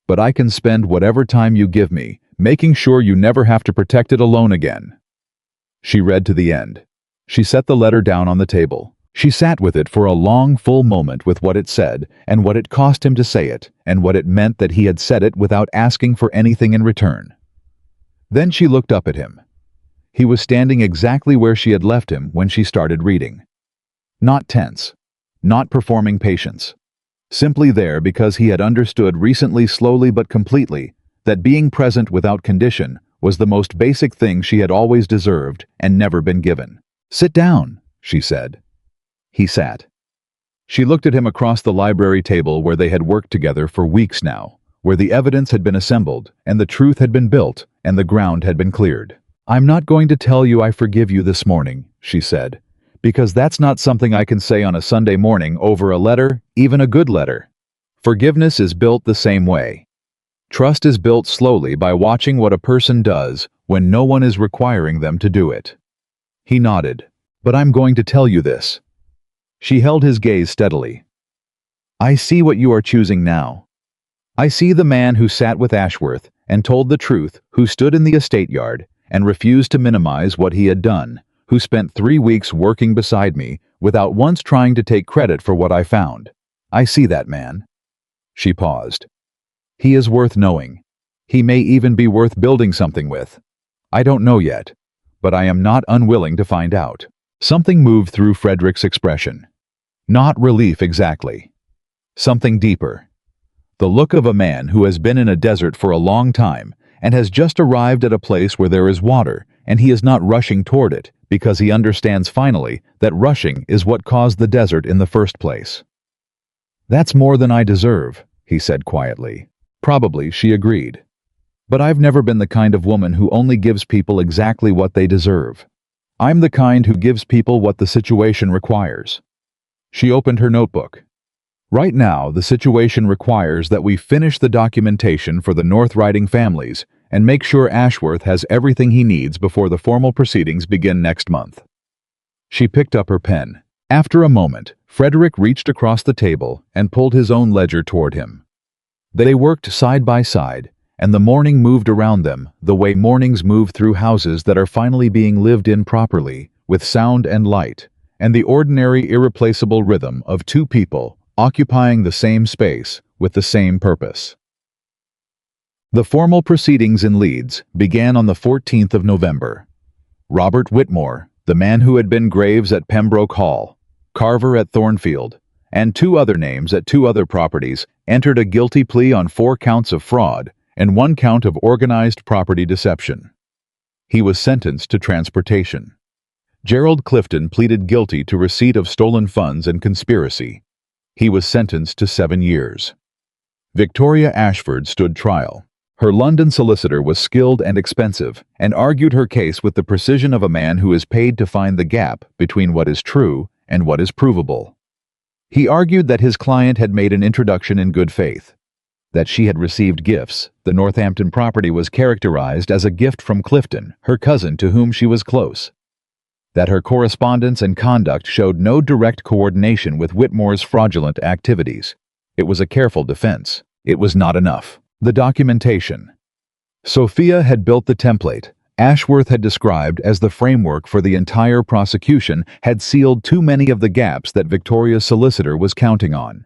but I can spend whatever time you give me, making sure you never have to protect it alone again." She read to the end. She set the letter down on the table. She sat with it for a long, full moment with what it said, and what it cost him to say it, and what it meant that he had said it without asking for anything in return. Then she looked up at him. He was standing exactly where she had left him when she started reading. Not tense. Not performing patience. Simply there because he had understood recently, slowly but completely, that being present without condition was the most basic thing she had always deserved and never been given. "Sit down," she said. He sat. She looked at him across the library table where they had worked together for weeks now, where the evidence had been assembled, and the truth had been built, and the ground had been cleared. "I'm not going to tell you I forgive you this morning," she said, "because that's not something I can say on a Sunday morning over a letter, even a good letter. Forgiveness is built the same way. Trust is built slowly by watching what a person does when no one is requiring them to do it." He nodded. "But I'm going to tell you this." She held his gaze steadily. "I see what you are choosing now. I see the man who sat with Ashworth and told the truth, who stood in the estate yard and refused to minimize what he had done, who spent 3 weeks working beside me without once trying to take credit for what I found. I see that man." She paused. "He is worth knowing. He may even be worth building something with. I don't know yet, but I am not unwilling to find out." Something moved through Frederick's expression. Not relief exactly. Something deeper. The look of a man who has been in a desert for a long time and has just arrived at a place where there is water, and he is not rushing toward it because he understands finally that rushing is what caused the desert in the first place. "That's more than I deserve," he said quietly. Probably, she agreed. "But I've never been the kind of woman who only gives people exactly what they deserve. I'm the kind who gives people what the situation requires." She opened her notebook. "Right now, the situation requires that we finish the documentation for the North Riding families and make sure Ashworth has everything he needs before the formal proceedings begin next month." She picked up her pen. After a moment, Frederick reached across the table and pulled his own ledger toward him. They worked side by side, and the morning moved around them the way mornings move through houses that are finally being lived in properly, with sound and light, and the ordinary irreplaceable rhythm of two people occupying the same space with the same purpose. The formal proceedings in Leeds began on the 14th of November. Robert Whitmore, the man who had been Graves at Pembroke Hall, Carver at Thornfield, and 2 other names at 2 other properties, entered a guilty plea on 4 counts of fraud and 1 count of organized property deception. He was sentenced to transportation. Gerald Clifton pleaded guilty to receipt of stolen funds and conspiracy. He was sentenced to 7 years. Victoria Ashford stood trial. Her London solicitor was skilled and expensive, and argued her case with the precision of a man who is paid to find the gap between what is true and what is provable. He argued that his client had made an introduction in good faith, that she had received gifts. The Northampton property was characterized as a gift from Clifton, her cousin to whom she was close. That her correspondence and conduct showed no direct coordination with Whitmore's fraudulent activities. It was a careful defense. It was not enough. The documentation. Sophia had built the template. Ashworth had described as the framework for the entire prosecution, had sealed too many of the gaps that Victoria's solicitor was counting on.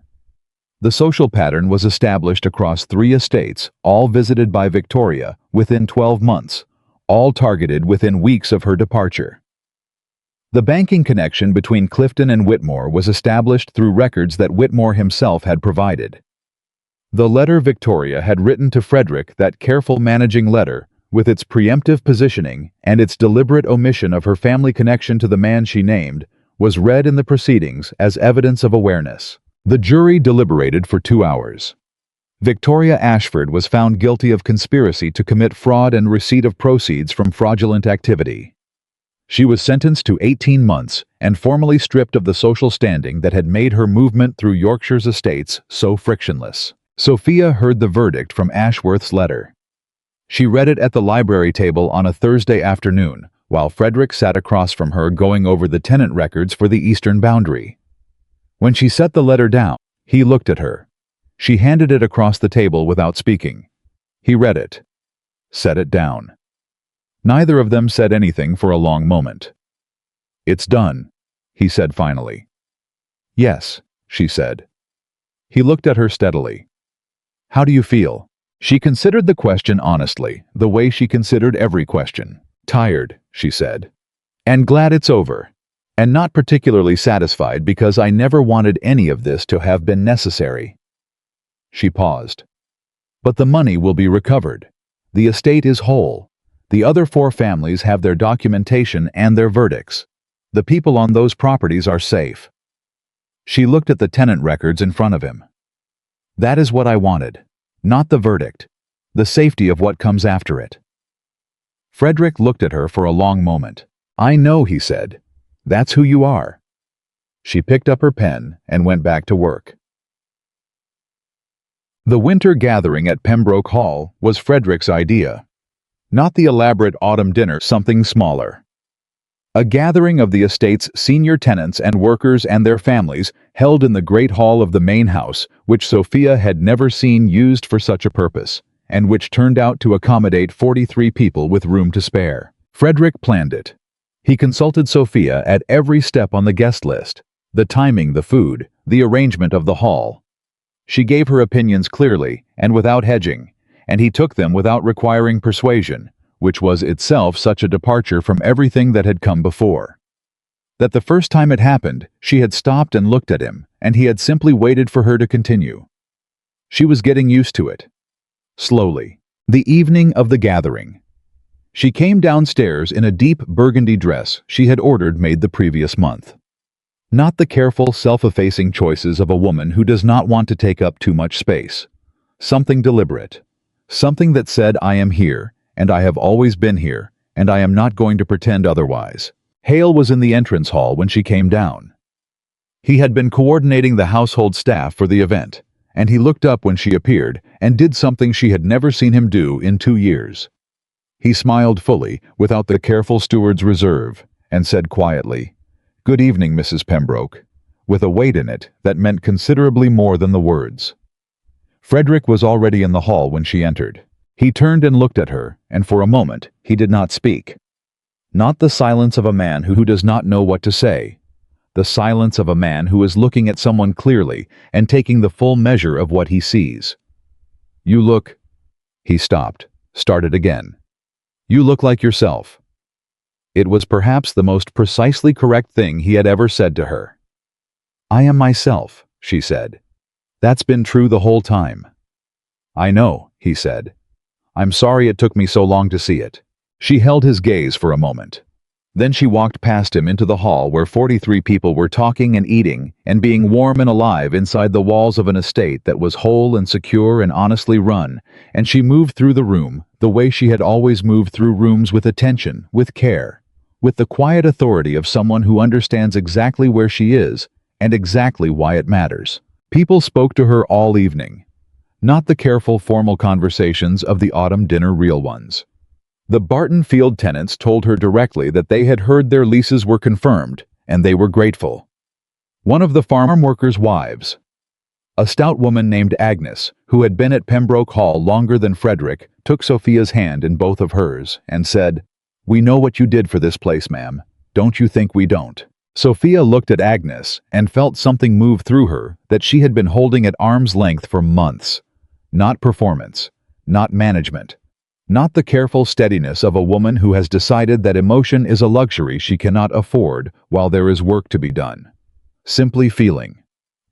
The social pattern was established across 3 estates, all visited by Victoria within 12 months, all targeted within weeks of her departure. The banking connection between Clifton and Whitmore was established through records that Whitmore himself had provided. The letter Victoria had written to Frederick, that careful managing letter, with its preemptive positioning and its deliberate omission of her family connection to the man she named, was read in the proceedings as evidence of awareness. The jury deliberated for 2 hours. Victoria Ashford was found guilty of conspiracy to commit fraud and receipt of proceeds from fraudulent activity. She was sentenced to 18 months and formally stripped of the social standing that had made her movement through Yorkshire's estates so frictionless. Sophia heard the verdict from Ashworth's letter. She read it at the library table on a Thursday afternoon, while Frederick sat across from her going over the tenant records for the eastern boundary. When she set the letter down, he looked at her. She handed it across the table without speaking. He read it. Set it down. Neither of them said anything for a long moment. "It's done," he said finally. "Yes," she said. He looked at her steadily. "How do you feel?" She considered the question honestly, the way she considered every question. "Tired," she said. "And glad it's over. And not particularly satisfied because I never wanted any of this to have been necessary." She paused. "But the money will be recovered. The estate is whole. The other 4 families have their documentation and their verdicts. The people on those properties are safe." She looked at the tenant records in front of him. "That is what I wanted. Not the verdict. The safety of what comes after it." Frederick looked at her for a long moment. "I know," he said. "That's who you are." She picked up her pen and went back to work. The winter gathering at Pembroke Hall was Frederick's idea. Not the elaborate autumn dinner, something smaller. A gathering of the estate's senior tenants and workers and their families held in the great hall of the main house, which Sophia had never seen used for such a purpose, and which turned out to accommodate 43 people with room to spare. Frederick planned it. He consulted Sophia at every step on the guest list, the timing, the food, the arrangement of the hall. She gave her opinions clearly and without hedging, and he took them without requiring persuasion, which was itself such a departure from everything that had come before. That the first time it happened, she had stopped and looked at him, and he had simply waited for her to continue. She was getting used to it. Slowly. The evening of the gathering. She came downstairs in a deep burgundy dress she had ordered made the previous month. Not the careful, self-effacing choices of a woman who does not want to take up too much space. Something deliberate. Something that said, "I am here, and I have always been here, and I am not going to pretend otherwise." Hale was in the entrance hall when she came down. He had been coordinating the household staff for the event, and he looked up when she appeared and did something she had never seen him do in 2 years. He smiled fully, without the careful steward's reserve, and said quietly, "Good evening, Mrs. Pembroke," with a weight in it that meant considerably more than the words. Frederick was already in the hall when she entered. He turned and looked at her, and for a moment he did not speak. Not the silence of a man who does not know what to say. The silence of a man who is looking at someone clearly and taking the full measure of what he sees. "You look—" He stopped, started again. "You look like yourself." It was perhaps the most precisely correct thing he had ever said to her. "I am myself," she said. "That's been true the whole time." "I know," he said. "I'm sorry it took me so long to see it." She held his gaze for a moment. Then she walked past him into the hall where 43 people were talking and eating and being warm and alive inside the walls of an estate that was whole and secure and honestly run, and she moved through the room the way she had always moved through rooms, with attention, with care, with the quiet authority of someone who understands exactly where she is and exactly why it matters. People spoke to her all evening. Not the careful, formal conversations of the autumn dinner, real ones. The Barton Field tenants told her directly that they had heard their leases were confirmed, and they were grateful. One of the farm workers' wives, a stout woman named Agnes, who had been at Pembroke Hall longer than Frederick, took Sophia's hand in both of hers and said, "We know what you did for this place, ma'am. Don't you think we don't?" Sophia looked at Agnes and felt something move through her that she had been holding at arm's length for months. Not performance, not management, not the careful steadiness of a woman who has decided that emotion is a luxury she cannot afford while there is work to be done. Simply feeling,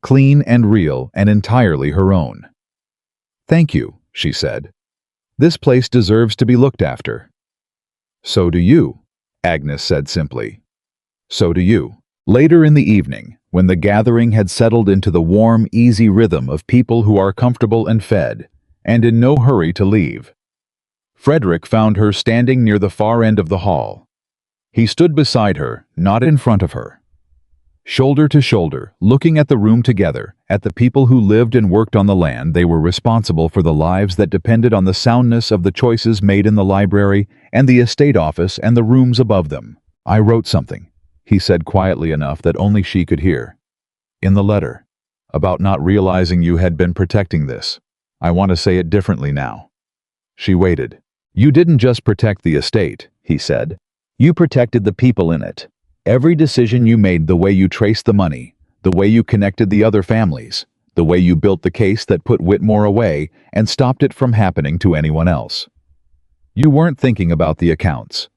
clean and real and entirely her own. "Thank you," she said. "This place deserves to be looked after." "So do you," Agnes said simply. "So do you." Later in the evening, when the gathering had settled into the warm, easy rhythm of people who are comfortable and fed, and in no hurry to leave, Frederick found her standing near the far end of the hall. He stood beside her, not in front of her. Shoulder to shoulder, looking at the room together, at the people who lived and worked on the land they were responsible for, the lives that depended on the soundness of the choices made in the library and the estate office and the rooms above them. "I wrote something," he said quietly enough that only she could hear. "In the letter." About not realizing you had been protecting this. I want to say it differently now. She waited. You didn't just protect the estate, he said. You protected the people in it. Every decision you made, the way you traced the money, the way you connected the other families, the way you built the case that put Whitmore away and stopped it from happening to anyone else. You weren't thinking about the accounts.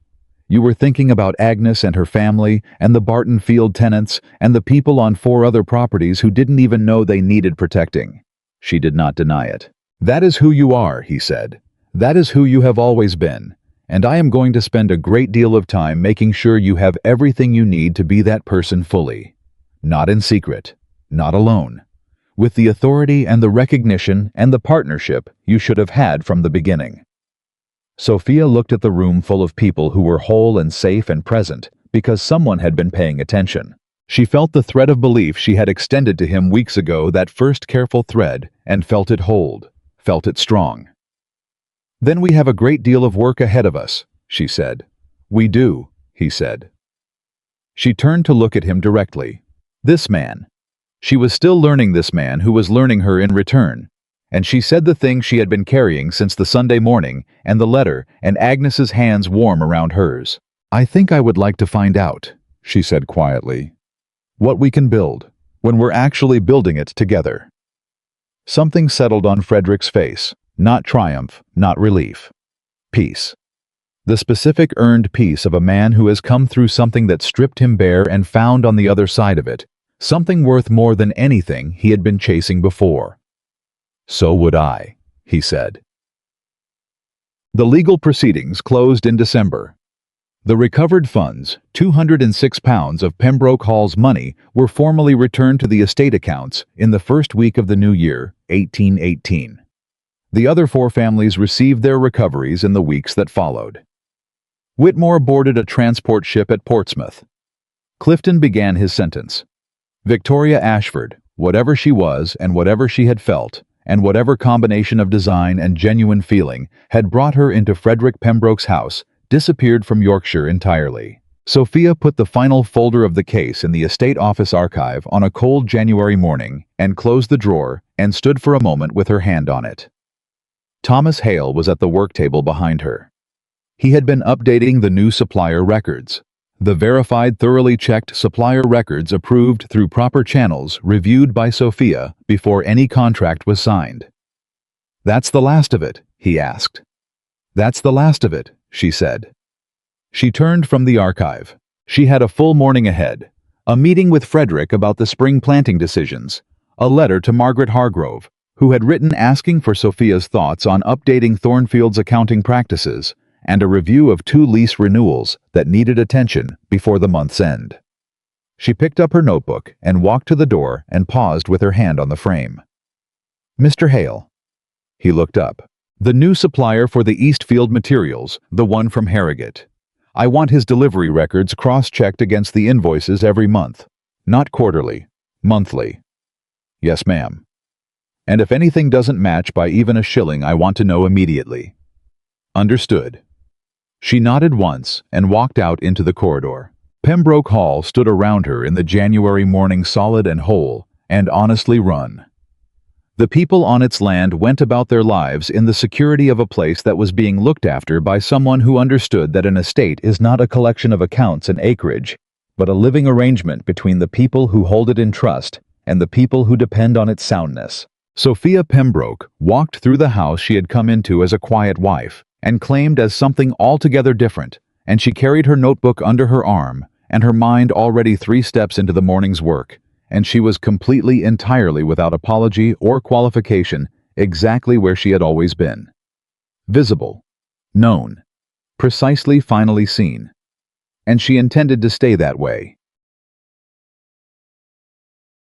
You were thinking about Agnes and her family and the Barton Field tenants and the people on 4 other properties who didn't even know they needed protecting. She did not deny it. That is who you are, he said. That is who you have always been. And I am going to spend a great deal of time making sure you have everything you need to be that person fully. Not in secret. Not alone. With the authority and the recognition and the partnership you should have had from the beginning. Sophia looked at the room full of people who were whole and safe and present because someone had been paying attention. She felt the thread of belief she had extended to him weeks ago, that first careful thread, and felt it hold, felt it strong. Then we have a great deal of work ahead of us, she said. We do, he said. She turned to look at him directly. This man. She was still learning this man who was learning her in return. And she said the thing she had been carrying since the Sunday morning, and the letter, and Agnes's hands warm around hers. I think I would like to find out, she said quietly, what we can build, when we're actually building it together. Something settled on Frederick's face, not triumph, not relief. Peace. The specific earned peace of a man who has come through something that stripped him bare and found on the other side of it, something worth more than anything he had been chasing before. So would I, he said. The legal proceedings closed in December. The recovered funds, £206 of Pembroke Hall's money, were formally returned to the estate accounts in the first week of the new year, 1818. The other 4 families received their recoveries in the weeks that followed. Whitmore boarded a transport ship at Portsmouth. Clifton began his sentence. Victoria Ashford, whatever she was and whatever she had felt, and whatever combination of design and genuine feeling had brought her into Frederick Pembroke's house, disappeared from Yorkshire entirely. Sophia put the final folder of the case in the estate office archive on a cold January morning and closed the drawer and stood for a moment with her hand on it. Thomas Hale was at the work table behind her. He had been updating the new supplier records. The verified, thoroughly checked supplier records approved through proper channels, reviewed by Sophia before any contract was signed. That's the last of it, he asked. That's the last of it, she said. She turned from the archive. She had a full morning ahead. A meeting with Frederick about the spring planting decisions. A letter to Margaret Hargrove, who had written asking for Sophia's thoughts on updating Thornfield's accounting practices, and a review of 2 lease renewals that needed attention before the month's end. She picked up her notebook and walked to the door and paused with her hand on the frame. Mr. Hale. He looked up. The new supplier for the Eastfield materials, the one from Harrogate. I want his delivery records cross-checked against the invoices every month. Not quarterly. Monthly. Yes, ma'am. And if anything doesn't match by even a shilling, I want to know immediately. Understood. She nodded once and walked out into the corridor. Pembroke Hall stood around her in the January morning, solid and whole, and honestly run. The people on its land went about their lives in the security of a place that was being looked after by someone who understood that an estate is not a collection of accounts and acreage, but a living arrangement between the people who hold it in trust and the people who depend on its soundness. Sophia Pembroke walked through the house she had come into as a quiet wife, and claimed as something altogether different, and she carried her notebook under her arm, and her mind already 3 steps into the morning's work, and she was completely, entirely without apology or qualification, exactly where she had always been. Visible. Known. Precisely, finally seen. And she intended to stay that way.